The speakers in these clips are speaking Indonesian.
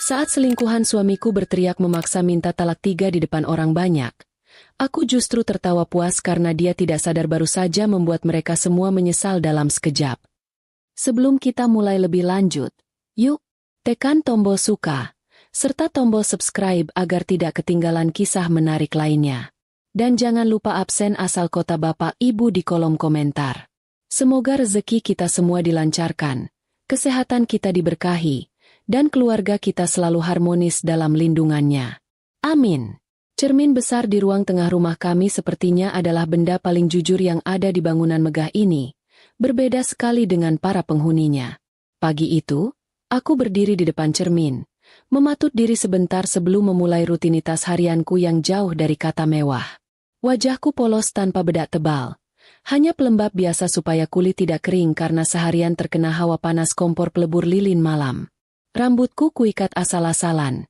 Saat selingkuhan suamiku berteriak memaksa minta talak 3 di depan orang banyak, aku justru tertawa puas karena dia tidak sadar baru saja membuat mereka semua menyesal dalam sekejap. Sebelum kita mulai lebih lanjut, yuk, tekan tombol suka, serta tombol subscribe agar tidak ketinggalan kisah menarik lainnya. Dan jangan lupa absen asal kota Bapak Ibu di kolom komentar. Semoga rezeki kita semua dilancarkan, kesehatan kita diberkahi, dan keluarga kita selalu harmonis dalam lindungannya. Amin. Cermin besar di ruang tengah rumah kami sepertinya adalah benda paling jujur yang ada di bangunan megah ini, berbeda sekali dengan para penghuninya. Pagi itu, aku berdiri di depan cermin, mematut diri sebentar sebelum memulai rutinitas harianku yang jauh dari kata mewah. Wajahku polos tanpa bedak tebal, hanya pelembab biasa supaya kulit tidak kering karena seharian terkena hawa panas kompor pelebur lilin malam. Rambutku kuikat asal-asalan.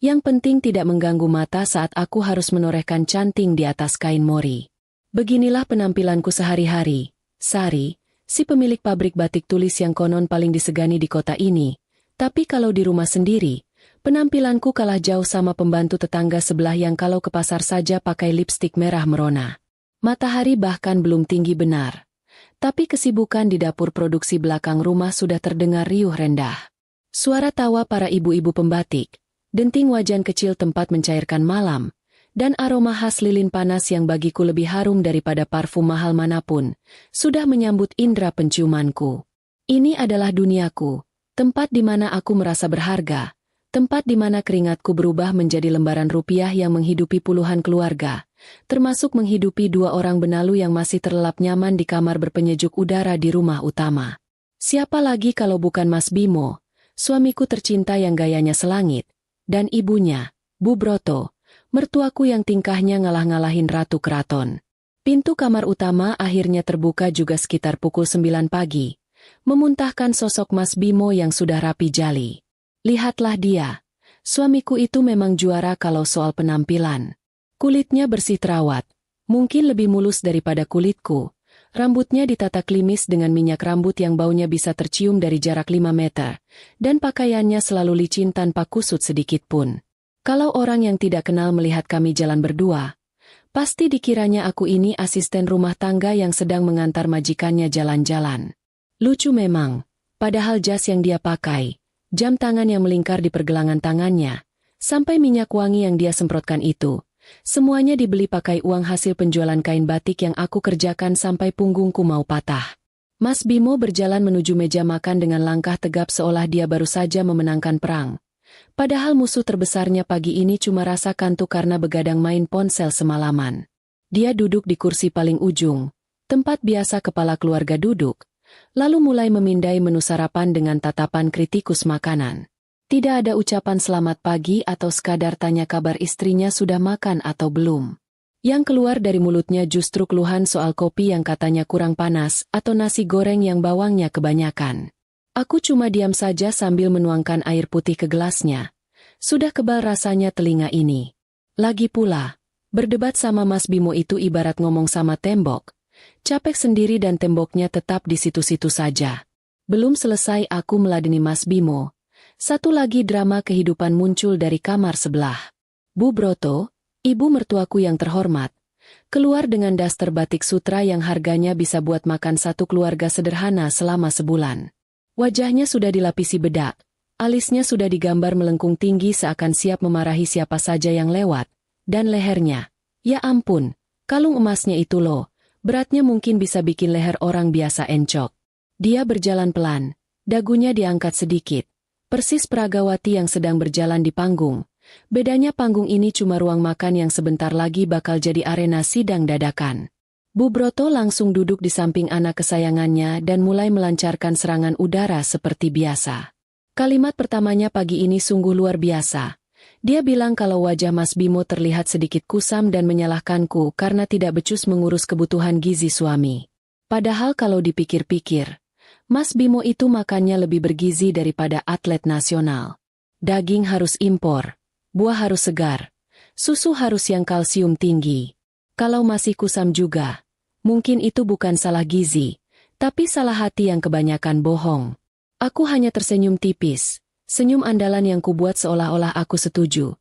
Yang penting tidak mengganggu mata saat aku harus menorehkan canting di atas kain mori. Beginilah penampilanku sehari-hari. Sari, si pemilik pabrik batik tulis yang konon paling disegani di kota ini. Tapi kalau di rumah sendiri, penampilanku kalah jauh sama pembantu tetangga sebelah yang kalau ke pasar saja pakai lipstik merah merona. Matahari bahkan belum tinggi benar. Tapi kesibukan di dapur produksi belakang rumah sudah terdengar riuh rendah. Suara tawa para ibu-ibu pembatik, denting wajan kecil tempat mencairkan malam, dan aroma khas lilin panas yang bagiku lebih harum daripada parfum mahal manapun, sudah menyambut indera penciumanku. Ini adalah duniaku, tempat di mana aku merasa berharga, tempat di mana keringatku berubah menjadi lembaran rupiah yang menghidupi puluhan keluarga, termasuk menghidupi 2 orang benalu yang masih terlelap nyaman di kamar berpenyejuk udara di rumah utama. Siapa lagi kalau bukan Mas Bimo, suamiku tercinta yang gayanya selangit, dan ibunya, Bu Broto, mertuaku yang tingkahnya ngalah-ngalahin ratu keraton. Pintu kamar utama akhirnya terbuka juga sekitar pukul 9 pagi, memuntahkan sosok Mas Bimo yang sudah rapi jali. Lihatlah dia, suamiku itu memang juara kalau soal penampilan. Kulitnya bersih terawat, mungkin lebih mulus daripada kulitku. Rambutnya ditata klimis dengan minyak rambut yang baunya bisa tercium dari jarak 5 meter, dan pakaiannya selalu licin tanpa kusut sedikit pun. Kalau orang yang tidak kenal melihat kami jalan berdua, pasti dikiranya aku ini asisten rumah tangga yang sedang mengantar majikannya jalan-jalan. Lucu memang, padahal jas yang dia pakai, jam tangan yang melingkar di pergelangan tangannya, sampai minyak wangi yang dia semprotkan itu, semuanya dibeli pakai uang hasil penjualan kain batik yang aku kerjakan sampai punggungku mau patah. Mas Bimo berjalan menuju meja makan dengan langkah tegap seolah dia baru saja memenangkan perang. Padahal musuh terbesarnya pagi ini cuma rasa kantuk karena begadang main ponsel semalaman. Dia duduk di kursi paling ujung, tempat biasa kepala keluarga duduk, lalu mulai memindai menu sarapan dengan tatapan kritikus makanan. Tidak ada ucapan selamat pagi atau sekadar tanya kabar istrinya sudah makan atau belum. Yang keluar dari mulutnya justru keluhan soal kopi yang katanya kurang panas atau nasi goreng yang bawangnya kebanyakan. Aku cuma diam saja sambil menuangkan air putih ke gelasnya. Sudah kebal rasanya telinga ini. Lagi pula, berdebat sama Mas Bimo itu ibarat ngomong sama tembok. Capek sendiri dan temboknya tetap di situ-situ saja. Belum selesai aku meladeni Mas Bimo. Satu lagi drama kehidupan muncul dari kamar sebelah. Bu Broto, ibu mertuaku yang terhormat, keluar dengan daster batik sutra yang harganya bisa buat makan satu keluarga sederhana selama sebulan. Wajahnya sudah dilapisi bedak, alisnya sudah digambar melengkung tinggi seakan siap memarahi siapa saja yang lewat, dan lehernya, ya ampun, kalung emasnya itu loh, beratnya mungkin bisa bikin leher orang biasa encok. Dia berjalan pelan, dagunya diangkat sedikit. Persis Pragawati yang sedang berjalan di panggung. Bedanya panggung ini cuma ruang makan yang sebentar lagi bakal jadi arena sidang dadakan. Bu Broto langsung duduk di samping anak kesayangannya dan mulai melancarkan serangan udara seperti biasa. Kalimat pertamanya pagi ini sungguh luar biasa. Dia bilang kalau wajah Mas Bimo terlihat sedikit kusam dan menyalahkanku karena tidak becus mengurus kebutuhan gizi suami. Padahal kalau dipikir-pikir, Mas Bimo itu makannya lebih bergizi daripada atlet nasional. Daging harus impor, buah harus segar, susu harus yang kalsium tinggi. Kalau masih kusam juga, mungkin itu bukan salah gizi, tapi salah hati yang kebanyakan bohong. Aku hanya tersenyum tipis, Senyum andalan yang kubuat seolah-olah aku setuju.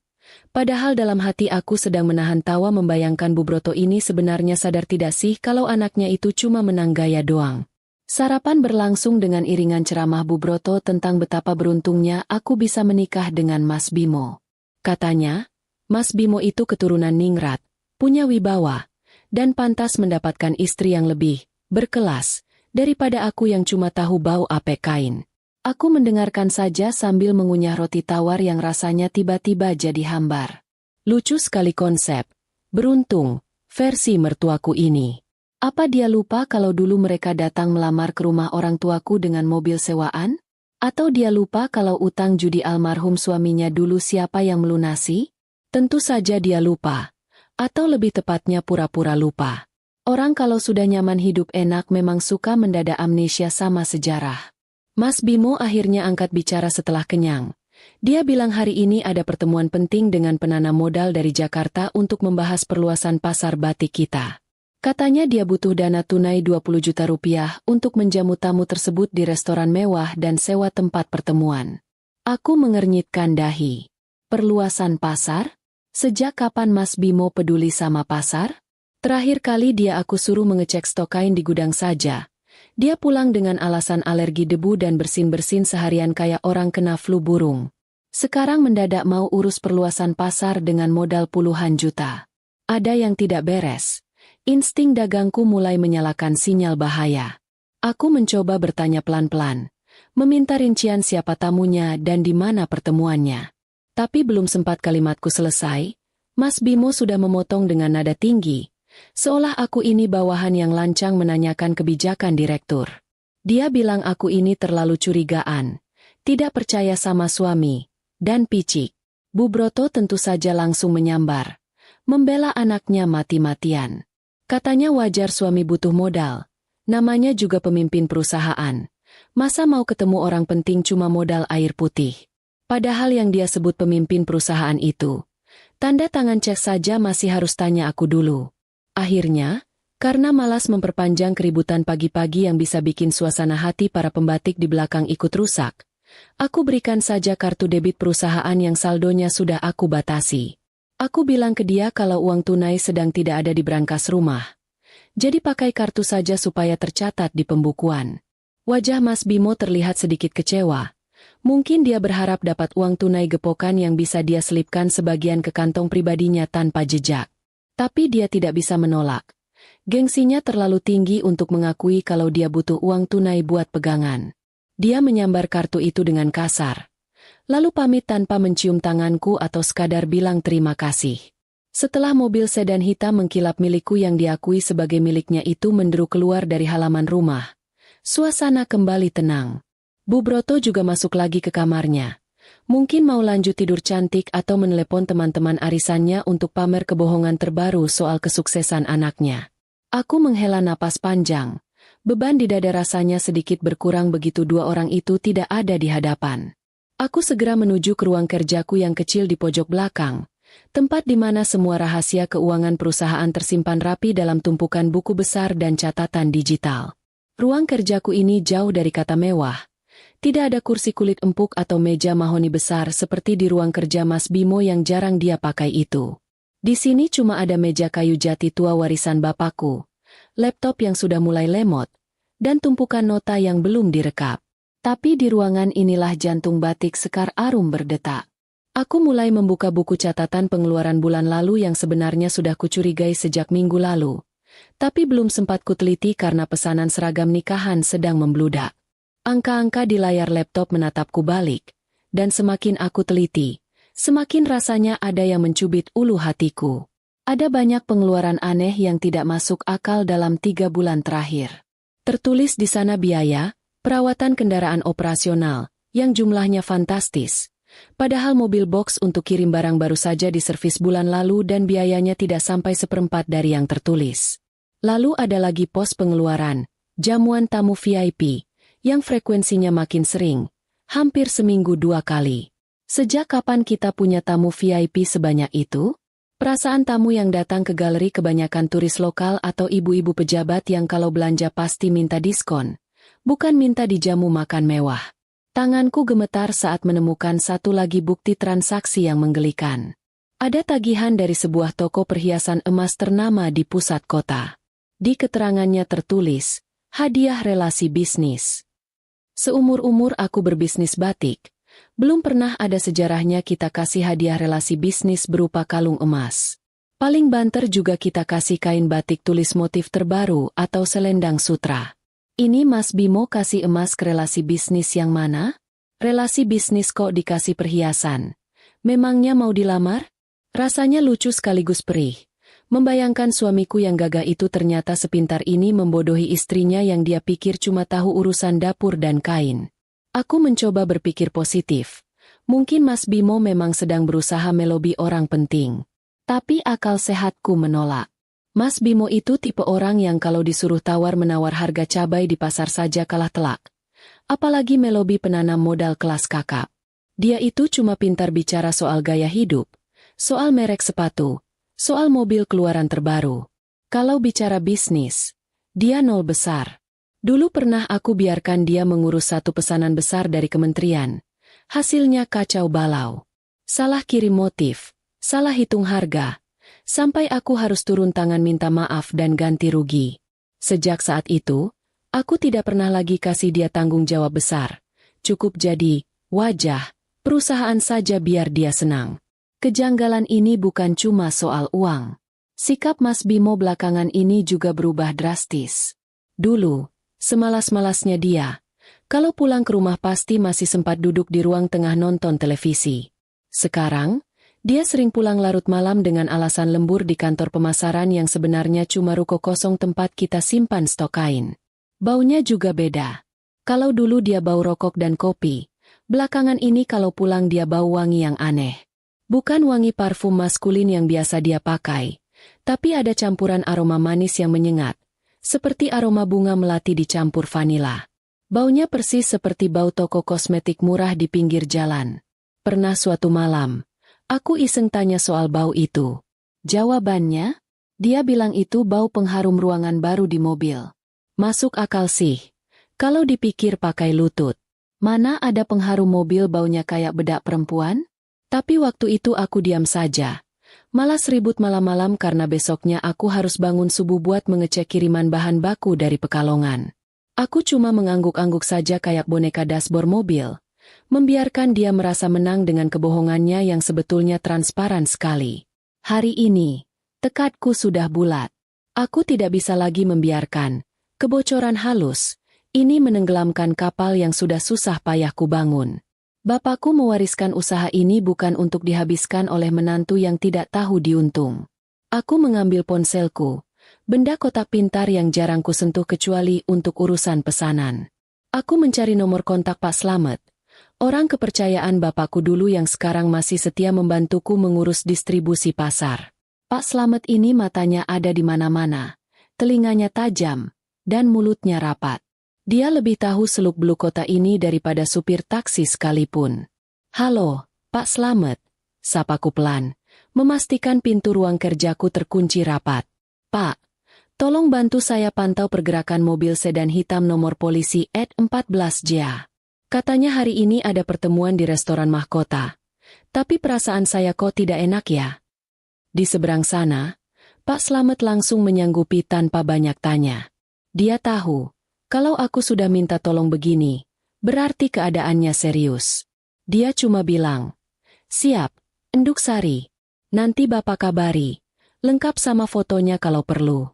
Padahal dalam hati aku sedang menahan tawa membayangkan Bu Broto ini sebenarnya sadar tidak sih kalau anaknya itu cuma menang gaya doang. Sarapan berlangsung dengan iringan ceramah Bu Broto tentang betapa beruntungnya aku bisa menikah dengan Mas Bimo. Katanya, Mas Bimo itu keturunan ningrat, punya wibawa, dan pantas mendapatkan istri yang lebih berkelas daripada aku yang cuma tahu bau apek kain. Aku mendengarkan saja sambil mengunyah roti tawar yang rasanya tiba-tiba jadi hambar. Lucu sekali konsep. Beruntung, versi mertuaku ini. Apa dia lupa kalau dulu mereka datang melamar ke rumah orang tuaku dengan mobil sewaan? Atau dia lupa kalau utang judi almarhum suaminya dulu siapa yang melunasi? Tentu saja dia lupa. Atau lebih tepatnya pura-pura lupa. Orang kalau sudah nyaman hidup enak memang suka mendadak amnesia sama sejarah. Mas Bimo akhirnya angkat bicara setelah kenyang. Dia bilang hari ini ada pertemuan penting dengan penanam modal dari Jakarta untuk membahas perluasan pasar batik kita. Katanya dia butuh dana tunai 20 juta rupiah untuk menjamu tamu tersebut di restoran mewah dan sewa tempat pertemuan. Aku mengernyitkan dahi. Perluasan pasar? Sejak kapan Mas Bimo peduli sama pasar? Terakhir kali dia aku suruh mengecek stok kain di gudang saja. Dia pulang dengan alasan alergi debu dan bersin-bersin seharian kayak orang kena flu burung. Sekarang mendadak mau urus perluasan pasar dengan modal puluhan juta. Ada yang tidak beres. Insting dagangku mulai menyalakan sinyal bahaya. Aku mencoba bertanya pelan-pelan. Meminta rincian siapa tamunya dan di mana pertemuannya. Tapi belum sempat kalimatku selesai, Mas Bimo sudah memotong dengan nada tinggi. Seolah aku ini bawahan yang lancang menanyakan kebijakan direktur. Dia bilang aku ini terlalu curigaan, tidak percaya sama suami, dan picik. Bu Broto tentu saja langsung menyambar, membela anaknya mati-matian. Katanya wajar suami butuh modal, namanya juga pemimpin perusahaan. Masa mau ketemu orang penting cuma modal air putih? Padahal yang dia sebut pemimpin perusahaan itu, tanda tangan cek saja masih harus tanya aku dulu. Akhirnya, karena malas memperpanjang keributan pagi-pagi yang bisa bikin suasana hati para pembatik di belakang ikut rusak, aku berikan saja kartu debit perusahaan yang saldonya sudah aku batasi. Aku bilang ke dia kalau uang tunai sedang tidak ada di brankas rumah. Jadi pakai kartu saja supaya tercatat di pembukuan. Wajah Mas Bimo terlihat sedikit kecewa. Mungkin dia berharap dapat uang tunai gepokan yang bisa dia selipkan sebagian ke kantong pribadinya tanpa jejak. Tapi dia tidak bisa menolak. Gengsinya terlalu tinggi untuk mengakui kalau dia butuh uang tunai buat pegangan. Dia menyambar kartu itu dengan kasar. Lalu pamit tanpa mencium tanganku atau sekadar bilang terima kasih. Setelah mobil sedan hitam mengkilap milikku yang diakui sebagai miliknya itu menderu keluar dari halaman rumah, suasana kembali tenang. Bu Broto juga masuk lagi ke kamarnya. Mungkin mau lanjut tidur cantik atau menelepon teman-teman arisannya untuk pamer kebohongan terbaru soal kesuksesan anaknya. Aku menghela napas panjang. Beban di dada rasanya sedikit berkurang begitu dua orang itu tidak ada di hadapan. Aku segera menuju ke ruang kerjaku yang kecil di pojok belakang, tempat di mana semua rahasia keuangan perusahaan tersimpan rapi dalam tumpukan buku besar dan catatan digital. Ruang kerjaku ini jauh dari kata mewah. Tidak ada kursi kulit empuk atau meja mahoni besar seperti di ruang kerja Mas Bimo yang jarang dia pakai itu. Di sini cuma ada meja kayu jati tua warisan bapakku, laptop yang sudah mulai lemot, dan tumpukan nota yang belum direkap. Tapi di ruangan inilah jantung batik Sekar Arum berdetak. Aku mulai membuka buku catatan pengeluaran bulan lalu yang sebenarnya sudah kucurigai sejak minggu lalu. Tapi belum sempat kuteliti karena pesanan seragam nikahan sedang membludak. Angka-angka di layar laptop menatapku balik, dan semakin aku teliti, semakin rasanya ada yang mencubit ulu hatiku. Ada banyak pengeluaran aneh yang tidak masuk akal dalam 3 bulan terakhir. Tertulis di sana biaya, perawatan kendaraan operasional, yang jumlahnya fantastis. Padahal mobil box untuk kirim barang baru saja diservis bulan lalu dan biayanya tidak sampai 1/4 dari yang tertulis. Lalu ada lagi pos pengeluaran, jamuan tamu VIP, yang frekuensinya makin sering, hampir seminggu 2 kali. Sejak kapan kita punya tamu VIP sebanyak itu? Perasaan tamu yang datang ke galeri kebanyakan turis lokal atau ibu-ibu pejabat yang kalau belanja pasti minta diskon, bukan minta dijamu makan mewah. Tanganku gemetar saat menemukan satu lagi bukti transaksi yang menggelikan. Ada tagihan dari sebuah toko perhiasan emas ternama di pusat kota. Di keterangannya tertulis, hadiah relasi bisnis. Seumur-umur aku berbisnis batik, belum pernah ada sejarahnya kita kasih hadiah relasi bisnis berupa kalung emas. Paling banter juga kita kasih kain batik tulis motif terbaru atau selendang sutra. Ini Mas Bimo kasih emas ke relasi bisnis yang mana? Relasi bisnis kok dikasih perhiasan? Memangnya mau dilamar? Rasanya lucu sekaligus perih. Membayangkan suamiku yang gagah itu ternyata sepintar ini membodohi istrinya yang dia pikir cuma tahu urusan dapur dan kain. Aku mencoba berpikir positif. Mungkin Mas Bimo memang sedang berusaha melobi orang penting. Tapi akal sehatku menolak. Mas Bimo itu tipe orang yang kalau disuruh tawar-menawar harga cabai di pasar saja kalah telak. Apalagi melobi penanam modal kelas kakap. Dia itu cuma pintar bicara soal gaya hidup, soal merek sepatu, soal mobil keluaran terbaru. Kalau bicara bisnis, dia nol besar. Dulu pernah aku biarkan dia mengurus satu pesanan besar dari kementerian. Hasilnya kacau balau. Salah kirim motif, salah hitung harga. Sampai aku harus turun tangan minta maaf dan ganti rugi. Sejak saat itu, aku tidak pernah lagi kasih dia tanggung jawab besar. Cukup jadi wajah perusahaan saja biar dia senang. Kejanggalan ini bukan cuma soal uang. Sikap Mas Bimo belakangan ini juga berubah drastis. Dulu, semalas-malasnya dia, kalau pulang ke rumah pasti masih sempat duduk di ruang tengah nonton televisi. Sekarang, dia sering pulang larut malam dengan alasan lembur di kantor pemasaran yang sebenarnya cuma ruko kosong tempat kita simpan stok kain. Baunya juga beda. Kalau dulu dia bau rokok dan kopi, belakangan ini kalau pulang dia bau wangi yang aneh. Bukan wangi parfum maskulin yang biasa dia pakai, tapi ada campuran aroma manis yang menyengat, seperti aroma bunga melati dicampur vanila. Baunya persis seperti bau toko kosmetik murah di pinggir jalan. Pernah suatu malam, aku iseng tanya soal bau itu. Jawabannya, dia bilang itu bau pengharum ruangan baru di mobil. Masuk akal sih. Kalau dipikir pakai lutut. Mana ada pengharum mobil baunya kayak bedak perempuan? Tapi waktu itu aku diam saja. Malas ribut malam-malam karena besoknya aku harus bangun subuh buat mengecek kiriman bahan baku dari Pekalongan. Aku cuma mengangguk-angguk saja kayak boneka dashboard mobil. Membiarkan dia merasa menang dengan kebohongannya yang sebetulnya transparan sekali. Hari ini, tekadku sudah bulat. Aku tidak bisa lagi membiarkan kebocoran halus ini menenggelamkan kapal yang sudah susah payah kubangun. Bapakku mewariskan usaha ini bukan untuk dihabiskan oleh menantu yang tidak tahu diuntung. Aku mengambil ponselku, benda kotak pintar yang jarang kusentuh kecuali untuk urusan pesanan. Aku mencari nomor kontak Pak Slamet. Orang kepercayaan bapakku dulu yang sekarang masih setia membantuku mengurus distribusi pasar. Pak Slamet ini matanya ada di mana-mana, telinganya tajam, dan mulutnya rapat. Dia lebih tahu seluk-beluk kota ini daripada supir taksi sekalipun. Halo, Pak Slamet, sapaku pelan, memastikan pintu ruang kerjaku terkunci rapat. Pak, tolong bantu saya pantau pergerakan mobil sedan hitam nomor polisi @14JA. Katanya hari ini ada pertemuan di restoran mahkota. Tapi perasaan saya kok tidak enak ya? Di seberang sana, Pak Slamet langsung menyanggupi tanpa banyak tanya. Dia tahu, kalau aku sudah minta tolong begini, berarti keadaannya serius. Dia cuma bilang, "Siap, Enduk Sari. Nanti Bapak kabari. Lengkap sama fotonya kalau perlu."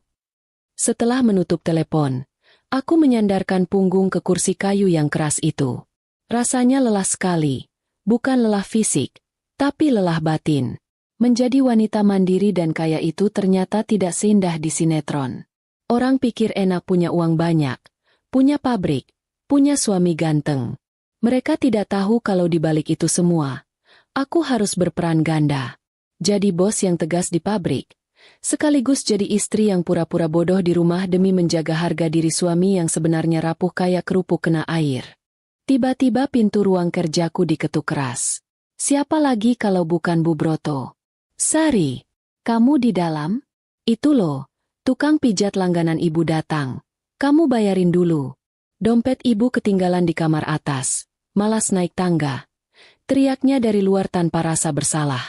Setelah menutup telepon, aku menyandarkan punggung ke kursi kayu yang keras itu. Rasanya lelah sekali, bukan lelah fisik, tapi lelah batin. Menjadi wanita mandiri dan kaya itu ternyata tidak seindah di sinetron. Orang pikir enak punya uang banyak, punya pabrik, punya suami ganteng. Mereka tidak tahu kalau di balik itu semua, aku harus berperan ganda. Jadi bos yang tegas di pabrik, sekaligus jadi istri yang pura-pura bodoh di rumah demi menjaga harga diri suami yang sebenarnya rapuh kayak kerupuk kena air. Tiba-tiba pintu ruang kerjaku diketuk keras. Siapa lagi kalau bukan Bu Broto? "Sari, kamu di dalam? Itu loh, tukang pijat langganan ibu datang. Kamu bayarin dulu." Dompet ibu ketinggalan di kamar atas. malas naik tangga. Teriaknya dari luar tanpa rasa bersalah.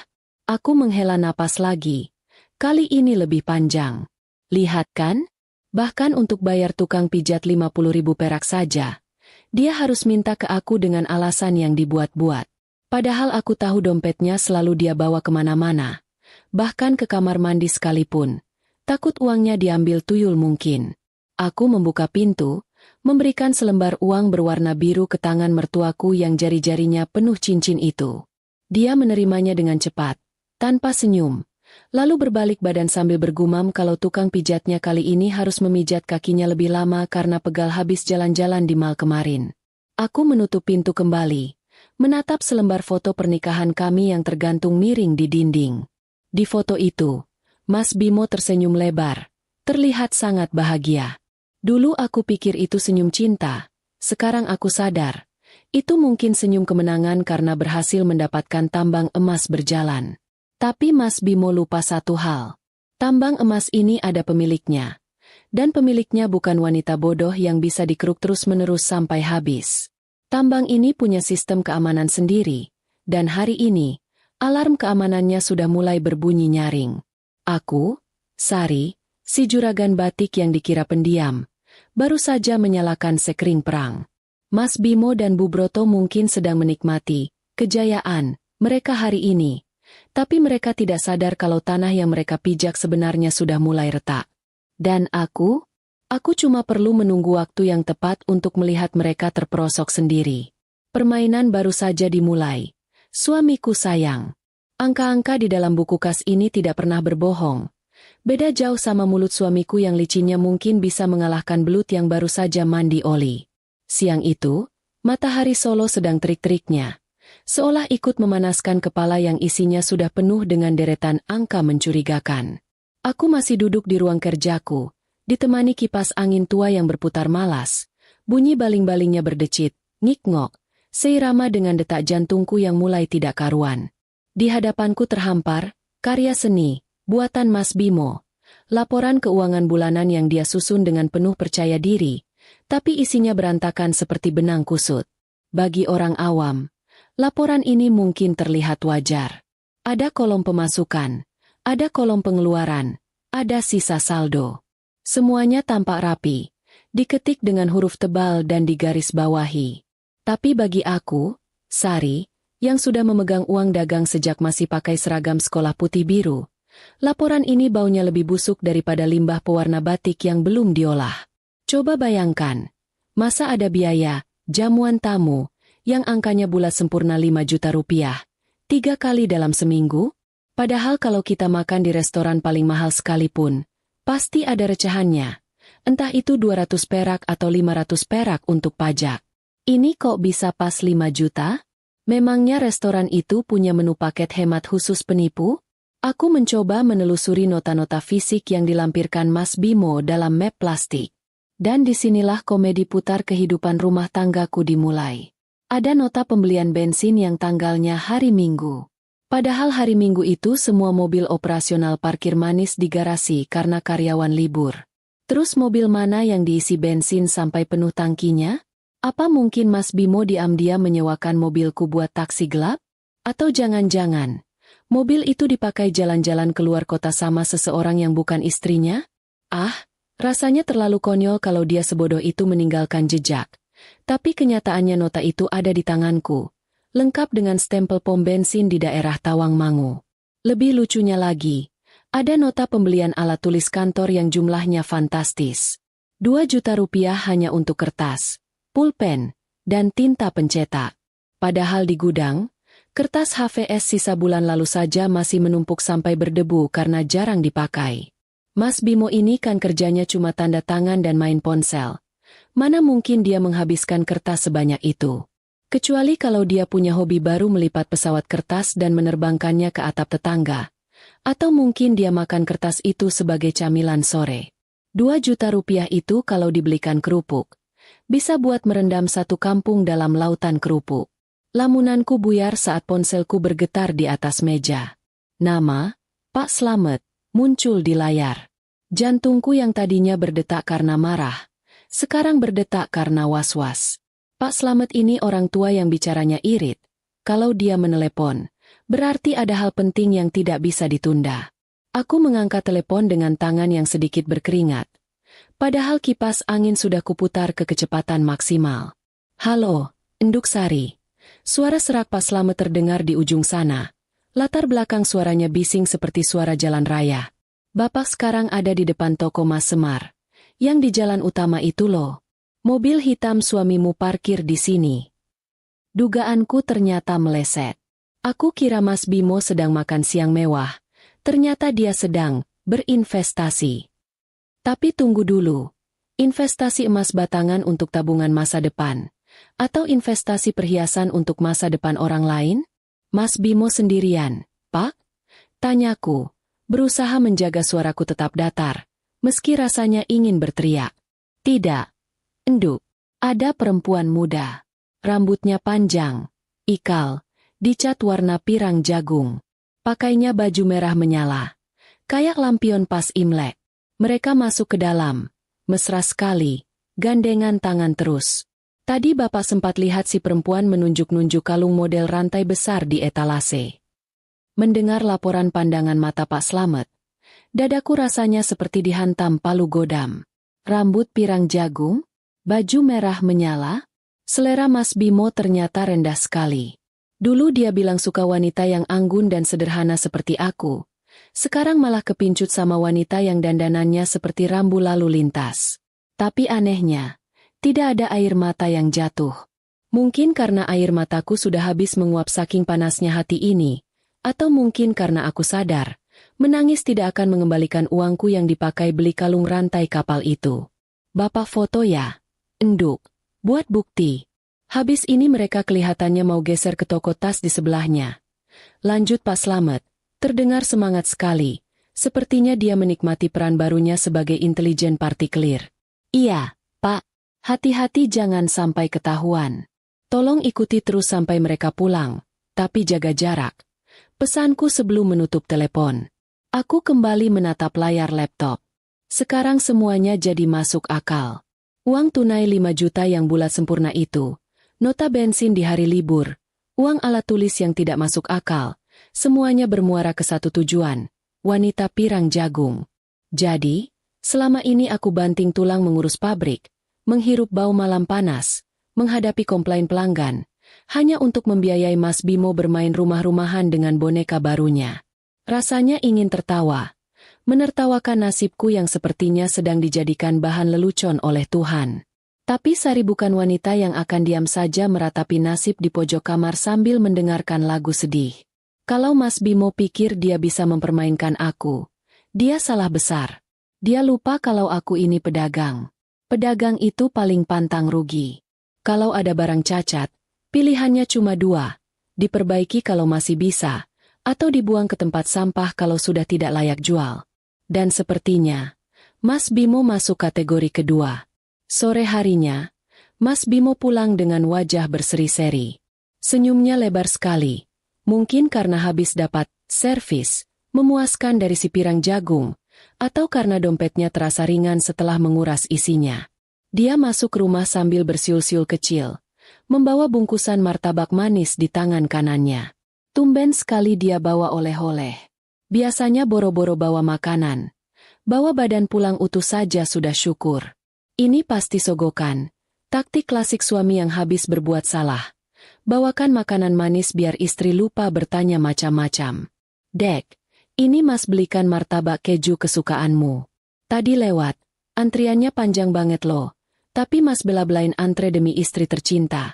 Aku menghela napas lagi. Kali ini lebih panjang. Lihat kan? Bahkan untuk bayar tukang pijat 50.000 perak saja. Dia harus minta ke aku dengan alasan yang dibuat-buat. Padahal aku tahu dompetnya selalu dia bawa kemana-mana. Bahkan ke kamar mandi sekalipun. Takut uangnya diambil tuyul mungkin. Aku membuka pintu, memberikan selembar uang berwarna biru ke tangan mertuaku yang jari-jarinya penuh cincin itu. Dia menerimanya dengan cepat, tanpa senyum. Lalu berbalik badan sambil bergumam kalau tukang pijatnya kali ini harus memijat kakinya lebih lama karena pegal habis jalan-jalan di mal kemarin. Aku menutup pintu kembali, menatap selembar foto pernikahan kami yang tergantung miring di dinding. Di foto itu, Mas Bimo tersenyum lebar, terlihat sangat bahagia. Dulu aku pikir itu senyum cinta, sekarang aku sadar. Itu mungkin senyum kemenangan karena berhasil mendapatkan tambang emas berjalan. Tapi Mas Bimo lupa satu hal. Tambang emas ini ada pemiliknya. Dan pemiliknya bukan wanita bodoh yang bisa dikeruk terus-menerus sampai habis. Tambang ini punya sistem keamanan sendiri. Dan hari ini, alarm keamanannya sudah mulai berbunyi nyaring. Aku, Sari, si juragan batik yang dikira pendiam, baru saja menyalakan sekring perang. Mas Bimo dan Bu Broto mungkin sedang menikmati kejayaan mereka hari ini. Tapi mereka tidak sadar kalau tanah yang mereka pijak sebenarnya sudah mulai retak. Dan aku cuma perlu menunggu waktu yang tepat untuk melihat mereka terperosok sendiri. Permainan baru saja dimulai. Suamiku sayang. Angka-angka di dalam buku kas ini tidak pernah berbohong. Beda jauh sama mulut suamiku yang licinnya mungkin bisa mengalahkan belut yang baru saja mandi oli. Siang itu, matahari Solo sedang terik-teriknya. Seolah ikut memanaskan kepala yang isinya sudah penuh dengan deretan angka mencurigakan. Aku masih duduk di ruang kerjaku, ditemani kipas angin tua yang berputar malas. Bunyi baling-balingnya berdecit, ngik-ngok, seirama dengan detak jantungku yang mulai tidak karuan. Di hadapanku terhampar, karya seni, buatan Mas Bimo. Laporan keuangan bulanan yang dia susun dengan penuh percaya diri, tapi isinya berantakan seperti benang kusut. Bagi orang awam, laporan ini mungkin terlihat wajar. Ada kolom pemasukan, ada kolom pengeluaran, ada sisa saldo. Semuanya tampak rapi, diketik dengan huruf tebal dan digaris bawahi. Tapi bagi aku, Sari, yang sudah memegang uang dagang sejak masih pakai seragam sekolah putih biru, laporan ini baunya lebih busuk daripada limbah pewarna batik yang belum diolah. Coba bayangkan, masa ada biaya, jamuan tamu, yang angkanya bulat sempurna 5 juta rupiah, 3 kali dalam seminggu? Padahal kalau kita makan di restoran paling mahal sekalipun, pasti ada recahannya. Entah itu 200 perak atau 500 perak untuk pajak. Ini kok bisa pas 5 juta? Memangnya restoran itu punya menu paket hemat khusus penipu? Aku mencoba menelusuri nota-nota fisik yang dilampirkan Mas Bimo dalam map plastik. Dan disinilah komedi putar kehidupan rumah tanggaku dimulai. Ada nota pembelian bensin yang tanggalnya hari Minggu. Padahal hari Minggu itu semua mobil operasional parkir manis di garasi karena karyawan libur. Terus mobil mana yang diisi bensin sampai penuh tangkinya? Apa mungkin Mas Bimo diam-diam menyewakan mobilku buat taksi gelap? Atau jangan-jangan, mobil itu dipakai jalan-jalan keluar kota sama seseorang yang bukan istrinya? Rasanya terlalu konyol kalau dia sebodoh itu meninggalkan jejak. Tapi kenyataannya nota itu ada di tanganku, lengkap dengan stempel pom bensin di daerah Tawangmangu. Lebih lucunya lagi, ada nota pembelian alat tulis kantor yang jumlahnya fantastis. 2 juta rupiah hanya untuk kertas, pulpen, dan tinta pencetak. Padahal di gudang, kertas HVS sisa bulan lalu saja masih menumpuk sampai berdebu karena jarang dipakai. Mas Bimo ini kan kerjanya cuma tanda tangan dan main ponsel. Mana mungkin dia menghabiskan kertas sebanyak itu? Kecuali kalau dia punya hobi baru melipat pesawat kertas dan menerbangkannya ke atap tetangga. Atau mungkin dia makan kertas itu sebagai camilan sore. 2 juta rupiah itu kalau dibelikan kerupuk, bisa buat merendam satu kampung dalam lautan kerupuk. Lamunanku buyar saat ponselku bergetar di atas meja. Nama, Pak Slamet, muncul di layar. Jantungku yang tadinya berdetak karena marah, sekarang berdetak karena was-was. Pak Slamet ini orang tua yang bicaranya irit. Kalau dia menelepon, berarti ada hal penting yang tidak bisa ditunda. Aku mengangkat telepon dengan tangan yang sedikit berkeringat. Padahal kipas angin sudah kuputar ke kecepatan maksimal. Halo, Enduk Sari. Suara serak Pak Slamet terdengar di ujung sana. Latar belakang suaranya bising seperti suara jalan raya. Bapak sekarang ada di depan toko Mas Semar. Yang di jalan utama itu loh. Mobil hitam suamimu parkir di sini. Dugaanku ternyata meleset. Aku kira Mas Bimo sedang makan siang mewah. Ternyata dia sedang berinvestasi. Tapi tunggu dulu. Investasi emas batangan untuk tabungan masa depan. Atau investasi perhiasan untuk masa depan orang lain? Mas Bimo sendirian, Pak? Tanyaku, berusaha menjaga suaraku tetap datar, meski rasanya ingin berteriak. Tidak. Enduk, ada perempuan muda. Rambutnya panjang, ikal, dicat warna pirang jagung. Pakainya baju merah menyala, kayak lampion pas Imlek. Mereka masuk ke dalam, mesra sekali, gandengan tangan terus. Tadi Bapak sempat lihat si perempuan menunjuk-nunjuk kalung model rantai besar di etalase. Mendengar laporan pandangan mata Pak Slamet, dadaku rasanya seperti dihantam palu godam. Rambut pirang jagung, baju merah menyala, selera Mas Bimo ternyata rendah sekali. Dulu dia bilang suka wanita yang anggun dan sederhana seperti aku. Sekarang malah kepincut sama wanita yang dandanannya seperti rambu lalu lintas. Tapi anehnya, tidak ada air mata yang jatuh. Mungkin karena air mataku sudah habis menguap saking panasnya hati ini, atau mungkin karena aku sadar, menangis tidak akan mengembalikan uangku yang dipakai beli kalung rantai kapal itu. Bapak foto ya? Enduk, buat bukti. Habis ini mereka kelihatannya mau geser ke toko tas di sebelahnya. Lanjut Pak Slamet, terdengar semangat sekali. Sepertinya dia menikmati peran barunya sebagai intelijen partikelir. Iya, Pak. Hati-hati jangan sampai ketahuan. Tolong ikuti terus sampai mereka pulang, tapi jaga jarak. Pesanku sebelum menutup telepon. Aku kembali menatap layar laptop. Sekarang semuanya jadi masuk akal. Uang tunai 5 juta yang bulat sempurna itu, nota bensin di hari libur, uang alat tulis yang tidak masuk akal, semuanya bermuara ke satu tujuan, wanita pirang jagung. Jadi, selama ini aku banting tulang mengurus pabrik, menghirup bau malam panas, menghadapi komplain pelanggan, hanya untuk membiayai Mas Bimo bermain rumah-rumahan dengan boneka barunya. Rasanya ingin tertawa, menertawakan nasibku yang sepertinya sedang dijadikan bahan lelucon oleh Tuhan. Tapi Sari bukan wanita yang akan diam saja meratapi nasib di pojok kamar sambil mendengarkan lagu sedih. Kalau Mas Bimo pikir dia bisa mempermainkan aku, dia salah besar. Dia lupa kalau aku ini pedagang. Pedagang itu paling pantang rugi. Kalau ada barang cacat, pilihannya cuma 2, diperbaiki kalau masih bisa, atau dibuang ke tempat sampah kalau sudah tidak layak jual. Dan sepertinya, Mas Bimo masuk kategori kedua. Sore harinya, Mas Bimo pulang dengan wajah berseri-seri. Senyumnya lebar sekali. Mungkin karena habis dapat servis, memuaskan dari si pirang jagung, atau karena dompetnya terasa ringan setelah menguras isinya. Dia masuk rumah sambil bersiul-siul kecil, membawa bungkusan martabak manis di tangan kanannya. Tumben sekali dia bawa oleh-oleh. Biasanya boro-boro bawa makanan. Bawa badan pulang utuh saja sudah syukur. Ini pasti sogokan. Taktik klasik suami yang habis berbuat salah. Bawakan makanan manis biar istri lupa bertanya macam-macam. Dek, ini Mas belikan martabak keju kesukaanmu. Tadi lewat, antriannya panjang banget loh. Tapi Mas bela-belain antre demi istri tercinta.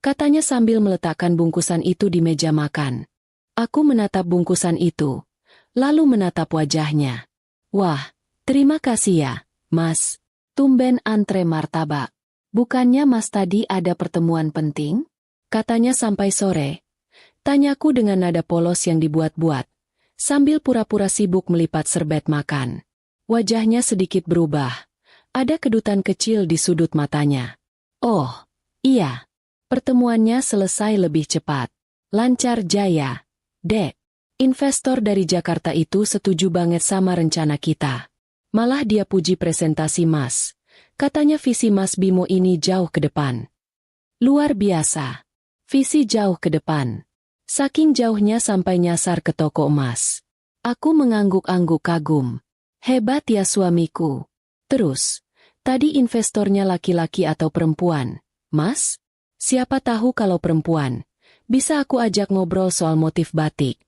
Katanya sambil meletakkan bungkusan itu di meja makan. Aku menatap bungkusan itu, lalu menatap wajahnya. Wah, terima kasih ya, Mas. Tumben antre martabak. Bukannya Mas tadi ada pertemuan penting? Katanya sampai sore. Tanyaku dengan nada polos yang dibuat-buat, sambil pura-pura sibuk melipat serbet makan. Wajahnya sedikit berubah. Ada kedutan kecil di sudut matanya. Oh, iya. Pertemuannya selesai lebih cepat. Lancar jaya. Dek, investor dari Jakarta itu setuju banget sama rencana kita. Malah dia puji presentasi Mas. Katanya visi Mas Bimo ini jauh ke depan. Luar biasa. Visi jauh ke depan. Saking jauhnya sampai nyasar ke toko emas. Aku mengangguk-angguk kagum. Hebat ya suamiku. Terus, tadi investornya laki-laki atau perempuan, Mas? Siapa tahu kalau perempuan. Bisa aku ajak ngobrol soal motif batik.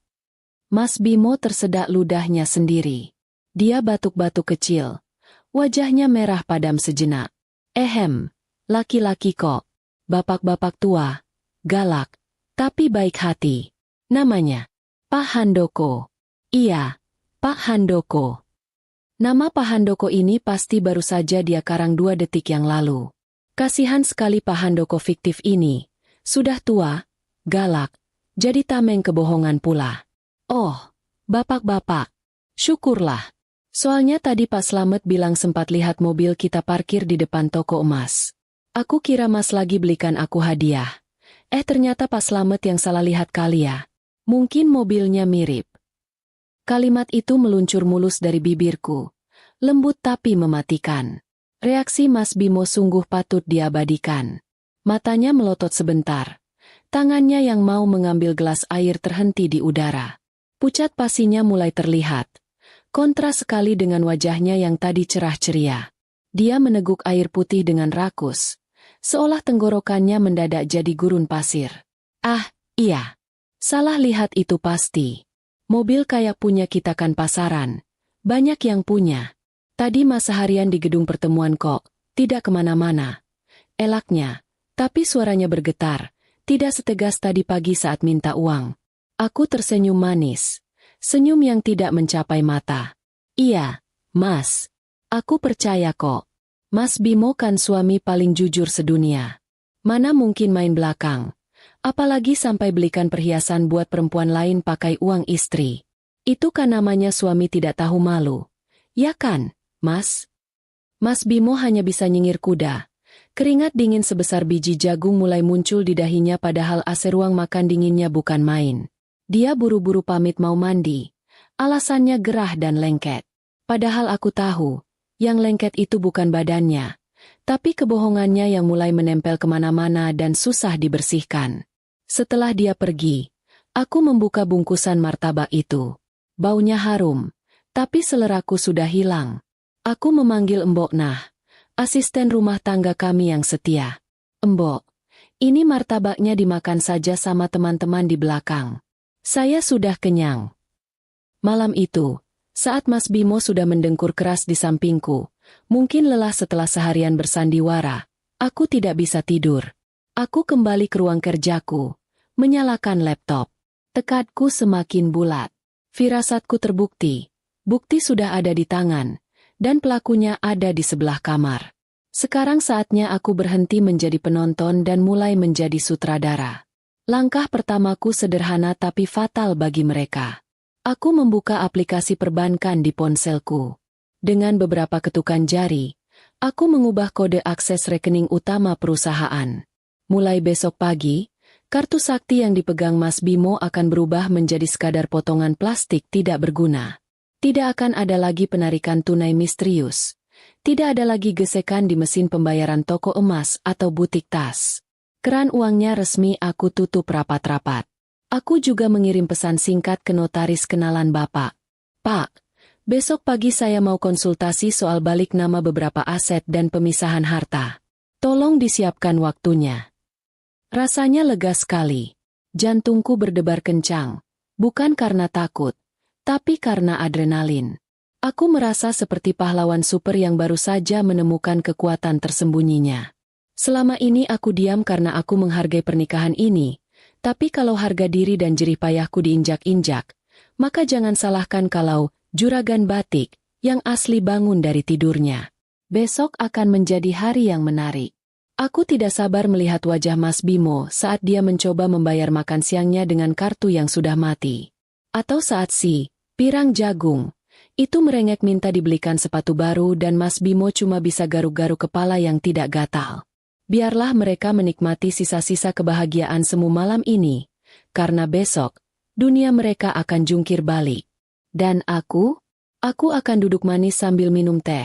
Mas Bimo tersedak ludahnya sendiri. Dia batuk-batuk kecil. Wajahnya merah padam sejenak. Laki-laki kok. Bapak-bapak tua. Galak. Tapi baik hati. Namanya Pak Handoko. Iya, Pak Handoko. Nama Pak Handoko ini pasti baru saja dia karang 2 detik yang lalu. Kasihan sekali Pak Handoko fiktif ini. Sudah tua, galak, jadi tameng kebohongan pula. Oh, bapak-bapak. Syukurlah. Soalnya tadi Pak Slamet bilang sempat lihat mobil kita parkir di depan toko emas. Aku kira Mas lagi belikan aku hadiah. Ternyata Pak Slamet yang salah lihat kali ya. Mungkin mobilnya mirip. Kalimat itu meluncur mulus dari bibirku. Lembut tapi mematikan. Reaksi Mas Bimo sungguh patut diabadikan. Matanya melotot sebentar. Tangannya yang mau mengambil gelas air terhenti di udara. Pucat pasinya mulai terlihat. Kontras sekali dengan wajahnya yang tadi cerah ceria. Dia meneguk air putih dengan rakus. Seolah tenggorokannya mendadak jadi gurun pasir. Ah, iya. Salah lihat itu pasti. Mobil kayak punya kita kan pasaran. Banyak yang punya. Tadi Mas seharian di gedung pertemuan kok, tidak kemana-mana. Elaknya, tapi suaranya bergetar, tidak setegas tadi pagi saat minta uang. Aku tersenyum manis. Senyum yang tidak mencapai mata. Iya, Mas. Aku percaya kok. Mas Bimo kan suami paling jujur sedunia. Mana mungkin main belakang. Apalagi sampai belikan perhiasan buat perempuan lain pakai uang istri. Itu kan namanya suami tidak tahu malu. Ya kan, Mas? Mas Bimo hanya bisa nyengir kuda. Keringat dingin sebesar biji jagung mulai muncul di dahinya padahal AC ruang makan dinginnya bukan main. Dia buru-buru pamit mau mandi. Alasannya gerah dan lengket. Padahal aku tahu, yang lengket itu bukan badannya. Tapi kebohongannya yang mulai menempel kemana-mana dan susah dibersihkan. Setelah dia pergi, aku membuka bungkusan martabak itu. Baunya harum, tapi seleraku sudah hilang. Aku memanggil Mbok Nah, asisten rumah tangga kami yang setia. Mbok, ini martabaknya dimakan saja sama teman-teman di belakang. Saya sudah kenyang. Malam itu, saat Mas Bimo sudah mendengkur keras di sampingku, mungkin lelah setelah seharian bersandiwara, aku tidak bisa tidur. Aku kembali ke ruang kerjaku. Menyalakan laptop. Tekadku semakin bulat. Firasatku terbukti. Bukti sudah ada di tangan. Dan pelakunya ada di sebelah kamar. Sekarang saatnya aku berhenti menjadi penonton dan mulai menjadi sutradara. Langkah pertamaku sederhana tapi fatal bagi mereka. Aku membuka aplikasi perbankan di ponselku. Dengan beberapa ketukan jari, aku mengubah kode akses rekening utama perusahaan. Mulai besok pagi, kartu sakti yang dipegang Mas Bimo akan berubah menjadi sekadar potongan plastik tidak berguna. Tidak akan ada lagi penarikan tunai misterius. Tidak ada lagi gesekan di mesin pembayaran toko emas atau butik tas. Keran uangnya resmi aku tutup rapat-rapat. Aku juga mengirim pesan singkat ke notaris kenalan Bapak. Pak, besok pagi saya mau konsultasi soal balik nama beberapa aset dan pemisahan harta. Tolong disiapkan waktunya. Rasanya lega sekali. Jantungku berdebar kencang. Bukan karena takut, tapi karena adrenalin. Aku merasa seperti pahlawan super yang baru saja menemukan kekuatan tersembunyinya. Selama ini aku diam karena aku menghargai pernikahan ini, tapi kalau harga diri dan jerih payahku diinjak-injak, maka jangan salahkan kalau juragan batik yang asli bangun dari tidurnya. Besok akan menjadi hari yang menarik. Aku tidak sabar melihat wajah Mas Bimo saat dia mencoba membayar makan siangnya dengan kartu yang sudah mati. Atau saat si pirang jagung itu merengek minta dibelikan sepatu baru dan Mas Bimo cuma bisa garuk-garuk kepala yang tidak gatal. Biarlah mereka menikmati sisa-sisa kebahagiaan semu malam ini, karena besok, dunia mereka akan jungkir balik. Dan aku akan duduk manis sambil minum teh,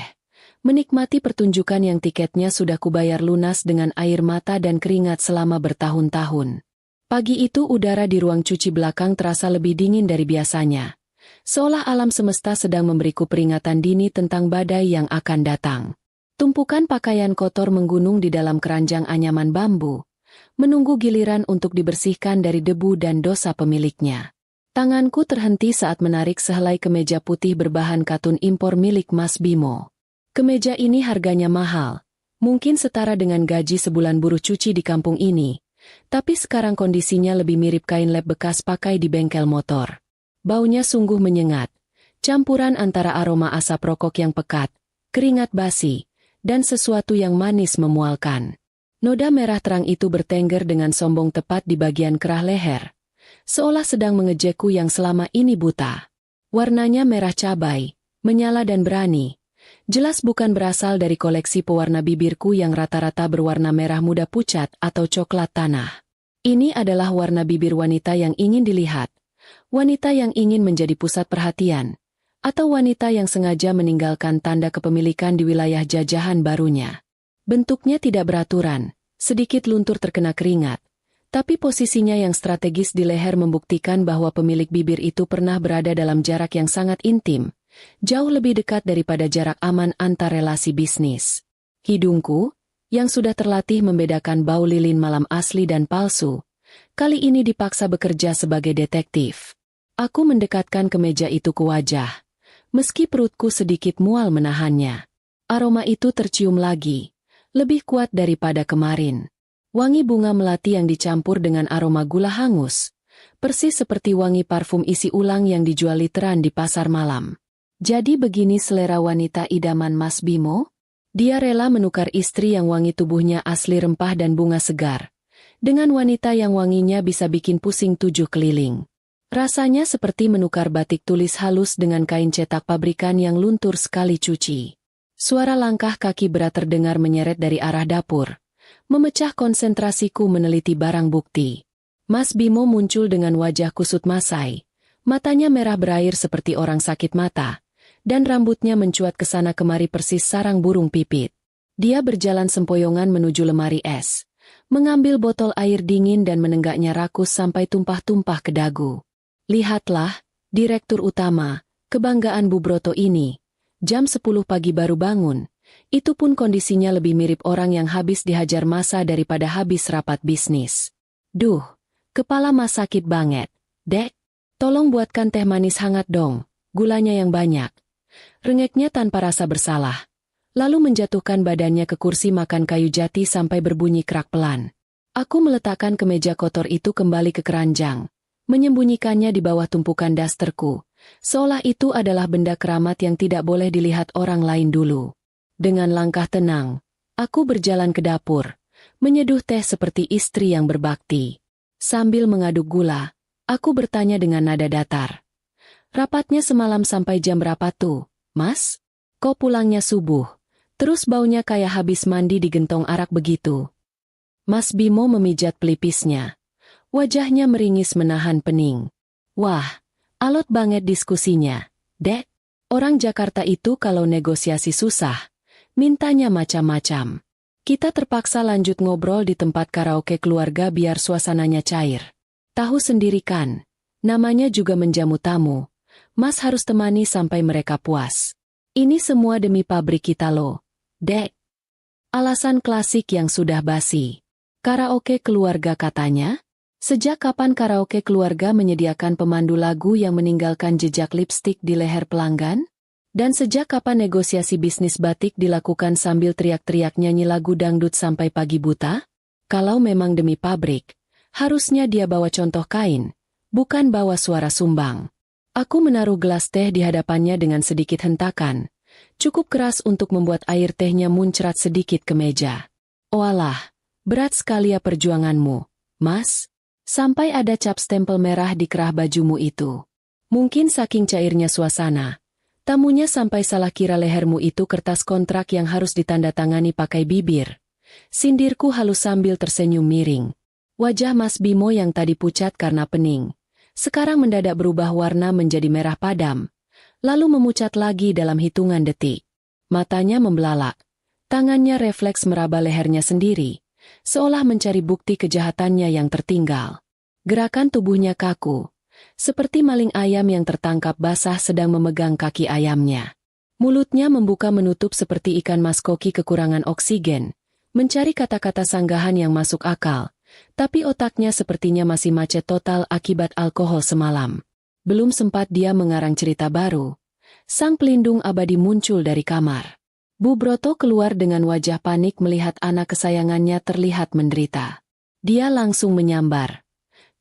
menikmati pertunjukan yang tiketnya sudah kubayar lunas dengan air mata dan keringat selama bertahun-tahun. Pagi itu udara di ruang cuci belakang terasa lebih dingin dari biasanya. Seolah alam semesta sedang memberiku peringatan dini tentang badai yang akan datang. Tumpukan pakaian kotor menggunung di dalam keranjang anyaman bambu, menunggu giliran untuk dibersihkan dari debu dan dosa pemiliknya. Tanganku terhenti saat menarik sehelai kemeja putih berbahan katun impor milik Mas Bimo. Kemeja ini harganya mahal, mungkin setara dengan gaji sebulan buruh cuci di kampung ini. Tapi sekarang kondisinya lebih mirip kain lap bekas pakai di bengkel motor. Baunya sungguh menyengat, campuran antara aroma asap rokok yang pekat, keringat basi, dan sesuatu yang manis memualkan. Noda merah terang itu bertengger dengan sombong tepat di bagian kerah leher, seolah sedang mengejekku yang selama ini buta. Warnanya merah cabai, menyala dan berani. Jelas bukan berasal dari koleksi pewarna bibirku yang rata-rata berwarna merah muda pucat atau coklat tanah. Ini adalah warna bibir wanita yang ingin dilihat, wanita yang ingin menjadi pusat perhatian, atau wanita yang sengaja meninggalkan tanda kepemilikan di wilayah jajahan barunya. Bentuknya tidak beraturan, sedikit luntur terkena keringat, tapi posisinya yang strategis di leher membuktikan bahwa pemilik bibir itu pernah berada dalam jarak yang sangat intim, jauh lebih dekat daripada jarak aman antar relasi bisnis. Hidungku, yang sudah terlatih membedakan bau lilin malam asli dan palsu, kali ini dipaksa bekerja sebagai detektif. Aku mendekatkan kemeja itu ke wajah, meski perutku sedikit mual menahannya. Aroma itu tercium lagi, lebih kuat daripada kemarin. Wangi bunga melati yang dicampur dengan aroma gula hangus, persis seperti wangi parfum isi ulang yang dijual literan di pasar malam. Jadi begini selera wanita idaman Mas Bimo? Dia rela menukar istri yang wangi tubuhnya asli rempah dan bunga segar, dengan wanita yang wanginya bisa bikin pusing 7 keliling. Rasanya seperti menukar batik tulis halus dengan kain cetak pabrikan yang luntur sekali cuci. Suara langkah kaki berat terdengar menyeret dari arah dapur, memecah konsentrasiku meneliti barang bukti. Mas Bimo muncul dengan wajah kusut masai, matanya merah berair seperti orang sakit mata, dan rambutnya mencuat ke sana kemari persis sarang burung pipit. Dia berjalan sempoyongan menuju lemari es, mengambil botol air dingin dan menenggaknya rakus sampai tumpah-tumpah ke dagu. Lihatlah, Direktur Utama, kebanggaan Bu Broto ini, jam 10 pagi baru bangun, itu pun kondisinya lebih mirip orang yang habis dihajar massa daripada habis rapat bisnis. Duh, kepala Mas sakit banget, Dek. Tolong buatkan teh manis hangat dong, gulanya yang banyak. Rengeknya tanpa rasa bersalah, lalu menjatuhkan badannya ke kursi makan kayu jati sampai berbunyi kerak pelan. Aku meletakkan kemeja kotor itu kembali ke keranjang, menyembunyikannya di bawah tumpukan dasterku, seolah itu adalah benda keramat yang tidak boleh dilihat orang lain dulu. Dengan langkah tenang, aku berjalan ke dapur, menyeduh teh seperti istri yang berbakti. Sambil mengaduk gula, aku bertanya dengan nada datar. Rapatnya semalam sampai jam berapa tuh, Mas? Kok pulangnya subuh? Terus baunya kayak habis mandi di gentong arak begitu. Mas Bimo memijat pelipisnya. Wajahnya meringis menahan pening. Wah, alot banget diskusinya, Dek. Orang Jakarta itu kalau negosiasi susah, mintanya macam-macam. Kita terpaksa lanjut ngobrol di tempat karaoke keluarga biar suasananya cair. Tahu sendiri kan, namanya juga menjamu tamu. Mas harus temani sampai mereka puas. Ini semua demi pabrik kita loh, Dek. Alasan klasik yang sudah basi. Karaoke keluarga katanya? Sejak kapan karaoke keluarga menyediakan pemandu lagu yang meninggalkan jejak lipstik di leher pelanggan? Dan sejak kapan negosiasi bisnis batik dilakukan sambil teriak-teriak nyanyi lagu dangdut sampai pagi buta? Kalau memang demi pabrik, harusnya dia bawa contoh kain, bukan bawa suara sumbang. Aku menaruh gelas teh di hadapannya dengan sedikit hentakan, cukup keras untuk membuat air tehnya muncrat sedikit ke meja. Oalah, berat sekali ya perjuanganmu, Mas. Sampai ada cap stempel merah di kerah bajumu itu. Mungkin saking cairnya suasana, tamunya sampai salah kira lehermu itu kertas kontrak yang harus ditandatangani pakai bibir. Sindirku halus sambil tersenyum miring. Wajah Mas Bimo yang tadi pucat karena pening, sekarang mendadak berubah warna menjadi merah padam, lalu memucat lagi dalam hitungan detik. Matanya membelalak. Tangannya refleks meraba lehernya sendiri, seolah mencari bukti kejahatannya yang tertinggal. Gerakan tubuhnya kaku, seperti maling ayam yang tertangkap basah sedang memegang kaki ayamnya. Mulutnya membuka menutup seperti ikan mas koki kekurangan oksigen, mencari kata-kata sanggahan yang masuk akal, tapi otaknya sepertinya masih macet total akibat alkohol semalam. Belum sempat dia mengarang cerita baru, sang pelindung abadi muncul dari kamar. Bu Broto keluar dengan wajah panik melihat anak kesayangannya terlihat menderita. Dia langsung menyambar.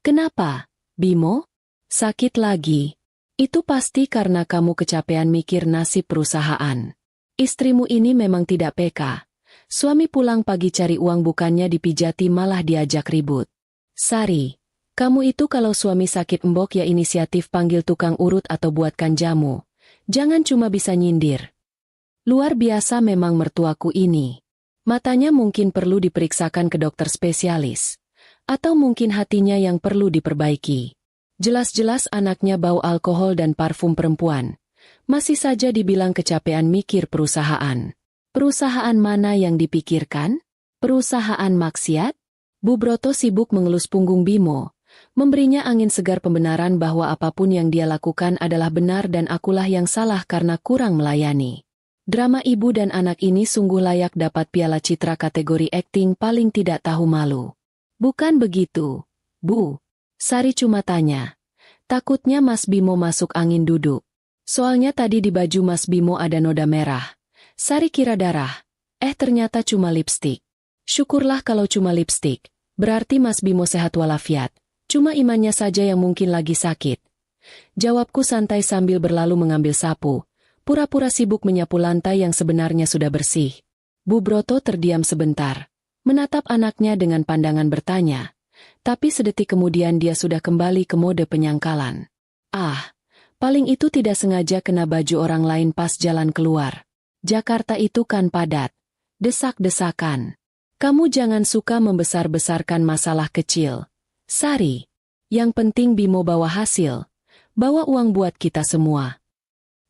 "Kenapa, Bimo? Sakit lagi? Itu pasti karena kamu kecapean mikir nasib perusahaan. Istrimu ini memang tidak peka. Suami pulang pagi cari uang bukannya dipijati malah diajak ribut. Sari, kamu itu kalau suami sakit embok ya inisiatif panggil tukang urut atau buatkan jamu. Jangan cuma bisa nyindir. Luar biasa memang mertuaku ini. Matanya mungkin perlu diperiksakan ke dokter spesialis. Atau mungkin hatinya yang perlu diperbaiki. Jelas-jelas anaknya bau alkohol dan parfum perempuan. Masih saja dibilang kecapean mikir perusahaan. Perusahaan mana yang dipikirkan? Perusahaan maksiat?" Bu Broto sibuk mengelus punggung Bimo, memberinya angin segar pembenaran bahwa apapun yang dia lakukan adalah benar dan akulah yang salah karena kurang melayani. Drama ibu dan anak ini sungguh layak dapat piala citra kategori akting paling tidak tahu malu. "Bukan begitu, Bu." Sari cuma tanya. Takutnya Mas Bimo masuk angin duduk. Soalnya tadi di baju Mas Bimo ada noda merah. Sari kira darah. Ternyata cuma lipstik. Syukurlah kalau cuma lipstik. Berarti Mas Bimo sehat walafiat. Cuma imannya saja yang mungkin lagi sakit. Jawabku santai sambil berlalu mengambil sapu. Pura-pura sibuk menyapu lantai yang sebenarnya sudah bersih. Bu Broto terdiam sebentar. Menatap anaknya dengan pandangan bertanya. Tapi sedetik kemudian dia sudah kembali ke mode penyangkalan. Paling itu tidak sengaja kena baju orang lain pas jalan keluar. Jakarta itu kan padat. Desak-desakan. Kamu jangan suka membesar-besarkan masalah kecil. Sari. Yang penting Bimo bawa hasil. Bawa uang buat kita semua.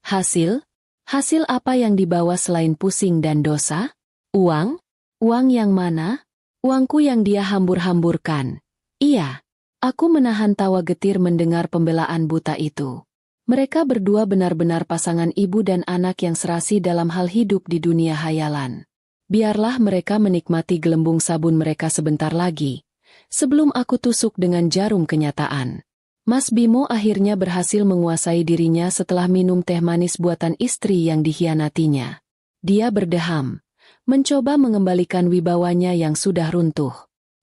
Hasil? Hasil apa yang dibawa selain pusing dan dosa? Uang? Uang yang mana? Uangku yang dia hambur-hamburkan. Iya. Aku menahan tawa getir mendengar pembelaan buta itu. Mereka berdua benar-benar pasangan ibu dan anak yang serasi dalam hal hidup di dunia hayalan. Biarlah mereka menikmati gelembung sabun mereka sebentar lagi, sebelum aku tusuk dengan jarum kenyataan. Mas Bimo akhirnya berhasil menguasai dirinya setelah minum teh manis buatan istri yang dikhianatinya. Dia berdeham, mencoba mengembalikan wibawanya yang sudah runtuh.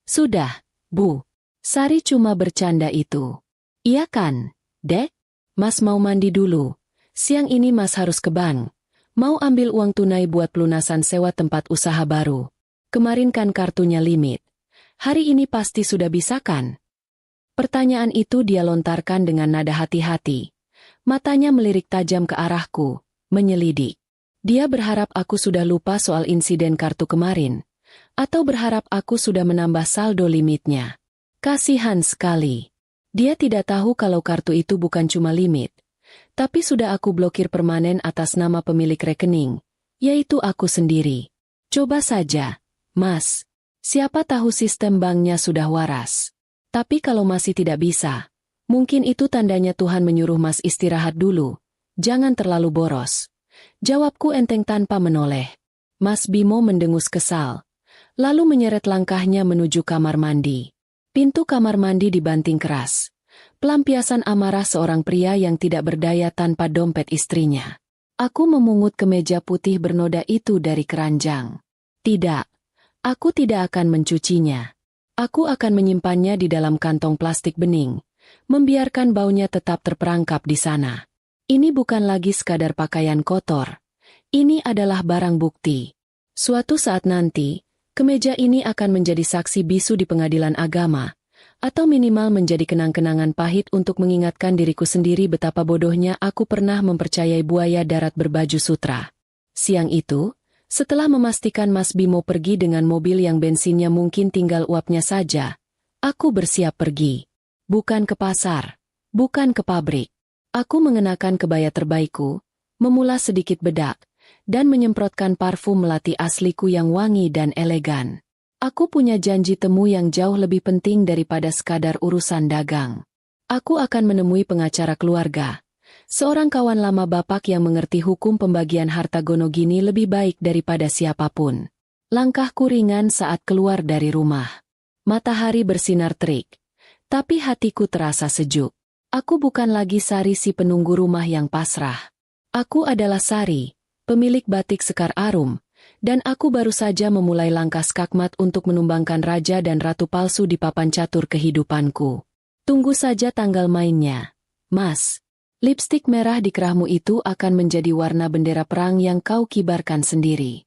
"Sudah, Bu. Sari cuma bercanda itu." "Iya kan, Dek? Mas mau mandi dulu. Siang ini Mas harus ke bank. Mau ambil uang tunai buat pelunasan sewa tempat usaha baru. Kemarin kan kartunya limit. Hari ini pasti sudah bisa kan?" Pertanyaan itu dia lontarkan dengan nada hati-hati. Matanya melirik tajam ke arahku, menyelidik. Dia berharap aku sudah lupa soal insiden kartu kemarin. Atau berharap aku sudah menambah saldo limitnya. Kasihan sekali. Dia tidak tahu kalau kartu itu bukan cuma limit. Tapi sudah aku blokir permanen atas nama pemilik rekening. Yaitu aku sendiri. Coba saja, Mas. Siapa tahu sistem banknya sudah waras. Tapi kalau masih tidak bisa, mungkin itu tandanya Tuhan menyuruh Mas istirahat dulu. Jangan terlalu boros. Jawabku enteng tanpa menoleh. Mas Bimo mendengus kesal. Lalu menyeret langkahnya menuju kamar mandi. Pintu kamar mandi dibanting keras. Pelampiasan amarah seorang pria yang tidak berdaya tanpa dompet istrinya. Aku memungut kemeja putih bernoda itu dari keranjang. Tidak, aku tidak akan mencucinya. Aku akan menyimpannya di dalam kantong plastik bening, membiarkan baunya tetap terperangkap di sana. Ini bukan lagi sekadar pakaian kotor. Ini adalah barang bukti. Suatu saat nanti, kemeja ini akan menjadi saksi bisu di pengadilan agama, atau minimal menjadi kenang-kenangan pahit untuk mengingatkan diriku sendiri betapa bodohnya aku pernah mempercayai buaya darat berbaju sutra. Siang itu, setelah memastikan Mas Bimo pergi dengan mobil yang bensinnya mungkin tinggal uapnya saja, aku bersiap pergi. Bukan ke pasar, bukan ke pabrik. Aku mengenakan kebaya terbaikku, memulas sedikit bedak, dan menyemprotkan parfum melati asliku yang wangi dan elegan. Aku punya janji temu yang jauh lebih penting daripada sekadar urusan dagang. Aku akan menemui pengacara keluarga, seorang kawan lama bapak yang mengerti hukum pembagian harta gonogini lebih baik daripada siapapun. Langkahku ringan saat keluar dari rumah. Matahari bersinar terik, tapi hatiku terasa sejuk. Aku bukan lagi Sari si penunggu rumah yang pasrah. Aku adalah Sari, pemilik batik Sekar Arum, dan aku baru saja memulai langkah skakmat untuk menumbangkan raja dan ratu palsu di papan catur kehidupanku. Tunggu saja tanggal mainnya, Mas. Lipstik merah di kerahmu itu akan menjadi warna bendera perang yang kau kibarkan sendiri.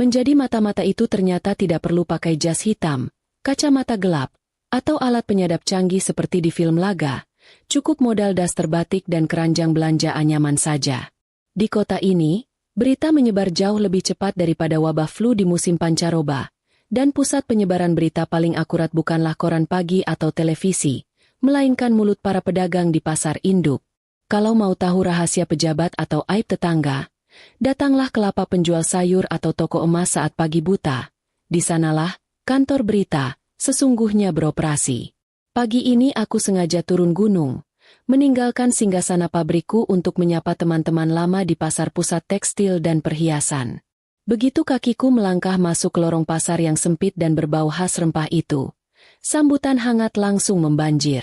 Menjadi mata-mata itu ternyata tidak perlu pakai jas hitam, kacamata gelap, atau alat penyadap canggih seperti di film laga. Cukup modal daster batik dan keranjang belanja anyaman saja. Di kota ini, berita menyebar jauh lebih cepat daripada wabah flu di musim pancaroba, dan pusat penyebaran berita paling akurat bukanlah koran pagi atau televisi, melainkan mulut para pedagang di pasar induk. Kalau mau tahu rahasia pejabat atau aib tetangga, datanglah ke lapak penjual sayur atau toko emas saat pagi buta. Di sanalah kantor berita sesungguhnya beroperasi. Pagi ini aku sengaja turun gunung, meninggalkan singgasana pabrikku untuk menyapa teman-teman lama di pasar pusat tekstil dan perhiasan. Begitu kakiku melangkah masuk ke lorong pasar yang sempit dan berbau khas rempah itu, sambutan hangat langsung membanjir.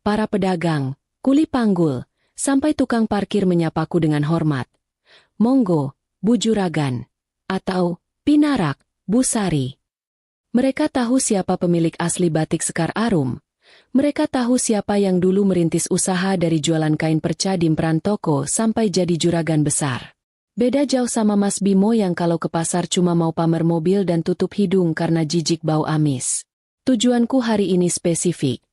Para pedagang, kuli panggul, sampai tukang parkir menyapaku dengan hormat. Monggo, Bu Juragan, atau Pinarak, Bu Sari. Mereka tahu siapa pemilik asli batik Sekar Arum. Mereka tahu siapa yang dulu merintis usaha dari jualan kain perca di emperan toko sampai jadi juragan besar. Beda jauh sama Mas Bimo yang kalau ke pasar cuma mau pamer mobil dan tutup hidung karena jijik bau amis. Tujuanku hari ini spesifik.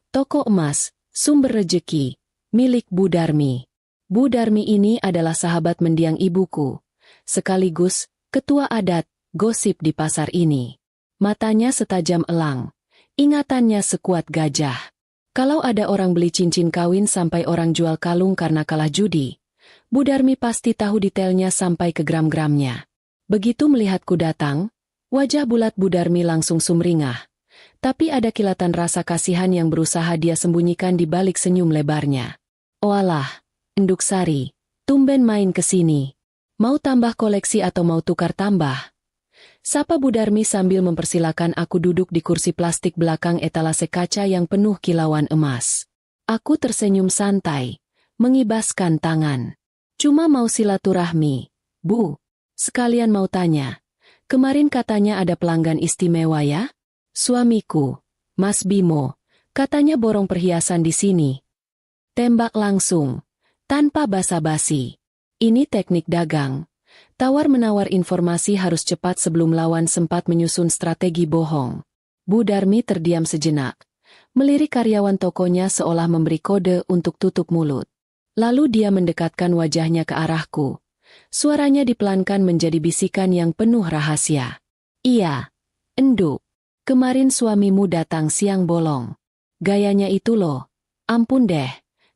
Toko emas, sumber rejeki, milik Bu Darmi. Bu Darmi ini adalah sahabat mendiang ibuku, sekaligus ketua adat, gosip di pasar ini. Matanya setajam elang, ingatannya sekuat gajah. Kalau ada orang beli cincin kawin sampai orang jual kalung karena kalah judi, Bu Darmi pasti tahu detailnya sampai ke gram-gramnya. Begitu melihatku datang, wajah bulat Bu Darmi langsung sumringah. Tapi ada kilatan rasa kasihan yang berusaha dia sembunyikan di balik senyum lebarnya. Oalah, Enduk Sari, tumben main ke sini. Mau tambah koleksi atau mau tukar tambah? Sapa Bu Darmi sambil mempersilakan aku duduk di kursi plastik belakang etalase kaca yang penuh kilauan emas. Aku tersenyum santai, mengibaskan tangan. Cuma mau silaturahmi, Bu. Sekalian mau tanya, kemarin katanya ada pelanggan istimewa ya? Suamiku, Mas Bimo, katanya borong perhiasan di sini. Tembak langsung, tanpa basa-basi. Ini teknik dagang. Tawar-menawar informasi harus cepat sebelum lawan sempat menyusun strategi bohong. Bu Darmi terdiam sejenak, melirik karyawan tokonya seolah memberi kode untuk tutup mulut. Lalu dia mendekatkan wajahnya ke arahku. Suaranya dipelankan menjadi bisikan yang penuh rahasia. Iya, Enduk. Kemarin suamimu datang siang bolong. Gayanya itu loh. Ampun deh,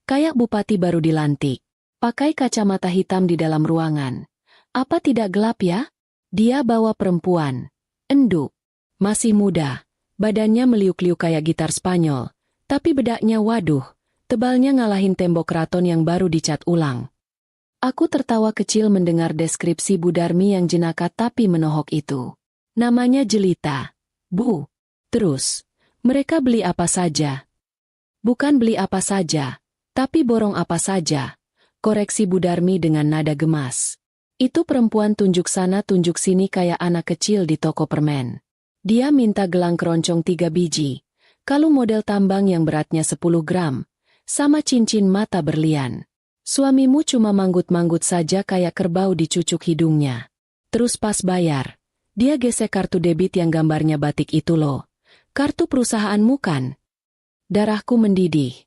kayak bupati baru dilantik. Pakai kacamata hitam di dalam ruangan. Apa tidak gelap ya? Dia bawa perempuan. Enduk. Masih muda. Badannya meliuk-liuk kayak gitar Spanyol. Tapi bedaknya waduh, tebalnya ngalahin tembok keraton yang baru dicat ulang. Aku tertawa kecil mendengar deskripsi Bu Darmi yang jenaka tapi menohok itu. Namanya Jelita. Bu. Terus, mereka beli apa saja? Bukan beli apa saja, tapi borong apa saja. Koreksi Bu Darmi dengan nada gemas. Itu perempuan tunjuk sana tunjuk sini kayak anak kecil di toko permen. Dia minta gelang keroncong 3 biji, kalung model tambang yang beratnya 10 gram, sama cincin mata berlian. Suamimu cuma manggut-manggut saja kayak kerbau dicucuk hidungnya. Terus pas bayar, dia gesek kartu debit yang gambarnya batik itu loh. Kartu perusahaanmu kan? Darahku mendidih,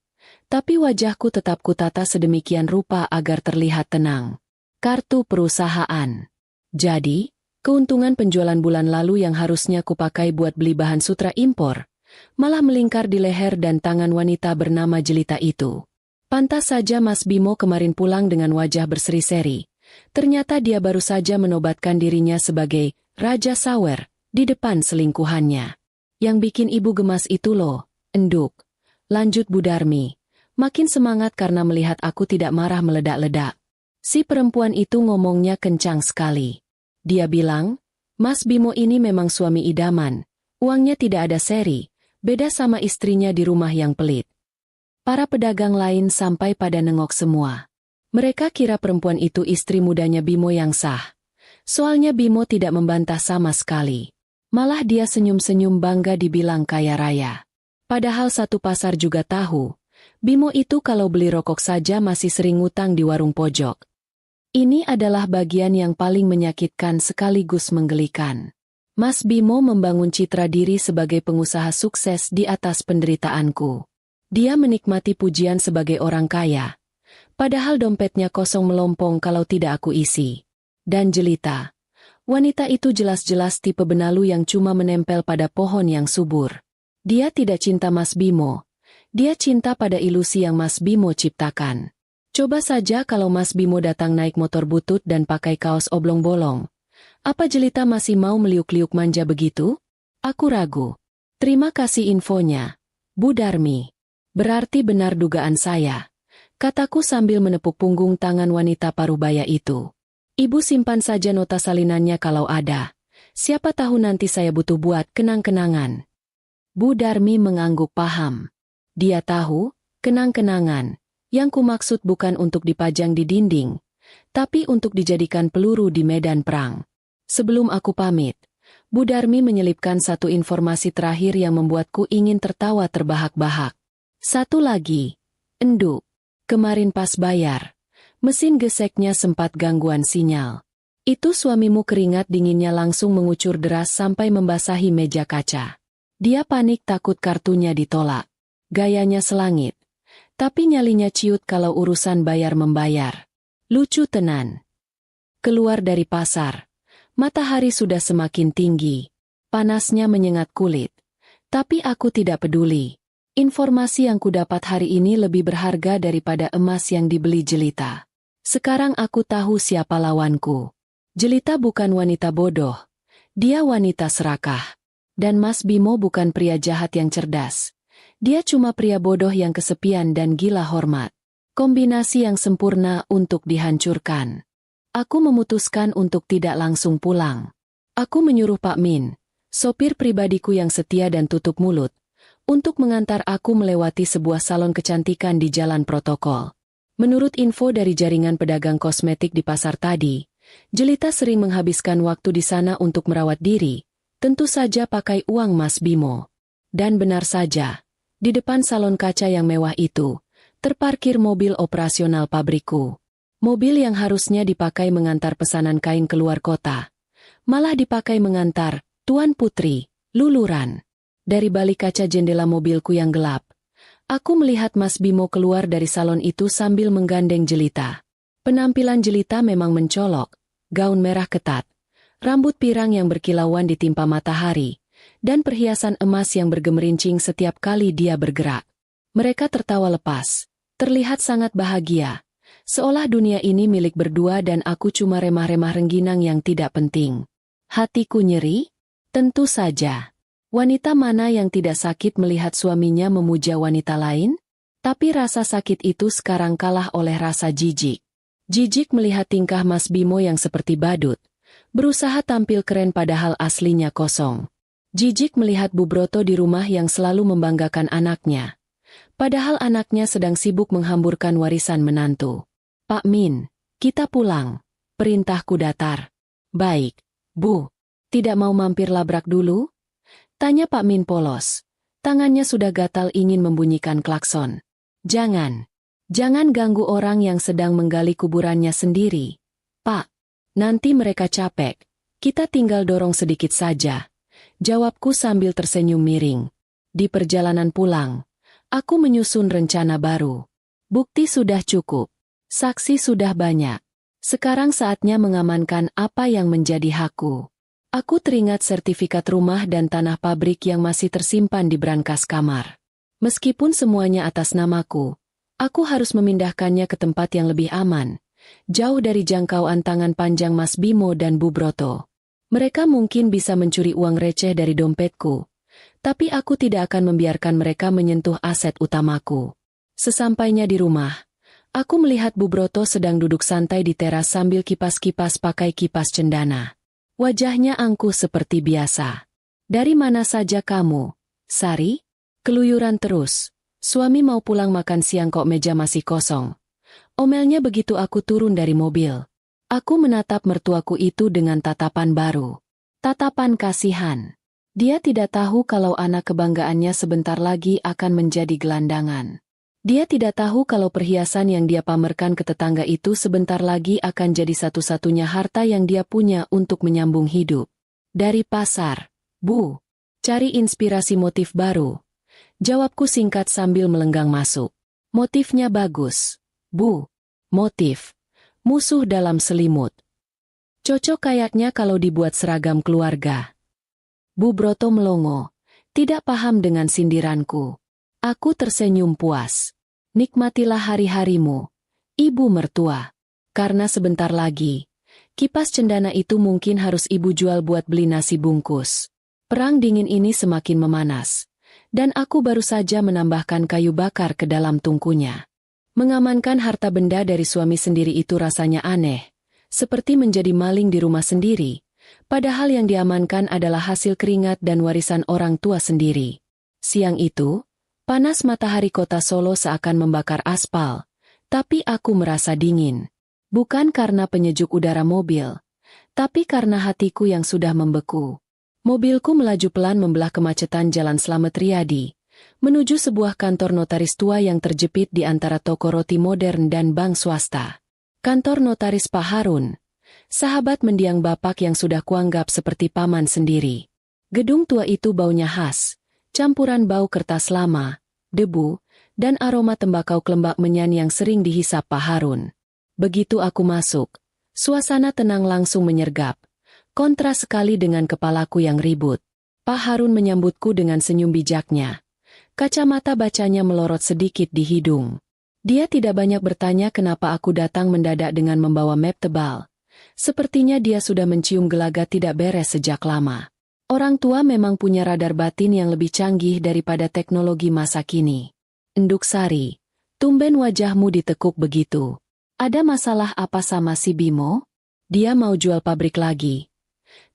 tapi wajahku tetap kutata sedemikian rupa agar terlihat tenang. Kartu perusahaan. Jadi, keuntungan penjualan bulan lalu yang harusnya kupakai buat beli bahan sutra impor, malah melingkar di leher dan tangan wanita bernama Jelita itu. Pantas saja Mas Bimo kemarin pulang dengan wajah berseri-seri, Ternyata dia baru saja menobatkan dirinya sebagai Raja Sawer di depan selingkuhannya. Yang bikin ibu gemas itu loh, enduk. Lanjut Bu Darmi. Makin semangat karena melihat aku tidak marah meledak-ledak. Si perempuan itu ngomongnya kencang sekali. Dia bilang, Mas Bimo ini memang suami idaman. Uangnya tidak ada seri, beda sama istrinya di rumah yang pelit. Para pedagang lain sampai pada nengok semua. Mereka kira perempuan itu istri mudanya Bimo yang sah. Soalnya Bimo tidak membantah sama sekali. Malah dia senyum-senyum bangga dibilang kaya raya. Padahal satu pasar juga tahu, Bimo itu kalau beli rokok saja masih sering ngutang di warung pojok. Ini adalah bagian yang paling menyakitkan sekaligus menggelikan. Mas Bimo membangun citra diri sebagai pengusaha sukses di atas penderitaanku. Dia menikmati pujian sebagai orang kaya. Padahal dompetnya kosong melompong kalau tidak aku isi. Dan jelita. Wanita itu jelas-jelas tipe benalu yang cuma menempel pada pohon yang subur. Dia tidak cinta Mas Bimo. Dia cinta pada ilusi yang Mas Bimo ciptakan. Coba saja kalau Mas Bimo datang naik motor butut dan pakai kaos oblong bolong. Apa jelita masih mau meliuk-liuk manja begitu? Aku ragu. Terima kasih infonya, Bu Darmi. Berarti benar dugaan saya. Kataku sambil menepuk punggung tangan wanita parubaya itu. Ibu simpan saja nota salinannya kalau ada. Siapa tahu nanti saya butuh buat kenang-kenangan. Bu Darmi mengangguk paham. Dia tahu, kenang-kenangan. Yang kumaksud bukan untuk dipajang di dinding, tapi untuk dijadikan peluru di medan perang. Sebelum aku pamit, Bu Darmi menyelipkan satu informasi terakhir yang membuatku ingin tertawa terbahak-bahak. Satu lagi, enduk. Kemarin pas bayar, mesin geseknya sempat gangguan sinyal. Itu suamimu keringat dinginnya langsung mengucur deras sampai membasahi meja kaca. Dia panik takut kartunya ditolak. Gayanya selangit. Tapi nyalinya ciut kalau urusan bayar-membayar. Lucu tenan. Keluar dari pasar. Matahari sudah semakin tinggi. Panasnya menyengat kulit. Tapi aku tidak peduli. Informasi yang kudapat hari ini lebih berharga daripada emas yang dibeli jelita. Sekarang aku tahu siapa lawanku. Jelita bukan wanita bodoh. Dia wanita serakah. Dan Mas Bimo bukan pria jahat yang cerdas. Dia cuma pria bodoh yang kesepian dan gila hormat. Kombinasi yang sempurna untuk dihancurkan. Aku memutuskan untuk tidak langsung pulang. Aku menyuruh Pak Min, sopir pribadiku yang setia dan tutup mulut, untuk mengantar aku melewati sebuah salon kecantikan di jalan protokol. Menurut info dari jaringan pedagang kosmetik di pasar tadi, jelita sering menghabiskan waktu di sana untuk merawat diri, tentu saja pakai uang Mas Bimo. Dan benar saja. Di depan salon kaca yang mewah itu, terparkir mobil operasional pabrikku. Mobil yang harusnya dipakai mengantar pesanan kain keluar kota. Malah dipakai mengantar Tuan Putri, luluran. Dari balik kaca jendela mobilku yang gelap, aku melihat Mas Bimo keluar dari salon itu sambil menggandeng jelita. Penampilan jelita memang mencolok, gaun merah ketat, rambut pirang yang berkilauan ditimpa matahari, dan perhiasan emas yang bergemerincing setiap kali dia bergerak. Mereka tertawa lepas, terlihat sangat bahagia, seolah dunia ini milik berdua dan aku cuma remah-remah rengginang yang tidak penting. Hatiku nyeri? Tentu saja. Wanita mana yang tidak sakit melihat suaminya memuja wanita lain? Tapi rasa sakit itu sekarang kalah oleh rasa jijik. Jijik melihat tingkah Mas Bimo yang seperti badut, berusaha tampil keren padahal aslinya kosong. Jijik melihat Bu Broto di rumah yang selalu membanggakan anaknya. Padahal anaknya sedang sibuk menghamburkan warisan menantu. Pak Min, kita pulang. Perintahku datar. Baik, Bu. Tidak mau mampir labrak dulu? Tanya Pak Min polos. Tangannya sudah gatal ingin membunyikan klakson. Jangan. Jangan ganggu orang yang sedang menggali kuburannya sendiri. Pak, nanti mereka capek. Kita tinggal dorong sedikit saja. Jawabku sambil tersenyum miring. Di perjalanan pulang, aku menyusun rencana baru. Bukti sudah cukup. Saksi sudah banyak. Sekarang saatnya mengamankan apa yang menjadi hakku. Aku teringat sertifikat rumah dan tanah pabrik yang masih tersimpan di brankas kamar. Meskipun semuanya atas namaku, aku harus memindahkannya ke tempat yang lebih aman, jauh dari jangkauan tangan panjang Mas Bimo dan Bu Broto. Mereka mungkin bisa mencuri uang receh dari dompetku, tapi aku tidak akan membiarkan mereka menyentuh aset utamaku. Sesampainya di rumah, aku melihat Bu Broto sedang duduk santai di teras sambil kipas-kipas pakai kipas cendana. Wajahnya angkuh seperti biasa. "Dari mana saja kamu, Sari?" Keluyuran terus. "Suami mau pulang makan siang kok meja masih kosong." Omelnya begitu aku turun dari mobil. Aku menatap mertuaku itu dengan tatapan baru. Tatapan kasihan. Dia tidak tahu kalau anak kebanggaannya sebentar lagi akan menjadi gelandangan. Dia tidak tahu kalau perhiasan yang dia pamerkan ke tetangga itu sebentar lagi akan jadi satu-satunya harta yang dia punya untuk menyambung hidup. "Dari pasar, Bu. Cari inspirasi motif baru." Jawabku singkat sambil melenggang masuk. "Motifnya bagus, Bu." "Motif? Musuh dalam selimut. Cocok kayaknya kalau dibuat seragam keluarga." Bu Broto melongo, tidak paham dengan sindiranku. Aku tersenyum puas. "Nikmatilah hari-harimu, Ibu mertua. Karena sebentar lagi, kipas cendana itu mungkin harus Ibu jual buat beli nasi bungkus." Perang dingin ini semakin memanas, dan aku baru saja menambahkan kayu bakar ke dalam tungkunya. Mengamankan harta benda dari suami sendiri itu rasanya aneh, seperti menjadi maling di rumah sendiri, padahal yang diamankan adalah hasil keringat dan warisan orang tua sendiri. Siang itu, panas matahari kota Solo seakan membakar aspal, tapi aku merasa dingin. Bukan karena penyejuk udara mobil, tapi karena hatiku yang sudah membeku. Mobilku melaju pelan membelah kemacetan Jalan Slamet Riyadi, menuju sebuah kantor notaris tua yang terjepit di antara toko roti modern dan bank swasta. Kantor notaris Pak Harun, sahabat mendiang bapak yang sudah kuanggap seperti paman sendiri. Gedung tua itu baunya khas, campuran bau kertas lama, debu, dan aroma tembakau kelembak menyan yang sering dihisap Pak Harun. Begitu aku masuk, suasana tenang langsung menyergap. Kontras sekali dengan kepalaku yang ribut. Pak Harun menyambutku dengan senyum bijaknya. Kacamata bacanya melorot sedikit di hidung. Dia tidak banyak bertanya kenapa aku datang mendadak dengan membawa map tebal. Sepertinya dia sudah mencium gelagat tidak beres sejak lama. Orang tua memang punya radar batin yang lebih canggih daripada teknologi masa kini. "Enduk Sari, tumben wajahmu ditekuk begitu. Ada masalah apa sama si Bimo? Dia mau jual pabrik lagi?"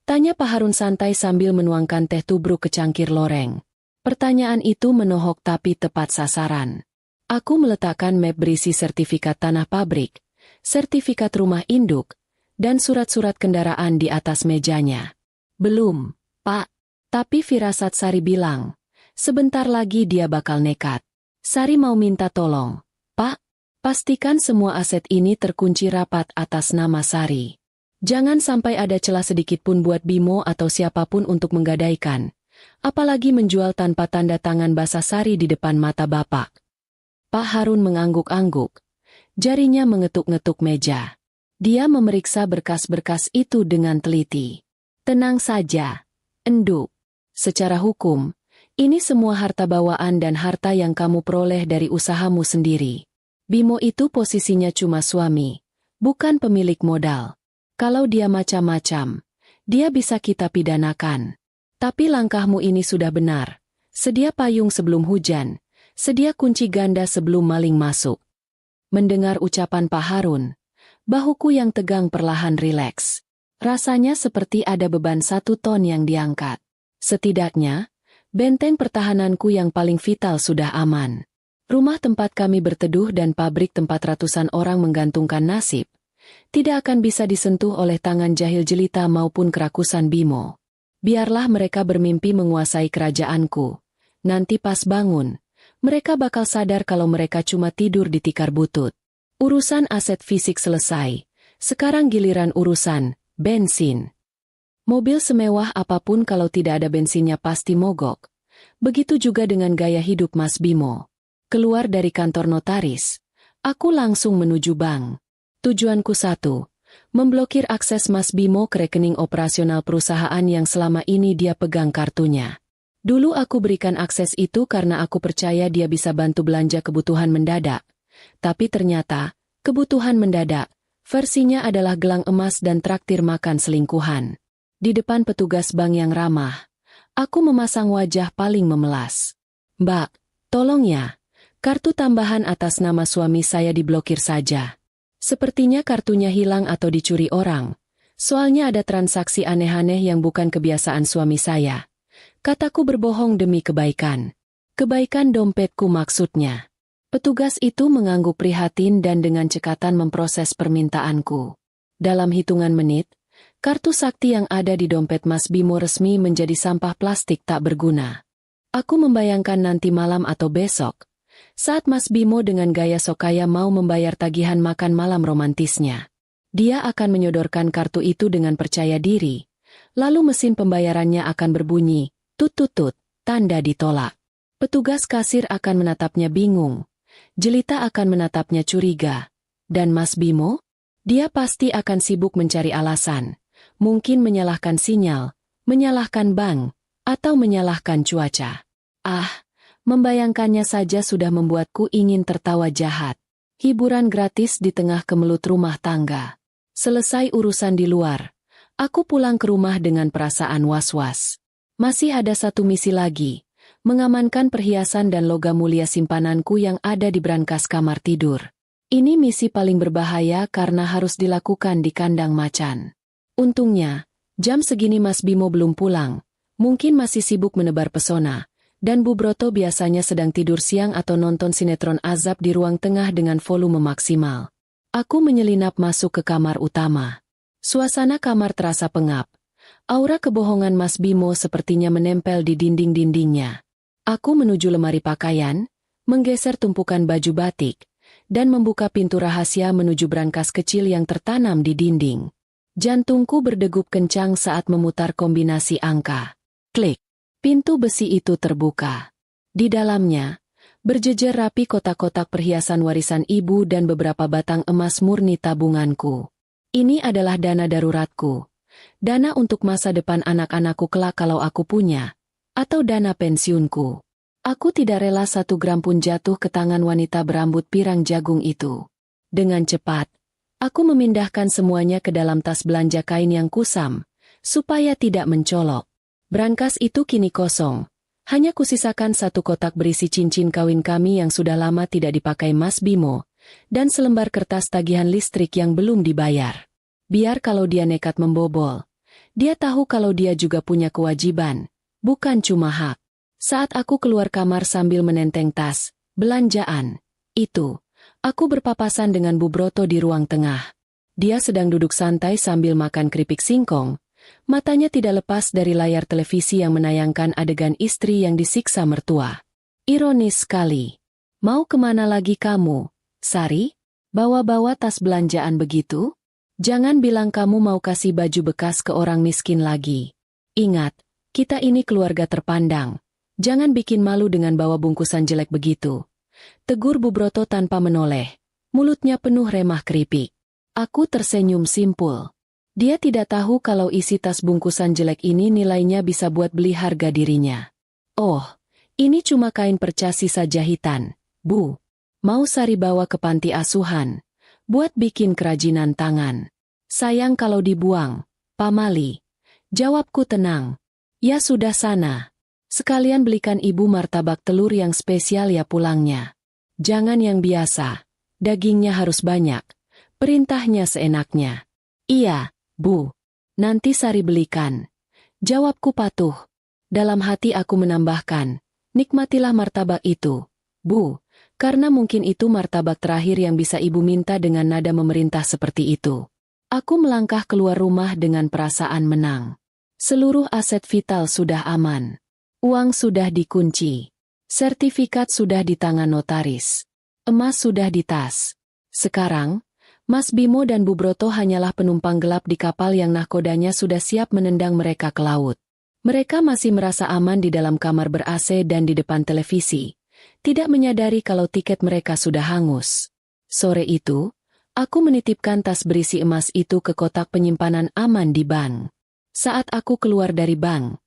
Tanya Pak Harun santai sambil menuangkan teh tubruk ke cangkir loreng. Pertanyaan itu menohok tapi tepat sasaran. Aku meletakkan map berisi sertifikat tanah pabrik, sertifikat rumah induk, dan surat-surat kendaraan di atas mejanya. "Belum, Pak." Tapi firasat Sari bilang, sebentar lagi dia bakal nekat. Sari mau minta tolong. "Pak, pastikan semua aset ini terkunci rapat atas nama Sari. Jangan sampai ada celah sedikit pun buat Bimo atau siapapun untuk menggadaikan, apalagi menjual tanpa tanda tangan basah Sari di depan mata Bapak." Pak Harun mengangguk-angguk. Jarinya mengetuk-ngetuk meja. Dia memeriksa berkas-berkas itu dengan teliti. "Tenang saja, Enduk. Secara hukum, ini semua harta bawaan dan harta yang kamu peroleh dari usahamu sendiri. Bimo itu posisinya cuma suami, bukan pemilik modal. Kalau dia macam-macam, dia bisa kita pidanakan. Tapi langkahmu ini sudah benar. Sedia payung sebelum hujan, sedia kunci ganda sebelum maling masuk." Mendengar ucapan Pak Harun, bahuku yang tegang perlahan rileks. Rasanya seperti ada beban 1 ton yang diangkat. Setidaknya, benteng pertahananku yang paling vital sudah aman. Rumah tempat kami berteduh dan pabrik tempat ratusan orang menggantungkan nasib tidak akan bisa disentuh oleh tangan jahil jelita maupun kerakusan Bimo. Biarlah mereka bermimpi menguasai kerajaanku. Nanti pas bangun, mereka bakal sadar kalau mereka cuma tidur di tikar butut. Urusan aset fisik selesai. Sekarang giliran urusan bensin. Mobil semewah apapun kalau tidak ada bensinnya pasti mogok. Begitu juga dengan gaya hidup Mas Bimo. Keluar dari kantor notaris, aku langsung menuju bank. Tujuanku 1, memblokir akses Mas Bimo ke rekening operasional perusahaan yang selama ini dia pegang kartunya. Dulu aku berikan akses itu karena aku percaya dia bisa bantu belanja kebutuhan mendadak. Tapi ternyata, kebutuhan mendadak, Versinya adalah gelang emas dan traktir makan selingkuhan. Di depan petugas bank yang ramah, aku memasang wajah paling memelas. Mbak, tolong ya, kartu tambahan atas nama suami saya diblokir saja. Sepertinya kartunya hilang atau dicuri orang. Soalnya ada transaksi aneh-aneh yang bukan kebiasaan suami saya. Kataku berbohong demi kebaikan. Kebaikan dompetku maksudnya. Petugas itu mengangguk prihatin dan dengan cekatan memproses permintaanku. Dalam hitungan menit, kartu sakti yang ada di dompet Mas Bimo resmi menjadi sampah plastik tak berguna. Aku membayangkan nanti malam atau besok, saat Mas Bimo dengan gaya sokaya mau membayar tagihan makan malam romantisnya. Dia akan menyodorkan kartu itu dengan percaya diri, lalu mesin pembayarannya akan berbunyi, tut-tut-tut, tanda ditolak. Petugas kasir akan menatapnya bingung. Jelita akan menatapnya curiga. Dan Mas Bimo? Dia pasti akan sibuk mencari alasan. Mungkin menyalahkan sinyal, menyalahkan bank, atau menyalahkan cuaca. Membayangkannya saja sudah membuatku ingin tertawa jahat. Hiburan gratis di tengah kemelut rumah tangga. Selesai urusan di luar, aku pulang ke rumah dengan perasaan was-was. Masih ada satu misi lagi. Mengamankan perhiasan dan logam mulia simpananku yang ada di brankas kamar tidur. Ini misi paling berbahaya karena harus dilakukan di kandang macan. Untungnya, jam segini Mas Bimo belum pulang, mungkin masih sibuk menebar pesona, dan Bu Broto biasanya sedang tidur siang atau nonton sinetron azab di ruang tengah dengan volume maksimal. Aku menyelinap masuk ke kamar utama. Suasana kamar terasa pengap. Aura kebohongan Mas Bimo sepertinya menempel di dinding-dindingnya. Aku menuju lemari pakaian, menggeser tumpukan baju batik, dan membuka pintu rahasia menuju brankas kecil yang tertanam di dinding. Jantungku berdegup kencang saat memutar kombinasi angka. Klik. Pintu besi itu terbuka. Di dalamnya, berjejer rapi kotak-kotak perhiasan warisan ibu dan beberapa batang emas murni tabunganku. Ini adalah dana daruratku. Dana untuk masa depan anak-anakku kelak kalau aku punya. Atau dana pensiunku. Aku tidak rela 1 gram pun jatuh ke tangan wanita berambut pirang jagung itu. Dengan cepat, aku memindahkan semuanya ke dalam tas belanja kain yang kusam, supaya tidak mencolok. Brankas itu kini kosong. Hanya kusisakan 1 kotak berisi cincin kawin kami yang sudah lama tidak dipakai Mas Bimo, dan selembar kertas tagihan listrik yang belum dibayar. Biar kalau dia nekat membobol, dia tahu kalau dia juga punya kewajiban. Bukan cuma hak. Saat aku keluar kamar sambil menenteng tas belanjaan itu, aku berpapasan dengan Bu Broto di ruang tengah. Dia sedang duduk santai sambil makan keripik singkong. Matanya tidak lepas dari layar televisi yang menayangkan adegan istri yang disiksa mertua. Ironis sekali. Mau kemana lagi kamu, Sari? Bawa-bawa tas belanjaan begitu? Jangan bilang kamu mau kasih baju bekas ke orang miskin lagi. Ingat, kita ini keluarga terpandang. Jangan bikin malu dengan bawa bungkusan jelek begitu. Tegur Bu Broto tanpa menoleh. Mulutnya penuh remah keripik. Aku tersenyum simpul. Dia tidak tahu kalau isi tas bungkusan jelek ini nilainya bisa buat beli harga dirinya. Oh, ini cuma kain perca sisa jahitan, Bu. Mau Sari bawa ke panti asuhan. Buat bikin kerajinan tangan. Sayang kalau dibuang, Pamali. Jawabku tenang. Ya sudah sana. Sekalian belikan ibu martabak telur yang spesial ya pulangnya. Jangan yang biasa. Dagingnya harus banyak. Perintahnya seenaknya. Iya, Bu. Nanti Sari belikan. Jawabku patuh. Dalam hati aku menambahkan, nikmatilah martabak itu, Bu. Karena mungkin itu martabak terakhir yang bisa ibu minta dengan nada memerintah seperti itu. Aku melangkah keluar rumah dengan perasaan menang. Seluruh aset vital sudah aman. Uang sudah dikunci. Sertifikat sudah di tangan notaris. Emas sudah di tas. Sekarang, Mas Bimo dan Bu Broto hanyalah penumpang gelap di kapal yang nahkodanya sudah siap menendang mereka ke laut. Mereka masih merasa aman di dalam kamar ber-AC dan di depan televisi, tidak menyadari kalau tiket mereka sudah hangus. Sore itu, aku menitipkan tas berisi emas itu ke kotak penyimpanan aman di bank. Saat aku keluar dari bank,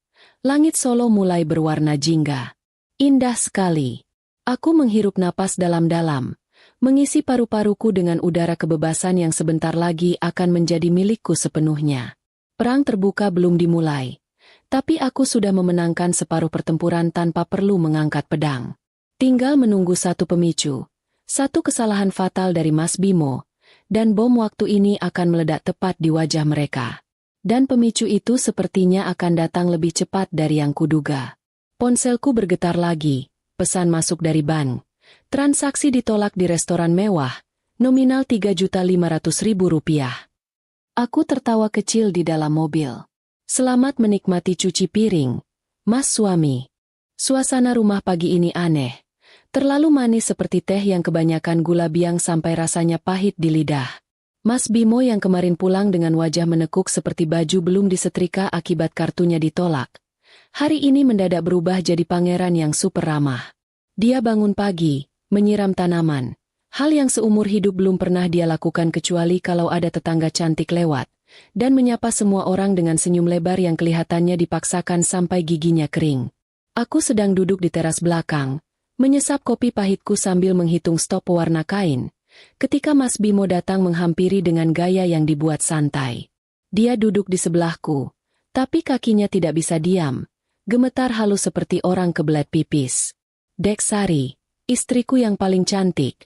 langit Solo mulai berwarna jingga. Indah sekali. Aku menghirup napas dalam-dalam, mengisi paru-paruku dengan udara kebebasan yang sebentar lagi akan menjadi milikku sepenuhnya. Perang terbuka belum dimulai, tapi aku sudah memenangkan separuh pertempuran tanpa perlu mengangkat pedang. Tinggal menunggu satu pemicu, satu kesalahan fatal dari Mas Bimo, dan bom waktu ini akan meledak tepat di wajah mereka. Dan pemicu itu sepertinya akan datang lebih cepat dari yang kuduga. Ponselku bergetar lagi, pesan masuk dari bank. Transaksi ditolak di restoran mewah, nominal Rp3.500.000. Aku tertawa kecil di dalam mobil. Selamat menikmati cuci piring, Mas suami. Suasana rumah pagi ini aneh. Terlalu manis seperti teh yang kebanyakan gula biang sampai rasanya pahit di lidah. Mas Bimo yang kemarin pulang dengan wajah menekuk seperti baju belum disetrika akibat kartunya ditolak, hari ini mendadak berubah jadi pangeran yang super ramah. Dia bangun pagi, menyiram tanaman, hal yang seumur hidup belum pernah dia lakukan kecuali kalau ada tetangga cantik lewat, dan menyapa semua orang dengan senyum lebar yang kelihatannya dipaksakan sampai giginya kering. Aku sedang duduk di teras belakang, menyesap kopi pahitku sambil menghitung stop pewarna kain, ketika Mas Bimo datang menghampiri dengan gaya yang dibuat santai. Dia duduk di sebelahku, tapi kakinya tidak bisa diam, gemetar halus seperti orang kebelet pipis. Deksari, istriku yang paling cantik.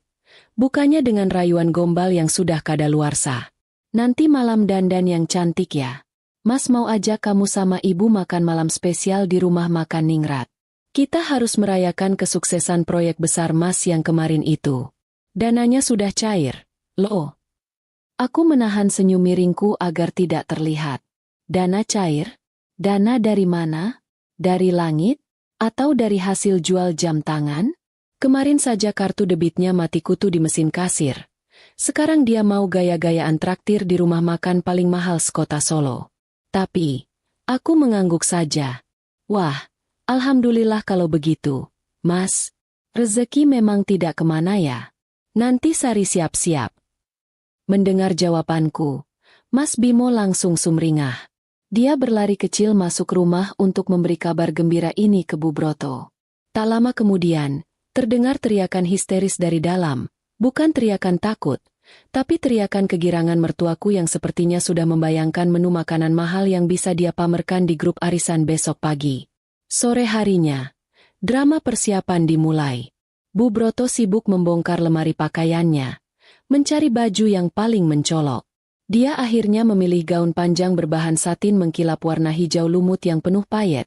Bukannya dengan rayuan gombal yang sudah kadaluarsa. Nanti malam dandan yang cantik ya. Mas mau ajak kamu sama ibu makan malam spesial di rumah makan Ningrat. Kita harus merayakan kesuksesan proyek besar Mas yang kemarin itu. Dananya sudah cair, loh. Aku menahan senyum miringku agar tidak terlihat. Dana cair? Dana dari mana? Dari langit? Atau dari hasil jual jam tangan? Kemarin saja kartu debitnya mati kutu di mesin kasir. Sekarang dia mau gaya-gayaan traktir di rumah makan paling mahal sekota Solo. Tapi, aku mengangguk saja. Wah, alhamdulillah kalau begitu, Mas. Rezeki memang tidak kemana ya. Nanti Sari siap-siap. Mendengar jawabanku, Mas Bimo langsung sumringah. Dia berlari kecil masuk rumah untuk memberi kabar gembira ini ke Bu Broto. Tak lama kemudian, terdengar teriakan histeris dari dalam, bukan teriakan takut, tapi teriakan kegirangan mertuaku yang sepertinya sudah membayangkan menu makanan mahal yang bisa dia pamerkan di grup arisan besok pagi. Sore harinya, drama persiapan dimulai. Bu Broto sibuk membongkar lemari pakaiannya, mencari baju yang paling mencolok. Dia akhirnya memilih gaun panjang berbahan satin mengkilap warna hijau lumut yang penuh payet,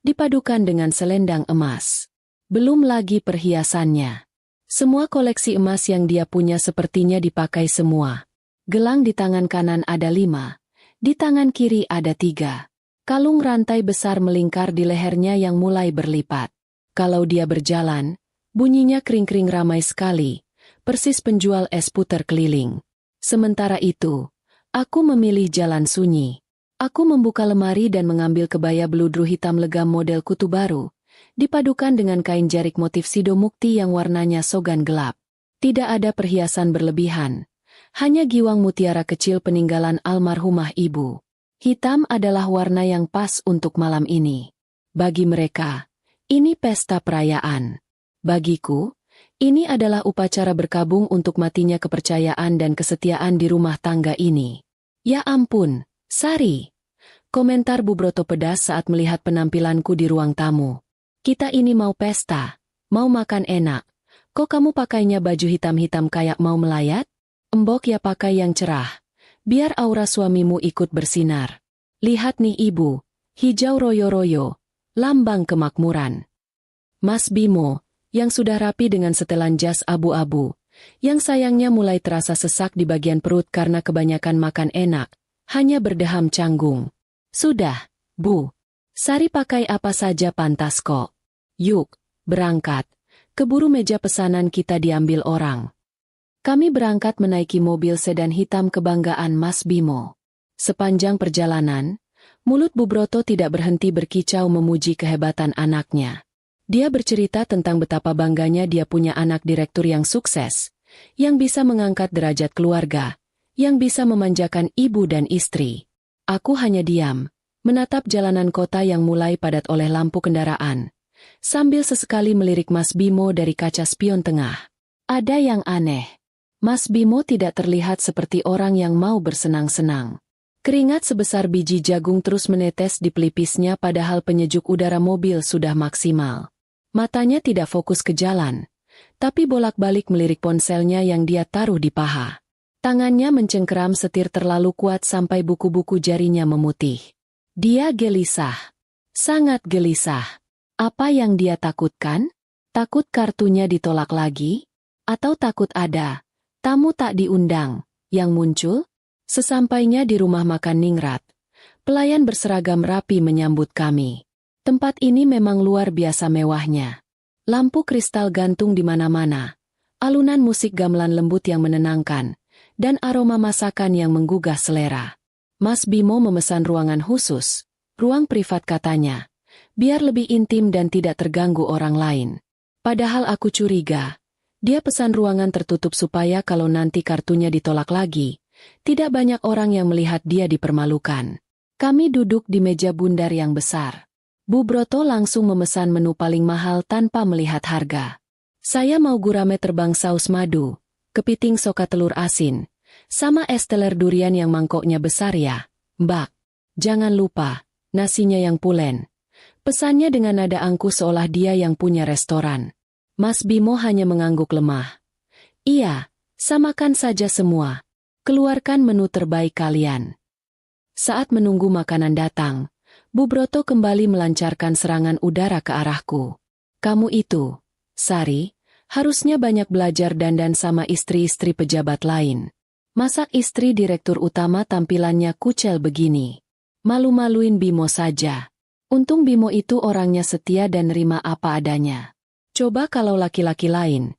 dipadukan dengan selendang emas. Belum lagi perhiasannya. Semua koleksi emas yang dia punya sepertinya dipakai semua. Gelang di tangan kanan ada 5, di tangan kiri ada 3. Kalung rantai besar melingkar di lehernya yang mulai berlipat. Kalau dia berjalan, bunyinya kring-kring ramai sekali, persis penjual es puter keliling. Sementara itu, aku memilih jalan sunyi. Aku membuka lemari dan mengambil kebaya bludru hitam legam model kutu baru, dipadukan dengan kain jarik motif sidomukti yang warnanya sogan gelap. Tidak ada perhiasan berlebihan, hanya giwang mutiara kecil peninggalan almarhumah ibu. Hitam adalah warna yang pas untuk malam ini. Bagi mereka, ini pesta perayaan. Bagiku, ini adalah upacara berkabung untuk matinya kepercayaan dan kesetiaan di rumah tangga ini. Ya ampun, Sari. Komentar Bu Broto pedas saat melihat penampilanku di ruang tamu. Kita ini mau pesta, mau makan enak. Kok kamu pakainya baju hitam-hitam kayak mau melayat? Embok ya pakai yang cerah. Biar aura suamimu ikut bersinar. Lihat nih ibu, hijau royo-royo, lambang kemakmuran. Mas Bimo, yang sudah rapi dengan setelan jas abu-abu, yang sayangnya mulai terasa sesak di bagian perut karena kebanyakan makan enak, hanya berdeham canggung. Sudah, Bu. Sari pakai apa saja pantas kok. Yuk, berangkat. Keburu meja pesanan kita diambil orang. Kami berangkat menaiki mobil sedan hitam kebanggaan Mas Bimo. Sepanjang perjalanan, mulut Bu Broto tidak berhenti berkicau memuji kehebatan anaknya. Dia bercerita tentang betapa bangganya dia punya anak direktur yang sukses, yang bisa mengangkat derajat keluarga, yang bisa memanjakan ibu dan istri. Aku hanya diam, menatap jalanan kota yang mulai padat oleh lampu kendaraan, sambil sesekali melirik Mas Bimo dari kaca spion tengah. Ada yang aneh. Mas Bimo tidak terlihat seperti orang yang mau bersenang-senang. Keringat sebesar biji jagung terus menetes di pelipisnya padahal penyejuk udara mobil sudah maksimal. Matanya tidak fokus ke jalan, tapi bolak-balik melirik ponselnya yang dia taruh di paha. Tangannya mencengkeram setir terlalu kuat sampai buku-buku jarinya memutih. Dia gelisah. Sangat gelisah. Apa yang dia takutkan? Takut kartunya ditolak lagi? Atau takut ada tamu tak diundang yang muncul? Sesampainya di rumah makan Ningrat, pelayan berseragam rapi menyambut kami. Tempat ini memang luar biasa mewahnya. Lampu kristal gantung di mana-mana, alunan musik gamelan lembut yang menenangkan, dan aroma masakan yang menggugah selera. Mas Bimo memesan ruangan khusus, ruang privat katanya, biar lebih intim dan tidak terganggu orang lain. Padahal aku curiga, dia pesan ruangan tertutup supaya kalau nanti kartunya ditolak lagi, tidak banyak orang yang melihat dia dipermalukan. Kami duduk di meja bundar yang besar. Bu Broto langsung memesan menu paling mahal tanpa melihat harga. Saya mau gurame terbang saus madu, kepiting soka telur asin, sama es teler durian yang mangkoknya besar ya, Mbak. Jangan lupa, nasinya yang pulen. Pesannya dengan nada angkuh seolah dia yang punya restoran. Mas Bimo hanya mengangguk lemah. Iya, samakan saja semua. Keluarkan menu terbaik kalian. Saat menunggu makanan datang, Bu Broto kembali melancarkan serangan udara ke arahku. Kamu itu, Sari, harusnya banyak belajar dandan sama istri-istri pejabat lain. Masa istri direktur utama tampilannya kucel begini? Malu-maluin Bimo saja. Untung Bimo itu orangnya setia dan nerima apa adanya. Coba kalau laki-laki lain,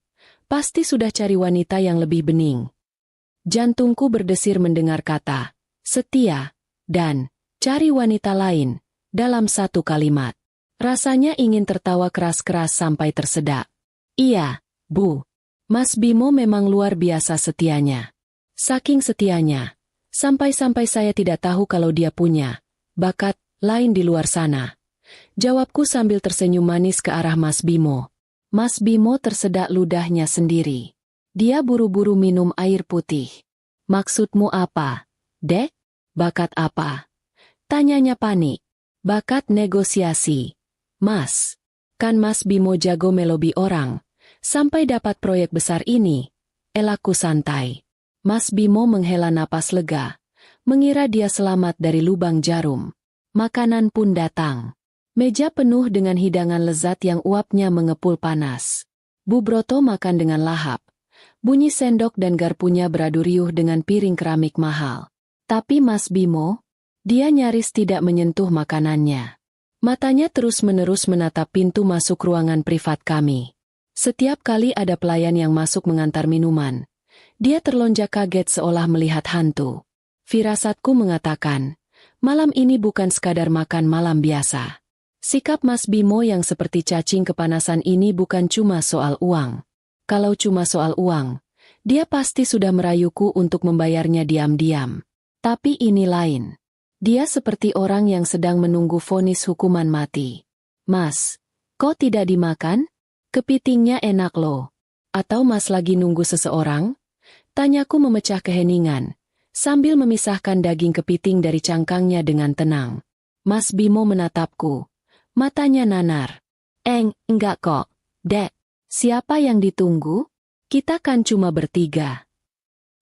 pasti sudah cari wanita yang lebih bening. Jantungku berdesir mendengar kata, setia, dan cari wanita lain, dalam satu kalimat. Rasanya ingin tertawa keras-keras sampai tersedak. Iya, Bu. Mas Bimo memang luar biasa setianya. Saking setianya, sampai-sampai saya tidak tahu kalau dia punya bakat lain di luar sana. Jawabku sambil tersenyum manis ke arah Mas Bimo. Mas Bimo tersedak ludahnya sendiri. Dia buru-buru minum air putih. Maksudmu apa, Dek? Bakat apa? Tanyanya panik. Bakat negosiasi. Mas, kan Mas Bimo jago melobi orang, sampai dapat proyek besar ini. Elakku santai. Mas Bimo menghela napas lega, mengira dia selamat dari lubang jarum. Makanan pun datang. Meja penuh dengan hidangan lezat yang uapnya mengepul panas. Bu Broto makan dengan lahap. Bunyi sendok dan garpunya beradu riuh dengan piring keramik mahal. Tapi Mas Bimo, dia nyaris tidak menyentuh makanannya. Matanya terus-menerus menatap pintu masuk ruangan privat kami. Setiap kali ada pelayan yang masuk mengantar minuman, dia terlonjak kaget seolah melihat hantu. Firasatku mengatakan, malam ini bukan sekadar makan malam biasa. Sikap Mas Bimo yang seperti cacing kepanasan ini bukan cuma soal uang. Kalau cuma soal uang, dia pasti sudah merayuku untuk membayarnya diam-diam. Tapi ini lain. Dia seperti orang yang sedang menunggu vonis hukuman mati. Mas, kok tidak dimakan? Kepitingnya enak loh. Atau Mas lagi nunggu seseorang? Tanyaku memecah keheningan, sambil memisahkan daging kepiting dari cangkangnya dengan tenang. Mas Bimo menatapku. Matanya nanar. Enggak kok, Dek. Siapa yang ditunggu? Kita kan cuma bertiga.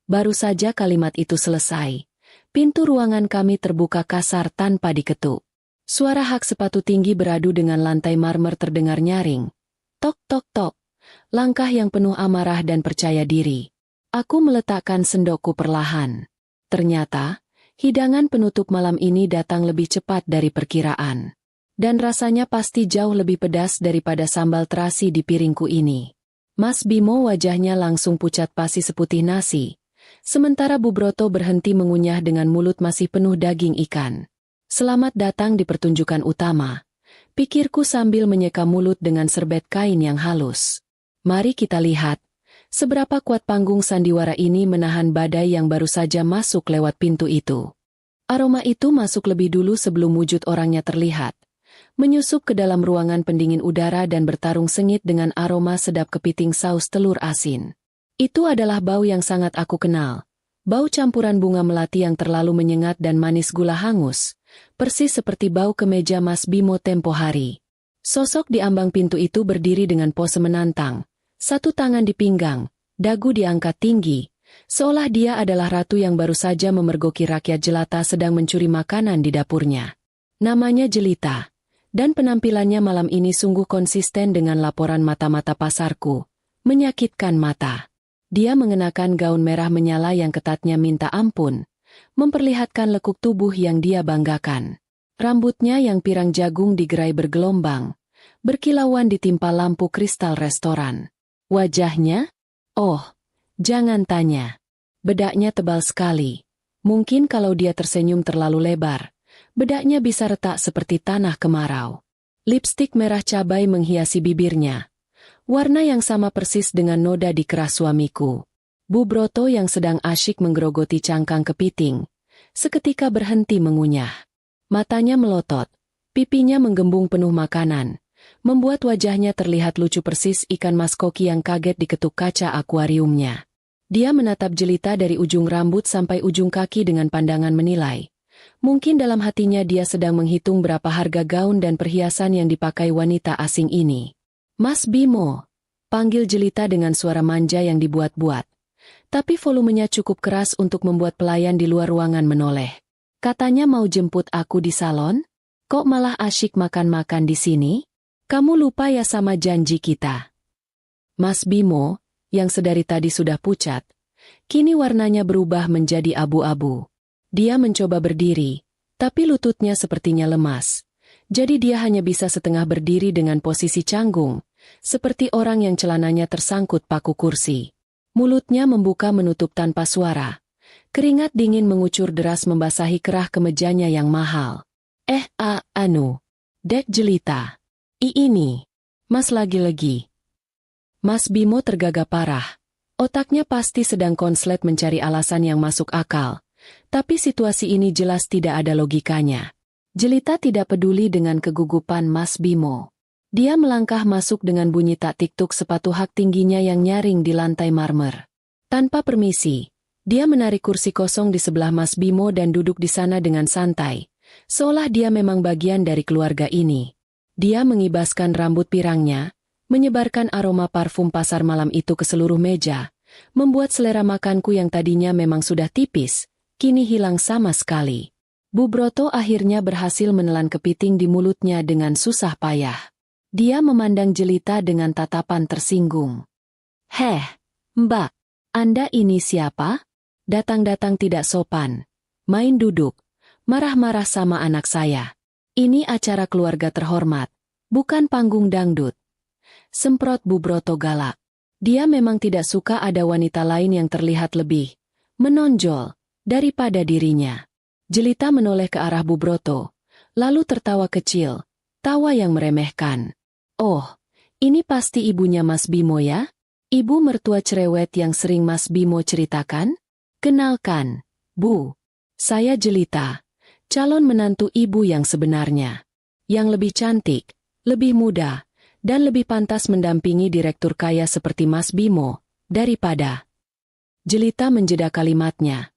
Baru saja kalimat itu selesai, pintu ruangan kami terbuka kasar tanpa diketuk. Suara hak sepatu tinggi beradu dengan lantai marmer terdengar nyaring. Tok tok tok. Langkah yang penuh amarah dan percaya diri. Aku meletakkan sendokku perlahan. Ternyata, hidangan penutup malam ini datang lebih cepat dari perkiraan. Dan rasanya pasti jauh lebih pedas daripada sambal terasi di piringku ini. Mas Bimo wajahnya langsung pucat pasi seputih nasi, sementara Bu Broto berhenti mengunyah dengan mulut masih penuh daging ikan. Selamat datang di pertunjukan utama, pikirku sambil menyeka mulut dengan serbet kain yang halus. Mari kita lihat, seberapa kuat panggung sandiwara ini menahan badai yang baru saja masuk lewat pintu itu. Aroma itu masuk lebih dulu sebelum wujud orangnya terlihat. Menyusup ke dalam ruangan pendingin udara dan bertarung sengit dengan aroma sedap kepiting saus telur asin. Itu adalah bau yang sangat aku kenal. Bau campuran bunga melati yang terlalu menyengat dan manis gula hangus, persis seperti bau kemeja Mas Bimo tempo hari. Sosok di ambang pintu itu berdiri dengan pose menantang, satu tangan di pinggang, dagu diangkat tinggi, seolah dia adalah ratu yang baru saja memergoki rakyat jelata sedang mencuri makanan di dapurnya. Namanya Jelita, dan penampilannya malam ini sungguh konsisten dengan laporan mata-mata pasarku, menyakitkan mata. Dia mengenakan gaun merah menyala yang ketatnya minta ampun, memperlihatkan lekuk tubuh yang dia banggakan. Rambutnya yang pirang jagung digerai bergelombang, berkilauan ditimpa lampu kristal restoran. Wajahnya? Oh, jangan tanya. Bedaknya tebal sekali. Mungkin kalau dia tersenyum terlalu lebar, bedaknya bisa retak seperti tanah kemarau. Lipstik merah cabai menghiasi bibirnya. Warna yang sama persis dengan noda di kerah suamiku. Bu Broto yang sedang asyik menggerogoti cangkang kepiting, seketika berhenti mengunyah. Matanya melotot, pipinya menggembung penuh makanan, membuat wajahnya terlihat lucu persis ikan mas koki yang kaget diketuk kaca akuariumnya. Dia menatap Jelita dari ujung rambut sampai ujung kaki dengan pandangan menilai. Mungkin dalam hatinya dia sedang menghitung berapa harga gaun dan perhiasan yang dipakai wanita asing ini. Mas Bimo, panggil Jelita dengan suara manja yang dibuat-buat. Tapi volumenya cukup keras untuk membuat pelayan di luar ruangan menoleh. Katanya mau jemput aku di salon? Kok malah asyik makan-makan di sini? Kamu lupa ya sama janji kita? Mas Bimo, yang sedari tadi sudah pucat, kini warnanya berubah menjadi abu-abu. Dia mencoba berdiri, tapi lututnya sepertinya lemas. Jadi dia hanya bisa setengah berdiri dengan posisi canggung, seperti orang yang celananya tersangkut paku kursi. Mulutnya membuka menutup tanpa suara. Keringat dingin mengucur deras membasahi kerah kemejanya yang mahal. Dek Jelita. Ini. Mas lagi-lagi. Mas Bimo tergagap parah. Otaknya pasti sedang konslet mencari alasan yang masuk akal. Tapi situasi ini jelas tidak ada logikanya. Jelita tidak peduli dengan kegugupan Mas Bimo. Dia melangkah masuk dengan bunyi tak tiktuk sepatu hak tingginya yang nyaring di lantai marmer. Tanpa permisi, dia menarik kursi kosong di sebelah Mas Bimo dan duduk di sana dengan santai, seolah dia memang bagian dari keluarga ini. Dia mengibaskan rambut pirangnya, menyebarkan aroma parfum pasar malam itu ke seluruh meja, membuat selera makanku yang tadinya memang sudah tipis, kini hilang sama sekali. Bu Broto akhirnya berhasil menelan kepiting di mulutnya dengan susah payah. Dia memandang Jelita dengan tatapan tersinggung. Mbak, Anda ini siapa? Datang-datang tidak sopan. Main duduk, marah-marah sama anak saya. Ini acara keluarga terhormat, bukan panggung dangdut. Semprot Bu Broto galak. Dia memang tidak suka ada wanita lain yang terlihat lebih menonjol daripada dirinya. Jelita menoleh ke arah Bu Broto, lalu tertawa kecil, tawa yang meremehkan. Oh, ini pasti ibunya Mas Bimo ya? Ibu mertua cerewet yang sering Mas Bimo ceritakan? Kenalkan, Bu. Saya Jelita, calon menantu ibu yang sebenarnya. Yang lebih cantik, lebih muda, dan lebih pantas mendampingi direktur kaya seperti Mas Bimo, daripada. Jelita menjeda kalimatnya.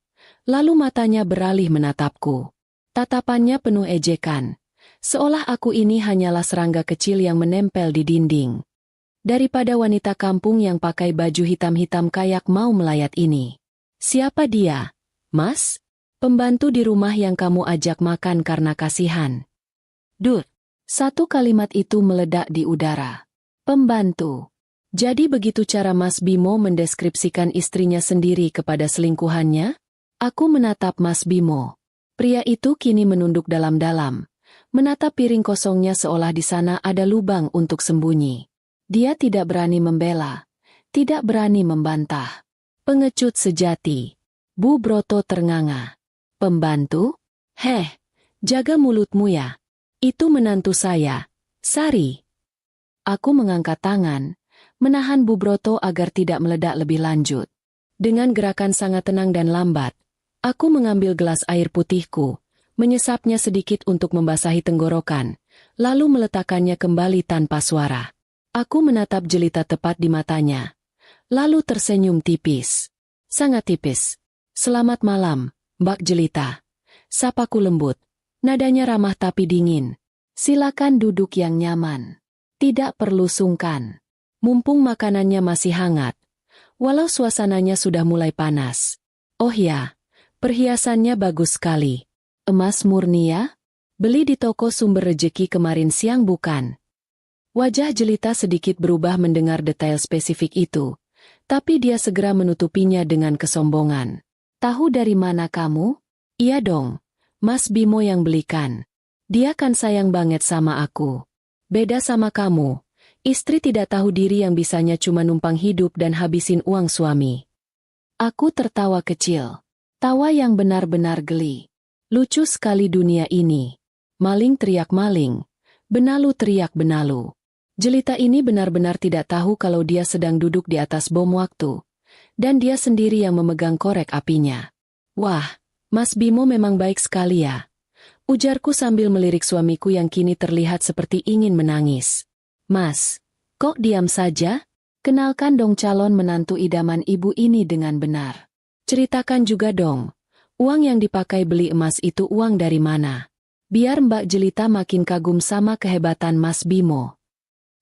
Lalu matanya beralih menatapku. Tatapannya penuh ejekan. Seolah aku ini hanyalah serangga kecil yang menempel di dinding. Daripada wanita kampung yang pakai baju hitam-hitam kayak mau melayat ini. Siapa dia, Mas? Pembantu di rumah yang kamu ajak makan karena kasihan. Satu kalimat itu meledak di udara. Pembantu. Jadi begitu cara Mas Bimo mendeskripsikan istrinya sendiri kepada selingkuhannya? Aku menatap Mas Bimo. Pria itu kini menunduk dalam-dalam, menatap piring kosongnya seolah di sana ada lubang untuk sembunyi. Dia tidak berani membela, tidak berani membantah. Pengecut sejati. Bu Broto ternganga. Pembantu? Jaga mulutmu ya. Itu menantu saya, Sari. Aku mengangkat tangan, menahan Bu Broto agar tidak meledak lebih lanjut. Dengan gerakan sangat tenang dan lambat, aku mengambil gelas air putihku, menyesapnya sedikit untuk membasahi tenggorokan, lalu meletakkannya kembali tanpa suara. Aku menatap Jelita tepat di matanya, lalu tersenyum tipis. Sangat tipis. Selamat malam, Mbak Jelita. Sapaku lembut. Nadanya ramah tapi dingin. Silakan duduk yang nyaman. Tidak perlu sungkan. Mumpung makanannya masih hangat. Walau suasananya sudah mulai panas. Oh ya, perhiasannya bagus sekali. Emas murni ya? Beli di toko Sumber Rejeki kemarin siang bukan? Wajah Jelita sedikit berubah mendengar detail spesifik itu. Tapi dia segera menutupinya dengan kesombongan. Tahu dari mana kamu? Iya dong, Mas Bimo yang belikan. Dia kan sayang banget sama aku. Beda sama kamu, istri tidak tahu diri yang bisanya cuma numpang hidup dan habisin uang suami. Aku tertawa kecil. Tawa yang benar-benar geli. Lucu sekali dunia ini. Maling teriak maling. Benalu teriak benalu. Jelita ini benar-benar tidak tahu kalau dia sedang duduk di atas bom waktu. Dan dia sendiri yang memegang korek apinya. Wah, Mas Bimo memang baik sekali ya. Ujarku sambil melirik suamiku yang kini terlihat seperti ingin menangis. Mas, kok diam saja? Kenalkan dong calon menantu idaman ibu ini dengan benar. Ceritakan juga dong, uang yang dipakai beli emas itu uang dari mana? Biar Mbak Jelita makin kagum sama kehebatan Mas Bimo.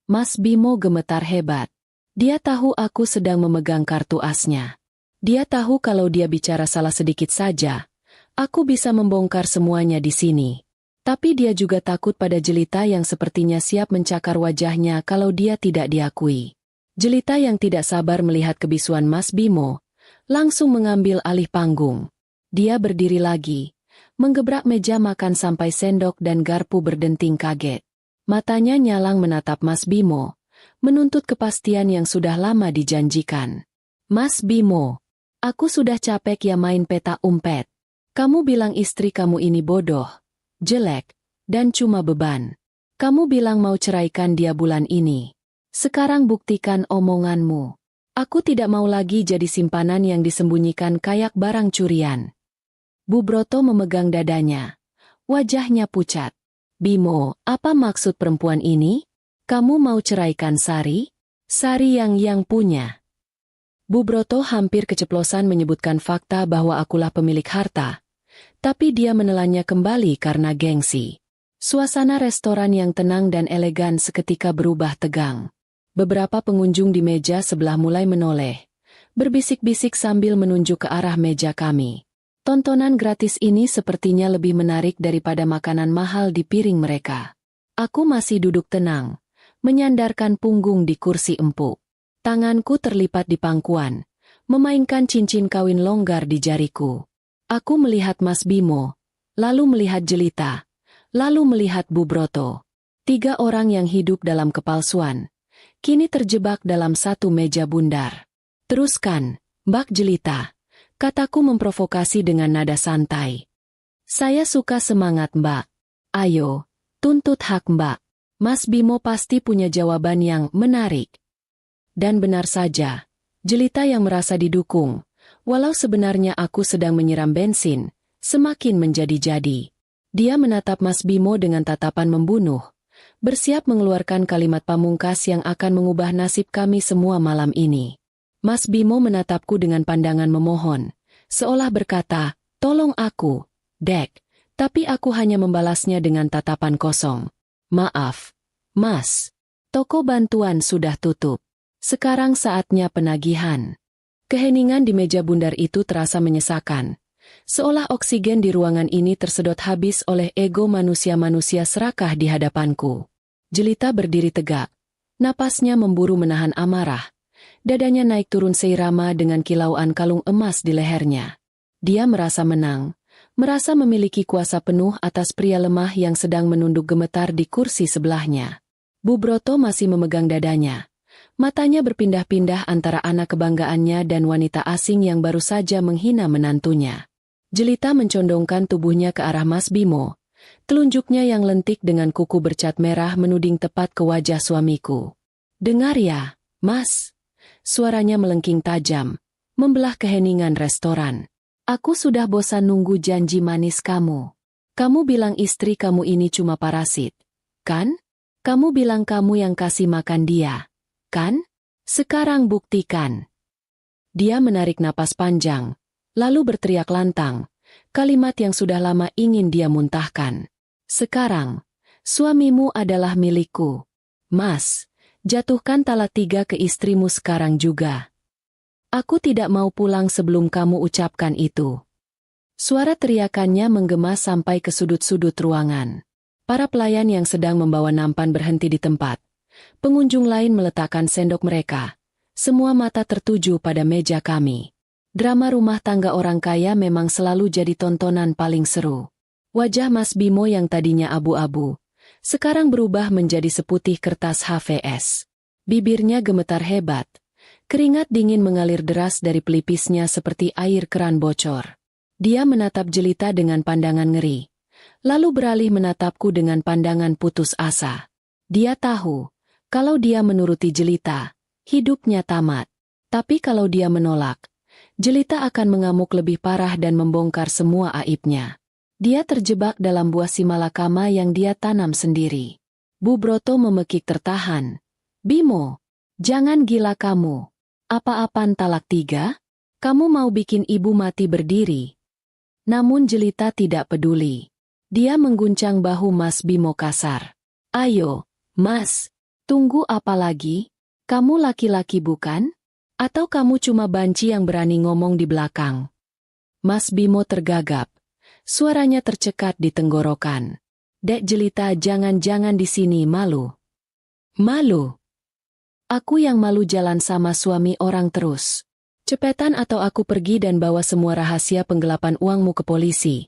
Mas Bimo gemetar hebat. Dia tahu aku sedang memegang kartu asnya. Dia tahu kalau dia bicara salah sedikit saja, aku bisa membongkar semuanya di sini. Tapi dia juga takut pada Jelita yang sepertinya siap mencakar wajahnya kalau dia tidak diakui. Jelita yang tidak sabar melihat kebisuan Mas Bimo, langsung mengambil alih panggung. Dia berdiri lagi, menggebrak meja makan sampai sendok dan garpu berdenting kaget. Matanya nyalang menatap Mas Bimo, menuntut kepastian yang sudah lama dijanjikan. Mas Bimo, aku sudah capek ya main peta umpet. Kamu bilang istri kamu ini bodoh, jelek, dan cuma beban. Kamu bilang mau ceraikan dia bulan ini. Sekarang buktikan omonganmu. Aku tidak mau lagi jadi simpanan yang disembunyikan kayak barang curian. Bu Broto memegang dadanya. Wajahnya pucat. Bimo, apa maksud perempuan ini? Kamu mau ceraikan Sari? Sari yang punya. Bu Broto hampir keceplosan menyebutkan fakta bahwa akulah pemilik harta. Tapi dia menelannya kembali karena gengsi. Suasana restoran yang tenang dan elegan seketika berubah tegang. Beberapa pengunjung di meja sebelah mulai menoleh, berbisik-bisik sambil menunjuk ke arah meja kami. Tontonan gratis ini sepertinya lebih menarik daripada makanan mahal di piring mereka. Aku masih duduk tenang, menyandarkan punggung di kursi empuk. Tanganku terlipat di pangkuan, memainkan cincin kawin longgar di jariku. Aku melihat Mas Bimo, lalu melihat Jelita, lalu melihat Bu Broto. 3 orang yang hidup dalam kepalsuan, kini terjebak dalam satu meja bundar. Teruskan, Mbak Jelita, kataku memprovokasi dengan nada santai. Saya suka semangat Mbak. Ayo, tuntut hak Mbak. Mas Bimo pasti punya jawaban yang menarik. Dan benar saja, Jelita yang merasa didukung, walau sebenarnya aku sedang menyiram bensin, semakin menjadi-jadi. Dia menatap Mas Bimo dengan tatapan membunuh, bersiap mengeluarkan kalimat pamungkas yang akan mengubah nasib kami semua malam ini. Mas Bimo menatapku dengan pandangan memohon, seolah berkata, tolong aku, Dek, tapi aku hanya membalasnya dengan tatapan kosong. Maaf, Mas, toko bantuan sudah tutup. Sekarang saatnya penagihan. Keheningan di meja bundar itu terasa menyesakan. Seolah oksigen di ruangan ini tersedot habis oleh ego manusia-manusia serakah di hadapanku. Jelita berdiri tegak. Napasnya memburu menahan amarah. Dadanya naik turun seirama dengan kilauan kalung emas di lehernya. Dia merasa menang. Merasa memiliki kuasa penuh atas pria lemah yang sedang menunduk gemetar di kursi sebelahnya. Bu Broto masih memegang dadanya. Matanya berpindah-pindah antara anak kebanggaannya dan wanita asing yang baru saja menghina menantunya. Jelita mencondongkan tubuhnya ke arah Mas Bimo. Telunjuknya yang lentik dengan kuku bercat merah menuding tepat ke wajah suamiku. Dengar ya, Mas. Suaranya melengking tajam, membelah keheningan restoran. Aku sudah bosan nunggu janji manis kamu. Kamu bilang istri kamu ini cuma parasit, kan? Kamu bilang kamu yang kasih makan dia. Kan? Sekarang buktikan. Dia menarik napas panjang, lalu berteriak lantang, kalimat yang sudah lama ingin dia muntahkan. Sekarang, suamimu adalah milikku. Mas, jatuhkan talak 3 ke istrimu sekarang juga. Aku tidak mau pulang sebelum kamu ucapkan itu. Suara teriakannya menggema sampai ke sudut-sudut ruangan. Para pelayan yang sedang membawa nampan berhenti di tempat. Pengunjung lain meletakkan sendok mereka. Semua mata tertuju pada meja kami. Drama rumah tangga orang kaya memang selalu jadi tontonan paling seru. Wajah Mas Bimo yang tadinya abu-abu, sekarang berubah menjadi seputih kertas HVS. Bibirnya gemetar hebat. Keringat dingin mengalir deras dari pelipisnya seperti air keran bocor. Dia menatap Jelita dengan pandangan ngeri. Lalu beralih menatapku dengan pandangan putus asa. Dia tahu, kalau dia menuruti Jelita, hidupnya tamat. Tapi kalau dia menolak, Jelita akan mengamuk lebih parah dan membongkar semua aibnya. Dia terjebak dalam buah simalakama yang dia tanam sendiri. Bu Broto memekik tertahan. Bimo, jangan gila kamu. Apa-apaan talak 3? Kamu mau bikin ibu mati berdiri? Namun Jelita tidak peduli. Dia mengguncang bahu Mas Bimo kasar. Ayo, Mas, tunggu apa lagi? Kamu laki-laki bukan? Atau kamu cuma banci yang berani ngomong di belakang? Mas Bimo tergagap. Suaranya tercekat di tenggorokan. Dek Jelita, jangan-jangan di sini malu. Malu? Aku yang malu jalan sama suami orang terus. Cepetan atau aku pergi dan bawa semua rahasia penggelapan uangmu ke polisi.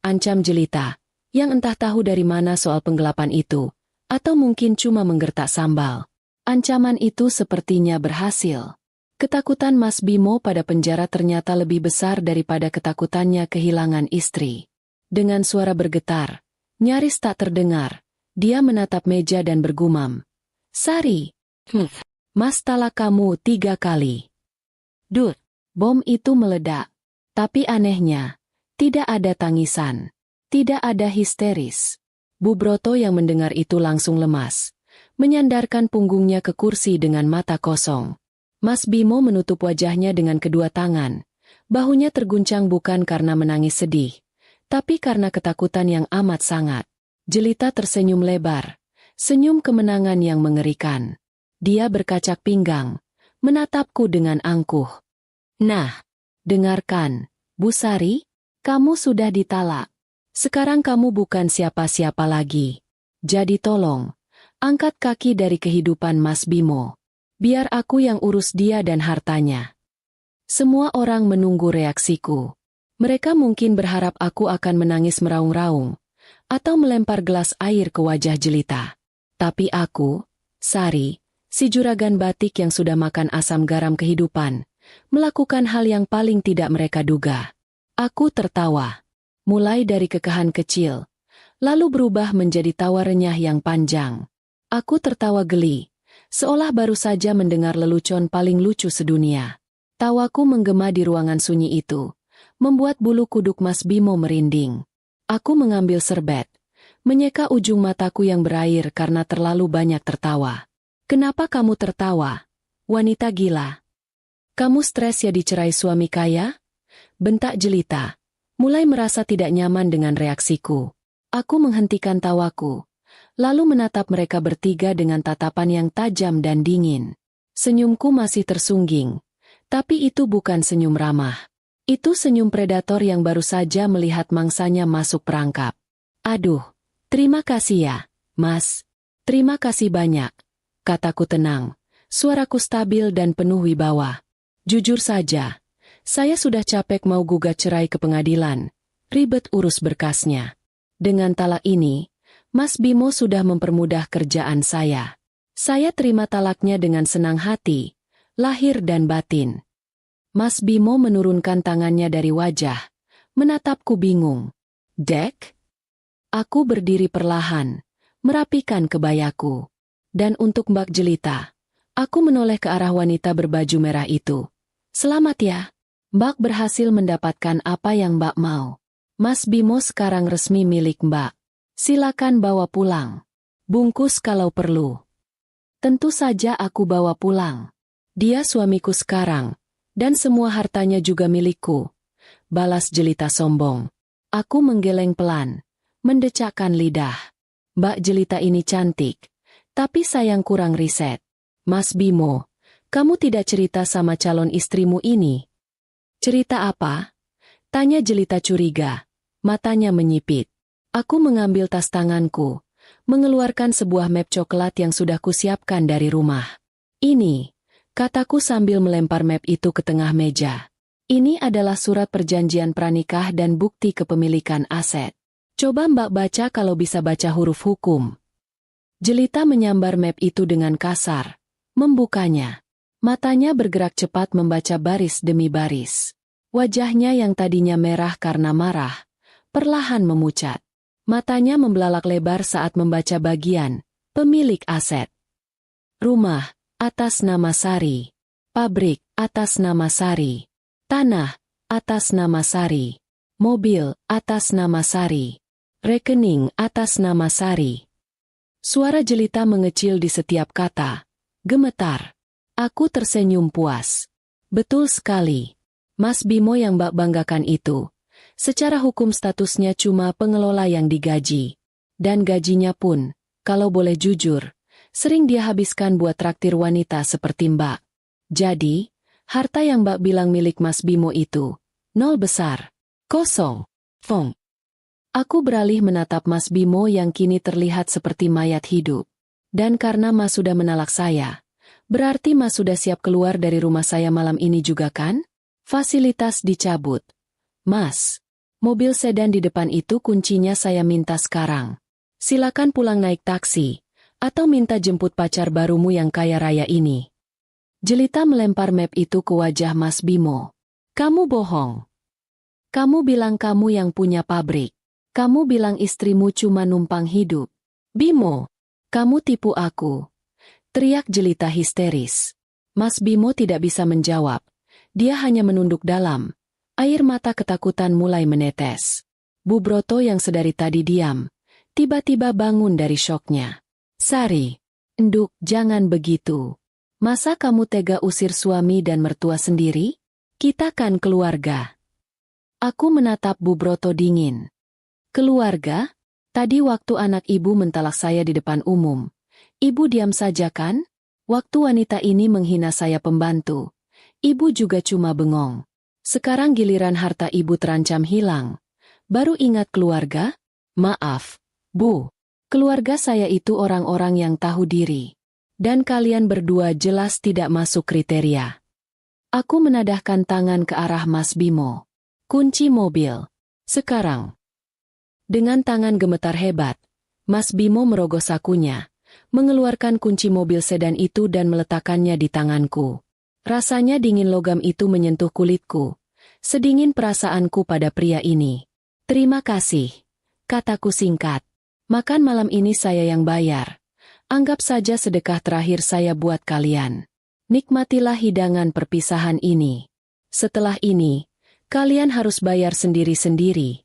Ancam Jelita, yang entah tahu dari mana soal penggelapan itu, atau mungkin cuma menggertak sambal. Ancaman itu sepertinya berhasil. Ketakutan Mas Bimo pada penjara ternyata lebih besar daripada ketakutannya kehilangan istri. Dengan suara bergetar, nyaris tak terdengar, dia menatap meja dan bergumam. Sari, Mas talak kamu 3 kali. Dut, bom itu meledak. Tapi anehnya, tidak ada tangisan, tidak ada histeris. Bu Broto yang mendengar itu langsung lemas, menyandarkan punggungnya ke kursi dengan mata kosong. Mas Bimo menutup wajahnya dengan kedua tangan. Bahunya terguncang bukan karena menangis sedih, tapi karena ketakutan yang amat sangat. Jelita tersenyum lebar, senyum kemenangan yang mengerikan. Dia berkacak pinggang, menatapku dengan angkuh. Nah, dengarkan, Bu Sari, kamu sudah ditalak. Sekarang kamu bukan siapa-siapa lagi. Jadi tolong, angkat kaki dari kehidupan Mas Bimo. Biar aku yang urus dia dan hartanya. Semua orang menunggu reaksiku. Mereka mungkin berharap aku akan menangis meraung-raung, atau melempar gelas air ke wajah Jelita. Tapi aku, Sari, si juragan batik yang sudah makan asam garam kehidupan, melakukan hal yang paling tidak mereka duga. Aku tertawa. Mulai dari kekahan kecil, lalu berubah menjadi tawa renyah yang panjang. Aku tertawa geli. Seolah baru saja mendengar lelucon paling lucu sedunia. Tawaku menggema di ruangan sunyi itu, membuat bulu kuduk Mas Bimo merinding. Aku mengambil serbet, menyeka ujung mataku yang berair karena terlalu banyak tertawa. Kenapa kamu tertawa? Wanita gila. Kamu stres ya dicerai suami kaya? Bentak Jelita, mulai merasa tidak nyaman dengan reaksiku. Aku menghentikan tawaku. Lalu menatap mereka bertiga dengan tatapan yang tajam dan dingin. Senyumku masih tersungging, tapi itu bukan senyum ramah. Itu senyum predator yang baru saja melihat mangsanya masuk perangkap. Aduh, terima kasih ya, Mas. Terima kasih banyak. Kataku tenang, suaraku stabil dan penuh wibawa. Jujur saja, saya sudah capek mau gugat cerai ke pengadilan, ribet urus berkasnya. Dengan talak ini, Mas Bimo sudah mempermudah kerjaan saya. Saya terima talaknya dengan senang hati, lahir dan batin. Mas Bimo menurunkan tangannya dari wajah, menatapku bingung. Dek? Aku berdiri perlahan, merapikan kebayaku. Dan untuk Mbak Jelita, aku menoleh ke arah wanita berbaju merah itu. Selamat ya, Mbak berhasil mendapatkan apa yang Mbak mau. Mas Bimo sekarang resmi milik Mbak. Silakan bawa pulang. Bungkus kalau perlu. Tentu saja aku bawa pulang. Dia suamiku sekarang. Dan semua hartanya juga milikku, balas Jelita sombong. Aku menggeleng pelan, mendecakkan lidah. Mbak Jelita ini cantik, tapi sayang kurang riset. Mas Bimo, kamu tidak cerita sama calon istrimu ini? Cerita apa? Tanya Jelita curiga, matanya menyipit. Aku mengambil tas tanganku, mengeluarkan sebuah map coklat yang sudah kusiapkan dari rumah. Ini, kataku sambil melempar map itu ke tengah meja. Ini adalah surat perjanjian pranikah dan bukti kepemilikan aset. Coba Mbak baca kalau bisa baca huruf hukum. Jelita menyambar map itu dengan kasar, membukanya. Matanya bergerak cepat membaca baris demi baris. Wajahnya yang tadinya merah karena marah, perlahan memucat. Matanya membelalak lebar saat membaca bagian, pemilik aset. Rumah, atas nama Sari. Pabrik, atas nama Sari. Tanah, atas nama Sari. Mobil, atas nama Sari. Rekening, atas nama Sari. Suara Jelita mengecil di setiap kata. Gemetar. Aku tersenyum puas. Betul sekali. Mas Bimo yang Mbak banggakan itu, secara hukum statusnya cuma pengelola yang digaji. Dan gajinya pun, kalau boleh jujur, sering dia habiskan buat traktir wanita seperti Mbak. Jadi, harta yang Mbak bilang milik Mas Bimo itu, nol besar, kosong, fong. Aku beralih menatap Mas Bimo yang kini terlihat seperti mayat hidup. Dan karena Mas sudah menalak saya, berarti Mas sudah siap keluar dari rumah saya malam ini juga kan? Fasilitas dicabut. Mas, mobil sedan di depan itu kuncinya saya minta sekarang. Silakan pulang naik taksi, atau minta jemput pacar barumu yang kaya raya ini. Jelita melempar map itu ke wajah Mas Bimo. Kamu bohong. Kamu bilang kamu yang punya pabrik. Kamu bilang istrimu cuma numpang hidup. Bimo, kamu tipu aku. Teriak Jelita histeris. Mas Bimo tidak bisa menjawab. Dia hanya menunduk dalam. Air mata ketakutan mulai menetes. Bu Broto yang sedari tadi diam, tiba-tiba bangun dari syoknya. Sari, Nduk, jangan begitu. Masa kamu tega usir suami dan mertua sendiri? Kita kan keluarga. Aku menatap Bu Broto dingin. Keluarga? Tadi waktu anak ibu mentalak saya di depan umum, ibu diam saja kan? Waktu wanita ini menghina saya pembantu, ibu juga cuma bengong. Sekarang giliran harta ibu terancam hilang. Baru ingat keluarga? Maaf, Bu. Keluarga saya itu orang-orang yang tahu diri. Dan kalian berdua jelas tidak masuk kriteria. Aku menadahkan tangan ke arah Mas Bimo. Kunci mobil. Sekarang. Dengan tangan gemetar hebat, Mas Bimo merogoh sakunya, mengeluarkan kunci mobil sedan itu dan meletakkannya di tanganku. Rasanya dingin logam itu menyentuh kulitku, sedingin perasaanku pada pria ini. Terima kasih, kataku singkat. Makan malam ini saya yang bayar. Anggap saja sedekah terakhir saya buat kalian. Nikmatilah hidangan perpisahan ini. Setelah ini, kalian harus bayar sendiri-sendiri.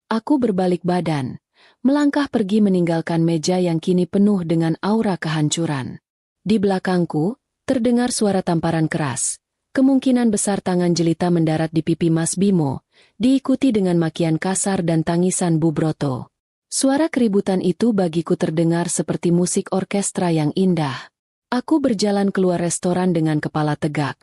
Aku berbalik badan, melangkah pergi meninggalkan meja yang kini penuh dengan aura kehancuran. Di belakangku, terdengar suara tamparan keras. Kemungkinan besar tangan Jelita mendarat di pipi Mas Bimo, diikuti dengan makian kasar dan tangisan Bu Broto. Suara keributan itu bagiku terdengar seperti musik orkestra yang indah. Aku berjalan keluar restoran dengan kepala tegak,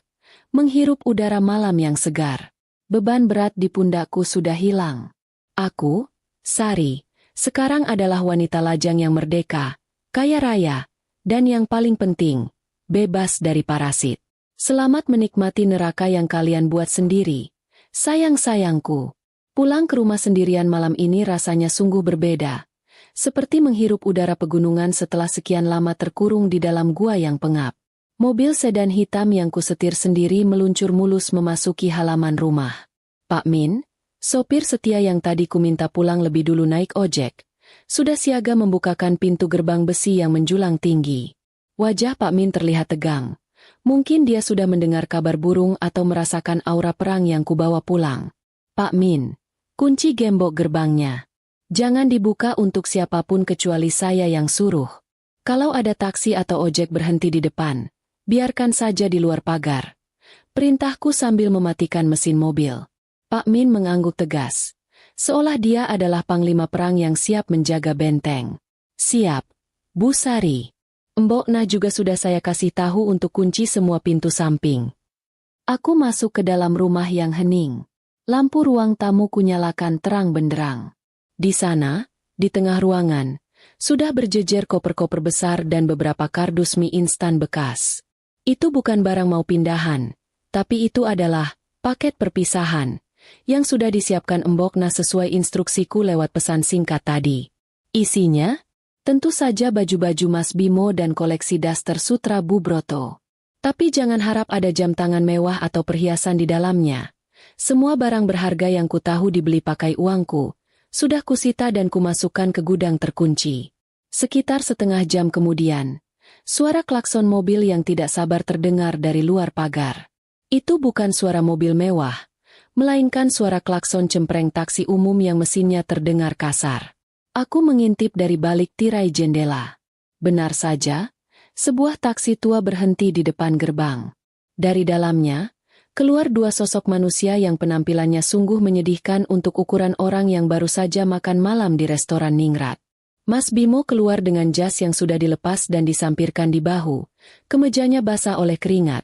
menghirup udara malam yang segar. Beban berat di pundakku sudah hilang. Aku, Sari, sekarang adalah wanita lajang yang merdeka, kaya raya, dan yang paling penting, bebas dari parasit. Selamat menikmati neraka yang kalian buat sendiri. Sayang-sayangku, pulang ke rumah sendirian malam ini rasanya sungguh berbeda. Seperti menghirup udara pegunungan setelah sekian lama terkurung di dalam gua yang pengap. Mobil sedan hitam yang kusetir sendiri meluncur mulus memasuki halaman rumah. Pak Min, sopir setia yang tadi ku minta pulang lebih dulu naik ojek, sudah siaga membukakan pintu gerbang besi yang menjulang tinggi. Wajah Pak Min terlihat tegang. Mungkin dia sudah mendengar kabar burung atau merasakan aura perang yang kubawa pulang. Pak Min, kunci gembok gerbangnya. Jangan dibuka untuk siapapun kecuali saya yang suruh. Kalau ada taksi atau ojek berhenti di depan, biarkan saja di luar pagar. Perintahku sambil mematikan mesin mobil. Pak Min mengangguk tegas. Seolah dia adalah panglima perang yang siap menjaga benteng. Siap, Bu Sari. Mbok Na juga sudah saya kasih tahu untuk kunci semua pintu samping. Aku masuk ke dalam rumah yang hening. Lampu ruang tamu kunyalakan terang benderang. Di sana, di tengah ruangan, sudah berjejer koper-koper besar dan beberapa kardus mie instan bekas. Itu bukan barang mau pindahan, tapi itu adalah paket perpisahan yang sudah disiapkan Mbok Na sesuai instruksiku lewat pesan singkat tadi. Isinya, tentu saja baju-baju Mas Bimo dan koleksi daster sutra Bu Broto. Tapi jangan harap ada jam tangan mewah atau perhiasan di dalamnya. Semua barang berharga yang kutahu dibeli pakai uangku, sudah kusita dan kumasukkan ke gudang terkunci. Sekitar setengah jam kemudian, suara klakson mobil yang tidak sabar terdengar dari luar pagar. Itu bukan suara mobil mewah, melainkan suara klakson cempreng taksi umum yang mesinnya terdengar kasar. Aku mengintip dari balik tirai jendela. Benar saja, sebuah taksi tua berhenti di depan gerbang. Dari dalamnya, keluar dua sosok manusia yang penampilannya sungguh menyedihkan untuk ukuran orang yang baru saja makan malam di restoran ningrat. Mas Bimo keluar dengan jas yang sudah dilepas dan disampirkan di bahu, kemejanya basah oleh keringat.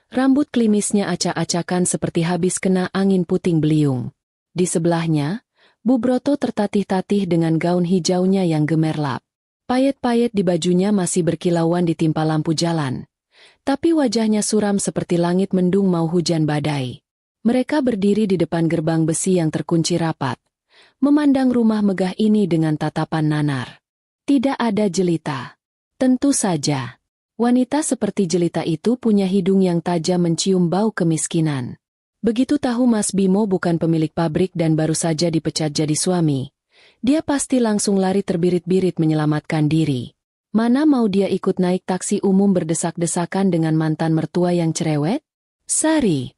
Rambut klimisnya acak-acakan seperti habis kena angin puting beliung. Di sebelahnya, Bu Broto tertatih-tatih dengan gaun hijaunya yang gemerlap. Payet-payet di bajunya masih berkilauan ditimpa lampu jalan. Tapi wajahnya suram seperti langit mendung mau hujan badai. Mereka berdiri di depan gerbang besi yang terkunci rapat, memandang rumah megah ini dengan tatapan nanar. Tidak ada jelita. Tentu saja, wanita seperti jelita itu punya hidung yang tajam mencium bau kemiskinan. Begitu tahu Mas Bimo bukan pemilik pabrik dan baru saja dipecat jadi suami, dia pasti langsung lari terbirit-birit menyelamatkan diri. Mana mau dia ikut naik taksi umum berdesak-desakan dengan mantan mertua yang cerewet? Sari,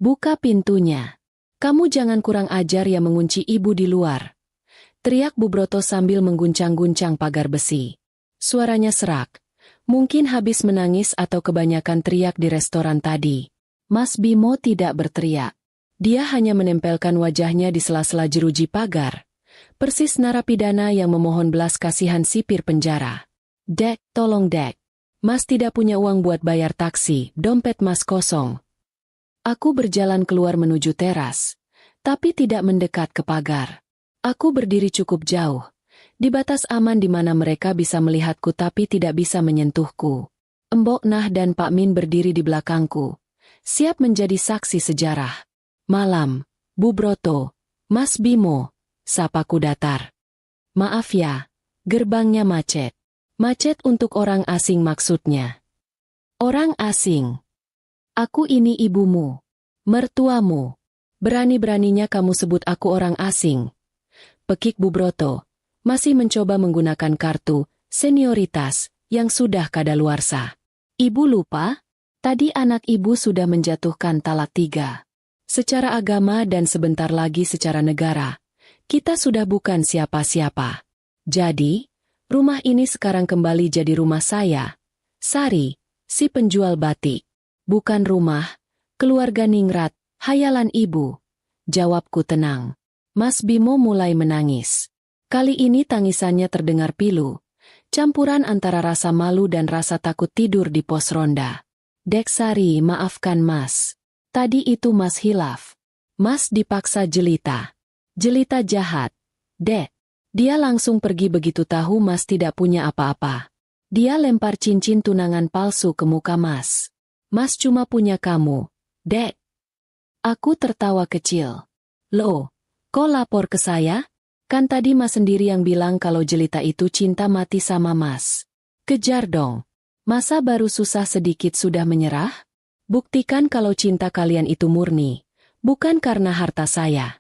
buka pintunya. Kamu jangan kurang ajar ya mengunci ibu di luar. Teriak Bu Broto sambil mengguncang-guncang pagar besi. Suaranya serak. Mungkin habis menangis atau kebanyakan teriak di restoran tadi. Mas Bimo tidak berteriak. Dia hanya menempelkan wajahnya di sela-sela jeruji pagar. Persis narapidana yang memohon belas kasihan sipir penjara. Dek, tolong dek. Mas tidak punya uang buat bayar taksi, dompet mas kosong. Aku berjalan keluar menuju teras, tapi tidak mendekat ke pagar. Aku berdiri cukup jauh, di batas aman di mana mereka bisa melihatku tapi tidak bisa menyentuhku. Mbok Nah dan Pak Min berdiri di belakangku, siap menjadi saksi sejarah. Malam, Bu Broto, Mas Bimo. Sapaku datar. Maaf ya, gerbangnya macet. Macet untuk orang asing maksudnya. Orang asing. Aku ini ibumu, mertuamu. Berani-beraninya kamu sebut aku orang asing. Pekik Bu Broto, masih mencoba menggunakan kartu senioritas yang sudah kadaluarsa. Ibu lupa? Tadi anak ibu sudah menjatuhkan talak 3. Secara agama dan sebentar lagi secara negara. Kita sudah bukan siapa-siapa. Jadi, rumah ini sekarang kembali jadi rumah saya. Sari, si penjual batik. Bukan rumah, keluarga ningrat, hayalan ibu. Jawabku tenang. Mas Bimo mulai menangis. Kali ini tangisannya terdengar pilu. Campuran antara rasa malu dan rasa takut tidur di pos ronda. Dek Sari, maafkan Mas. Tadi itu Mas hilaf. Mas dipaksa jelita. Jelita jahat. Dek. Dia langsung pergi begitu tahu Mas tidak punya apa-apa. Dia lempar cincin tunangan palsu ke muka Mas. Mas cuma punya kamu, Dek. Aku tertawa kecil. Loh, kok lapor ke saya? Kan tadi Mas sendiri yang bilang kalau jelita itu cinta mati sama Mas. Kejar dong. Masa baru susah sedikit sudah menyerah? Buktikan kalau cinta kalian itu murni, bukan karena harta saya.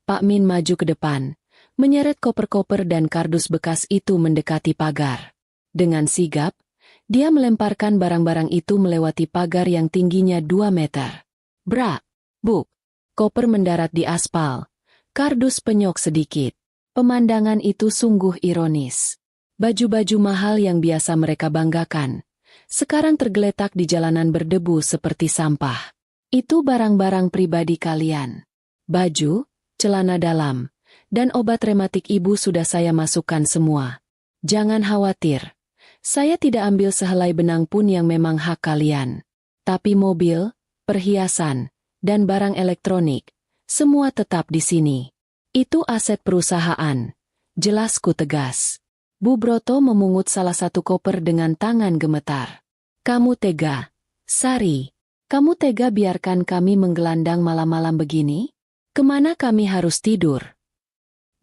Pak Min maju ke depan, menyeret koper-koper dan kardus bekas itu mendekati pagar. Dengan sigap, dia melemparkan barang-barang itu melewati pagar yang tingginya 2 meter. Brak, buk, koper mendarat di aspal. Kardus penyok sedikit. Pemandangan itu sungguh ironis. Baju-baju mahal yang biasa mereka banggakan, sekarang tergeletak di jalanan berdebu seperti sampah. Itu barang-barang pribadi kalian. Baju, celana dalam, dan obat rematik ibu sudah saya masukkan semua. Jangan khawatir. Saya tidak ambil sehelai benang pun yang memang hak kalian. Tapi mobil, perhiasan, dan barang elektronik, semua tetap di sini. Itu aset perusahaan. Jelasku tegas. Bu Broto memungut salah satu koper dengan tangan gemetar. Kamu tega, Sari. Kamu tega biarkan kami menggelandang malam-malam begini? Kemana kami harus tidur?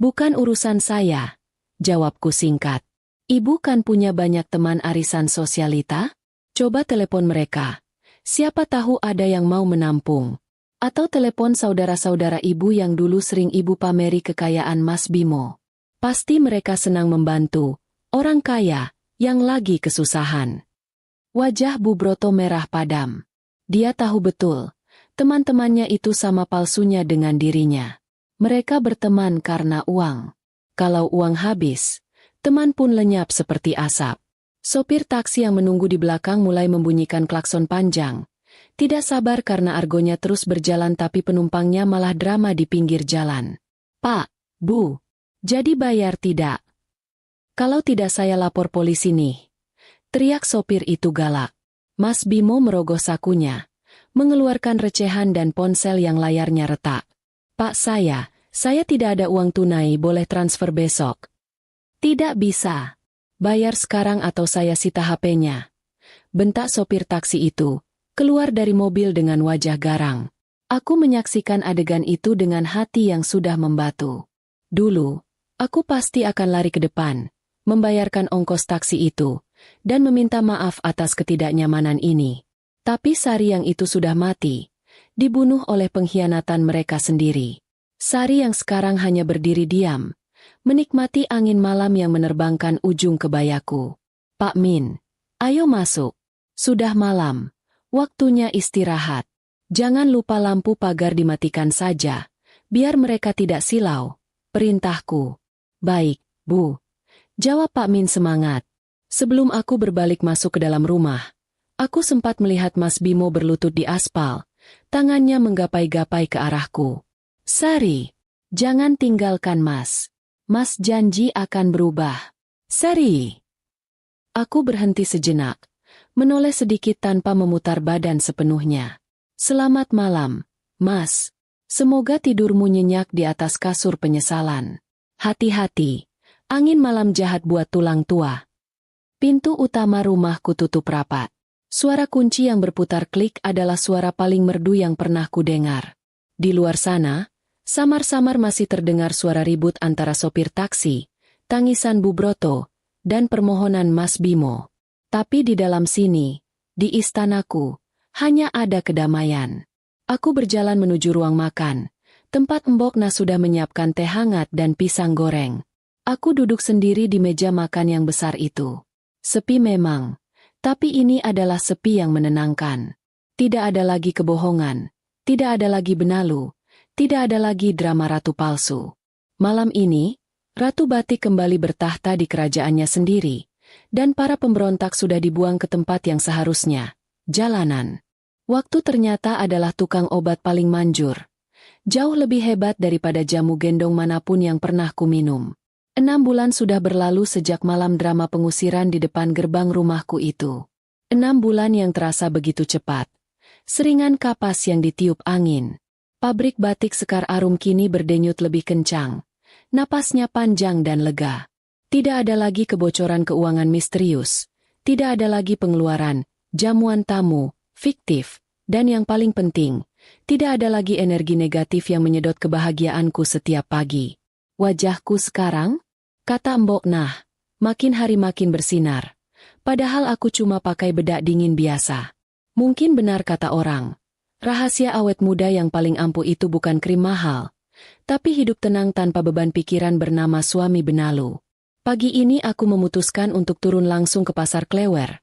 Bukan urusan saya, jawabku singkat. Ibu kan punya banyak teman arisan sosialita? Coba telepon mereka. Siapa tahu ada yang mau menampung. Atau telepon saudara-saudara ibu yang dulu sering ibu pameri kekayaan Mas Bimo. Pasti mereka senang membantu orang kaya yang lagi kesusahan. Wajah Bu Broto merah padam. Dia tahu betul, teman-temannya itu sama palsunya dengan dirinya. Mereka berteman karena uang. Kalau uang habis, teman pun lenyap seperti asap. Sopir taksi yang menunggu di belakang mulai membunyikan klakson panjang. Tidak sabar karena argonya terus berjalan tapi penumpangnya malah drama di pinggir jalan. Pak, Bu, jadi bayar tidak? Kalau tidak saya lapor polisi nih. Teriak sopir itu galak. Mas Bimo merogoh sakunya, mengeluarkan recehan dan ponsel yang layarnya retak. Pak saya tidak ada uang tunai, boleh transfer besok. Tidak bisa. Bayar sekarang atau saya sita HP-nya. Bentak sopir taksi itu, keluar dari mobil dengan wajah garang. Aku menyaksikan adegan itu dengan hati yang sudah membatu. Dulu, aku pasti akan lari ke depan, membayarkan ongkos taksi itu, dan meminta maaf atas ketidaknyamanan ini. Tapi Sari yang itu sudah mati, dibunuh oleh pengkhianatan mereka sendiri. Sari yang sekarang hanya berdiri diam, menikmati angin malam yang menerbangkan ujung kebayaku. Pak Min, ayo masuk. Sudah malam, waktunya istirahat. Jangan lupa lampu pagar dimatikan saja, biar mereka tidak silau. Perintahku. Baik, Bu. Jawab Pak Min semangat. Sebelum aku berbalik masuk ke dalam rumah, aku sempat melihat Mas Bimo berlutut di aspal, tangannya menggapai-gapai ke arahku. Sari, jangan tinggalkan Mas. Mas janji akan berubah. Sari. Aku berhenti sejenak, menoleh sedikit tanpa memutar badan sepenuhnya. Selamat malam, Mas. Semoga tidurmu nyenyak di atas kasur penyesalan. Hati-hati, angin malam jahat buat tulang tua. Pintu utama rumahku tutup rapat. Suara kunci yang berputar klik adalah suara paling merdu yang pernah kudengar. Di luar sana, samar-samar masih terdengar suara ribut antara sopir taksi, tangisan Bu Broto, dan permohonan Mas Bimo. Tapi di dalam sini, di istanaku, hanya ada kedamaian. Aku berjalan menuju ruang makan, tempat Mbok Na sudah menyiapkan teh hangat dan pisang goreng. Aku duduk sendiri di meja makan yang besar itu. Sepi memang, tapi ini adalah sepi yang menenangkan. Tidak ada lagi kebohongan, tidak ada lagi benalu, tidak ada lagi drama ratu palsu. Malam ini, Ratu Batik kembali bertahta di kerajaannya sendiri, dan para pemberontak sudah dibuang ke tempat yang seharusnya, jalanan. Waktu ternyata adalah tukang obat paling manjur. Jauh lebih hebat daripada jamu gendong manapun yang pernah kuminum. 6 bulan sudah berlalu sejak malam drama pengusiran di depan gerbang rumahku itu. 6 bulan yang terasa begitu cepat. Seringan kapas yang ditiup angin. Pabrik batik Sekar Arum kini berdenyut lebih kencang. Napasnya panjang dan lega. Tidak ada lagi kebocoran keuangan misterius. Tidak ada lagi pengeluaran, jamuan tamu, fiktif, dan yang paling penting, tidak ada lagi energi negatif yang menyedot kebahagiaanku setiap pagi. Wajahku sekarang, kata Mbok Nah, makin hari makin bersinar. Padahal aku cuma pakai bedak dingin biasa. Mungkin benar kata orang, rahasia awet muda yang paling ampuh itu bukan krim mahal, tapi hidup tenang tanpa beban pikiran bernama suami benalu. Pagi ini aku memutuskan untuk turun langsung ke pasar Klewer,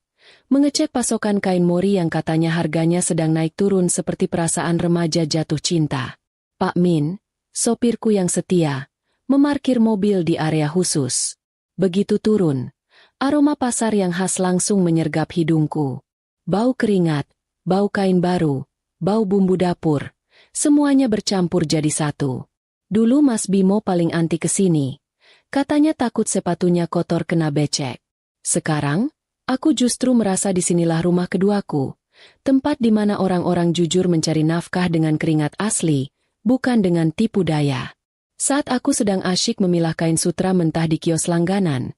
mengecek pasokan kain mori yang katanya harganya sedang naik turun seperti perasaan remaja jatuh cinta. Pak Min, sopirku yang setia, memarkir mobil di area khusus. Begitu turun, Aroma pasar yang khas langsung menyergap hidungku. Bau keringat, bau kain baru, bau bumbu dapur, semuanya bercampur jadi satu. Dulu Mas Bimo paling anti kesini. Katanya takut sepatunya kotor kena becek. Sekarang, aku justru merasa disinilah rumah keduaku. Tempat di mana orang-orang jujur mencari nafkah dengan keringat asli, bukan dengan tipu daya. Saat aku sedang asyik memilah kain sutra mentah di kios langganan,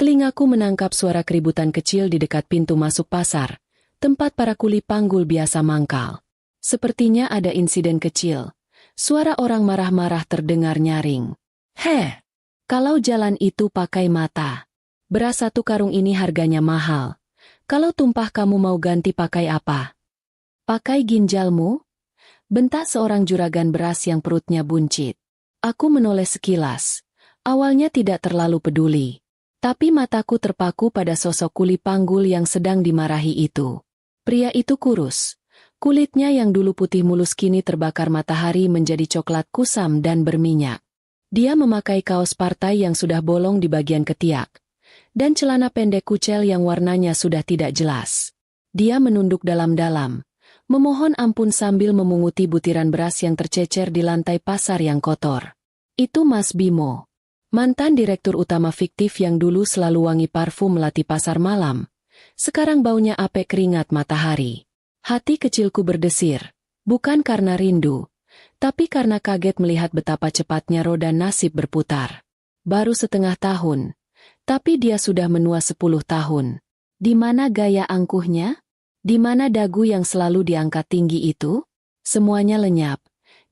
telingaku menangkap suara keributan kecil di dekat pintu masuk pasar, tempat para kuli panggul biasa mangkal. Sepertinya ada insiden kecil. Suara orang marah-marah terdengar nyaring. Heh, kalau jalan itu pakai mata. Beras 1 karung ini harganya mahal. Kalau tumpah kamu mau ganti pakai apa? Pakai ginjalmu? Bentak seorang juragan beras yang perutnya buncit. Aku menoleh sekilas. Awalnya tidak terlalu peduli. Tapi mataku terpaku pada sosok kuli panggul yang sedang dimarahi itu. Pria itu kurus. Kulitnya yang dulu putih mulus kini terbakar matahari menjadi coklat kusam dan berminyak. Dia memakai kaos partai yang sudah bolong di bagian ketiak. Dan celana pendek kucel yang warnanya sudah tidak jelas. Dia menunduk dalam-dalam. Memohon ampun sambil memunguti butiran beras yang tercecer di lantai pasar yang kotor. Itu Mas Bimo. Mantan direktur utama fiktif yang dulu selalu wangi parfum melati pasar malam. Sekarang baunya apek keringat matahari. Hati kecilku berdesir. Bukan karena rindu. Tapi karena kaget melihat betapa cepatnya roda nasib berputar. Baru setengah tahun. Tapi dia sudah menua 10 tahun. Di mana gaya angkuhnya? Di mana dagu yang selalu diangkat tinggi itu? Semuanya lenyap.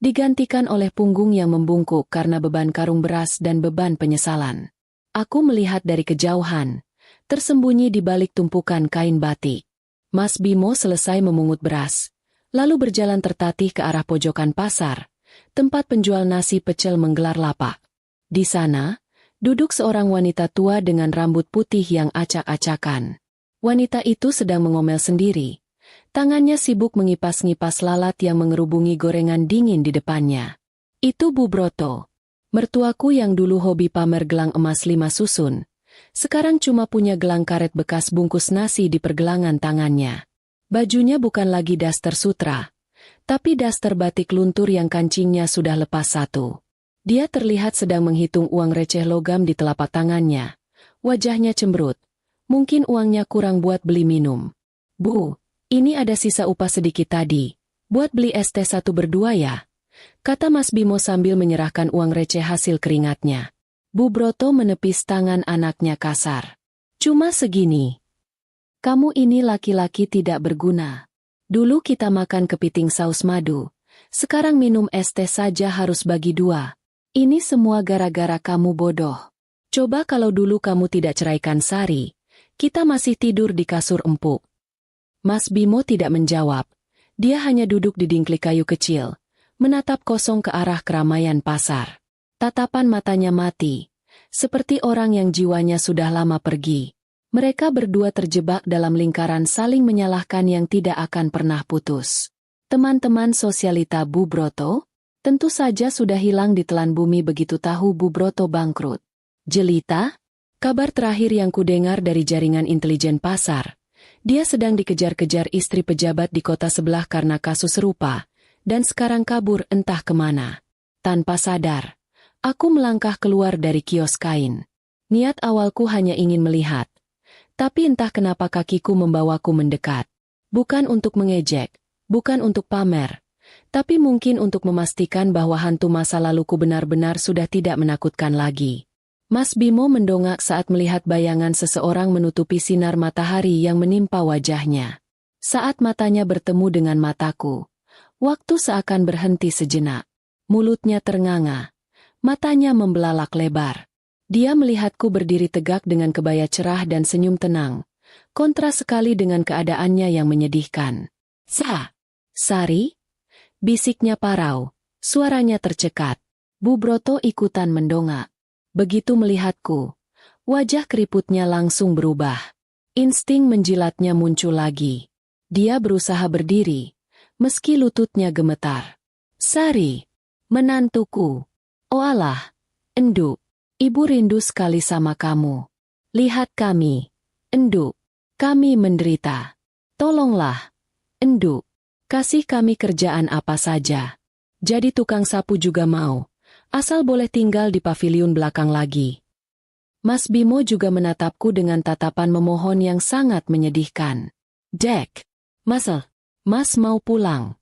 Digantikan oleh punggung yang membungkuk karena beban karung beras dan beban penyesalan. Aku melihat dari kejauhan, tersembunyi di balik tumpukan kain batik. Mas Bimo selesai memungut beras, lalu berjalan tertatih ke arah pojokan pasar, tempat penjual nasi pecel menggelar lapak. Di sana, duduk seorang wanita tua dengan rambut putih yang acak-acakan. Wanita itu sedang mengomel sendiri. Tangannya sibuk mengipas-ngipas lalat yang mengerubungi gorengan dingin di depannya. Itu Bu Broto. Mertuaku yang dulu hobi pamer gelang emas 5 susun. Sekarang cuma punya gelang karet bekas bungkus nasi di pergelangan tangannya. Bajunya bukan lagi daster sutra, tapi daster batik luntur yang kancingnya sudah lepas satu. Dia terlihat sedang menghitung uang receh logam di telapak tangannya. Wajahnya cemberut. Mungkin uangnya kurang buat beli minum. Bu, ini ada sisa upah sedikit tadi. Buat beli es teh 1 berdua ya? Kata Mas Bimo sambil menyerahkan uang receh hasil keringatnya. Bu Broto menepis tangan anaknya kasar. Cuma segini. Kamu ini laki-laki tidak berguna. Dulu kita makan kepiting saus madu. Sekarang minum es teh saja harus bagi 2. Ini semua gara-gara kamu bodoh. Coba kalau dulu kamu tidak ceraikan Sari, kita masih tidur di kasur empuk. Mas Bimo tidak menjawab. Dia hanya duduk di dingklik kayu kecil, menatap kosong ke arah keramaian pasar. Tatapan matanya mati, seperti orang yang jiwanya sudah lama pergi. Mereka berdua terjebak dalam lingkaran saling menyalahkan yang tidak akan pernah putus. Teman-teman sosialita Bu Broto, tentu saja sudah hilang ditelan bumi begitu tahu Bu Broto bangkrut. Jelita, kabar terakhir yang kudengar dari jaringan intelijen pasar. Dia sedang dikejar-kejar istri pejabat di kota sebelah karena kasus serupa, dan sekarang kabur entah kemana. Tanpa sadar, aku melangkah keluar dari kios kain. Niat awalku hanya ingin melihat. Tapi entah kenapa kakiku membawaku mendekat. Bukan untuk mengejek, bukan untuk pamer, tapi mungkin untuk memastikan bahwa hantu masa laluku benar-benar sudah tidak menakutkan lagi. Mas Bimo mendongak saat melihat bayangan seseorang menutupi sinar matahari yang menimpa wajahnya. Saat matanya bertemu dengan mataku, waktu seakan berhenti sejenak. Mulutnya ternganga, matanya membelalak lebar. Dia melihatku berdiri tegak dengan kebaya cerah dan senyum tenang. Kontras sekali dengan keadaannya yang menyedihkan. Sari? Bisiknya parau, suaranya tercekat. Bu Broto ikutan mendongak. Begitu melihatku, wajah keriputnya langsung berubah. Insting menjilatnya muncul lagi. Dia berusaha berdiri, meski lututnya gemetar. Sari, menantuku. Oh alah, Enduk, ibu rindu sekali sama kamu. Lihat kami, Enduk, kami menderita. Tolonglah, Enduk, kasih kami kerjaan apa saja. Jadi tukang sapu juga mau, asal boleh tinggal di paviliun belakang lagi. Mas Bimo juga menatapku dengan tatapan memohon yang sangat menyedihkan. Jack, Mas mau pulang.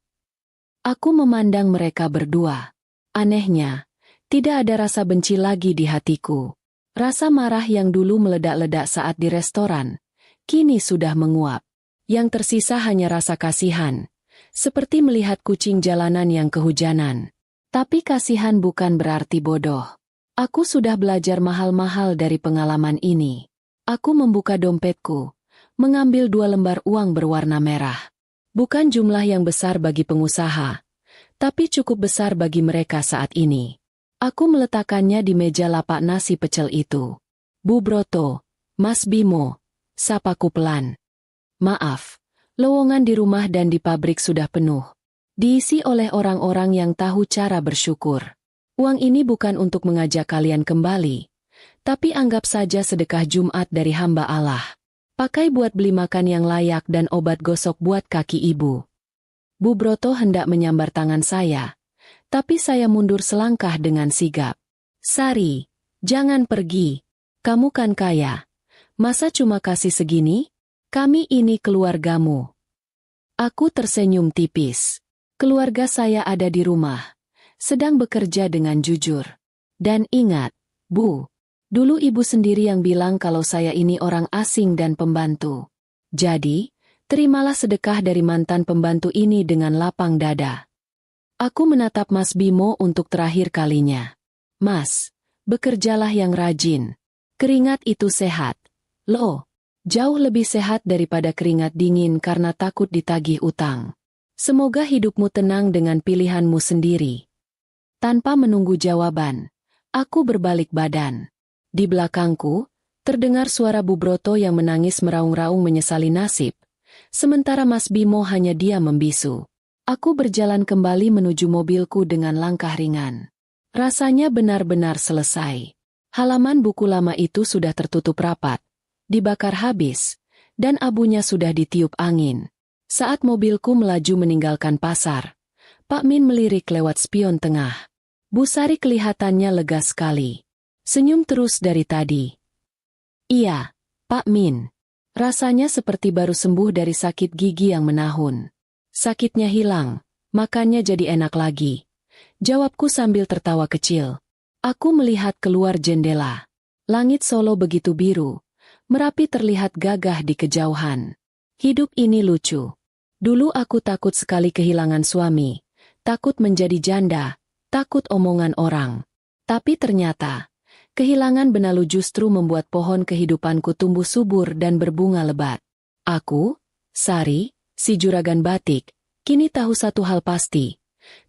Aku memandang mereka berdua. Anehnya, tidak ada rasa benci lagi di hatiku. Rasa marah yang dulu meledak-ledak saat di restoran, kini sudah menguap. Yang tersisa hanya rasa kasihan, seperti melihat kucing jalanan yang kehujanan. Tapi kasihan bukan berarti bodoh. Aku sudah belajar mahal-mahal dari pengalaman ini. Aku membuka dompetku, mengambil 2 lembar uang berwarna merah. Bukan jumlah yang besar bagi pengusaha, tapi cukup besar bagi mereka saat ini. Aku meletakkannya di meja lapak nasi pecel itu. Bu Broto, Mas Bimo, sapaku pelan. Maaf, lowongan di rumah dan di pabrik sudah penuh. Diisi oleh orang-orang yang tahu cara bersyukur. Uang ini bukan untuk mengajak kalian kembali, tapi anggap saja sedekah Jumat dari hamba Allah. Pakai buat beli makan yang layak dan obat gosok buat kaki ibu. Bu Broto hendak menyambar tangan saya, tapi saya mundur selangkah dengan sigap. Sari, jangan pergi. Kamu kan kaya. Masa cuma kasih segini? Kami ini keluargamu. Aku tersenyum tipis. Keluarga saya ada di rumah, sedang bekerja dengan jujur. Dan ingat, Bu, dulu ibu sendiri yang bilang kalau saya ini orang asing dan pembantu. Jadi, terimalah sedekah dari mantan pembantu ini dengan lapang dada. Aku menatap Mas Bimo untuk terakhir kalinya. Mas, bekerjalah yang rajin. Keringat itu sehat. Loh, jauh lebih sehat daripada keringat dingin karena takut ditagih utang. Semoga hidupmu tenang dengan pilihanmu sendiri. Tanpa menunggu jawaban, aku berbalik badan. Di belakangku, terdengar suara Bu Broto yang menangis meraung-raung menyesali nasib, sementara Mas Bimo hanya diam membisu. Aku berjalan kembali menuju mobilku dengan langkah ringan. Rasanya benar-benar selesai. Halaman buku lama itu sudah tertutup rapat, dibakar habis, dan abunya sudah ditiup angin. Saat mobilku melaju meninggalkan pasar, Pak Min melirik lewat spion tengah. Bu Sari kelihatannya lega sekali. Senyum terus dari tadi. Iya, Pak Min. Rasanya seperti baru sembuh dari sakit gigi yang menahun. Sakitnya hilang, makannya jadi enak lagi. Jawabku sambil tertawa kecil. Aku melihat keluar jendela. Langit Solo begitu biru. Merapi terlihat gagah di kejauhan. Hidup ini lucu. Dulu aku takut sekali kehilangan suami. Takut menjadi janda. Takut omongan orang. Tapi ternyata, kehilangan benalu justru membuat pohon kehidupanku tumbuh subur dan berbunga lebat. Aku, Sari, si juragan batik, kini tahu satu hal pasti.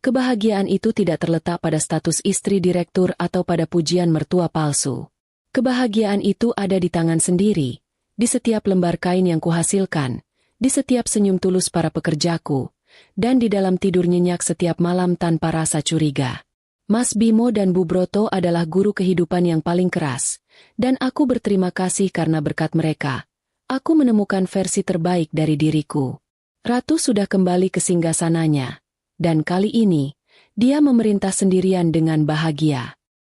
Kebahagiaan itu tidak terletak pada status istri direktur atau pada pujian mertua palsu. Kebahagiaan itu ada di tangan sendiri, di setiap lembar kain yang kuhasilkan, di setiap senyum tulus para pekerjaku, dan di dalam tidur nyenyak setiap malam tanpa rasa curiga. Mas Bimo dan Bu Broto adalah guru kehidupan yang paling keras, dan aku berterima kasih karena berkat mereka. Aku menemukan versi terbaik dari diriku. Ratu sudah kembali ke singgasananya, dan kali ini, dia memerintah sendirian dengan bahagia.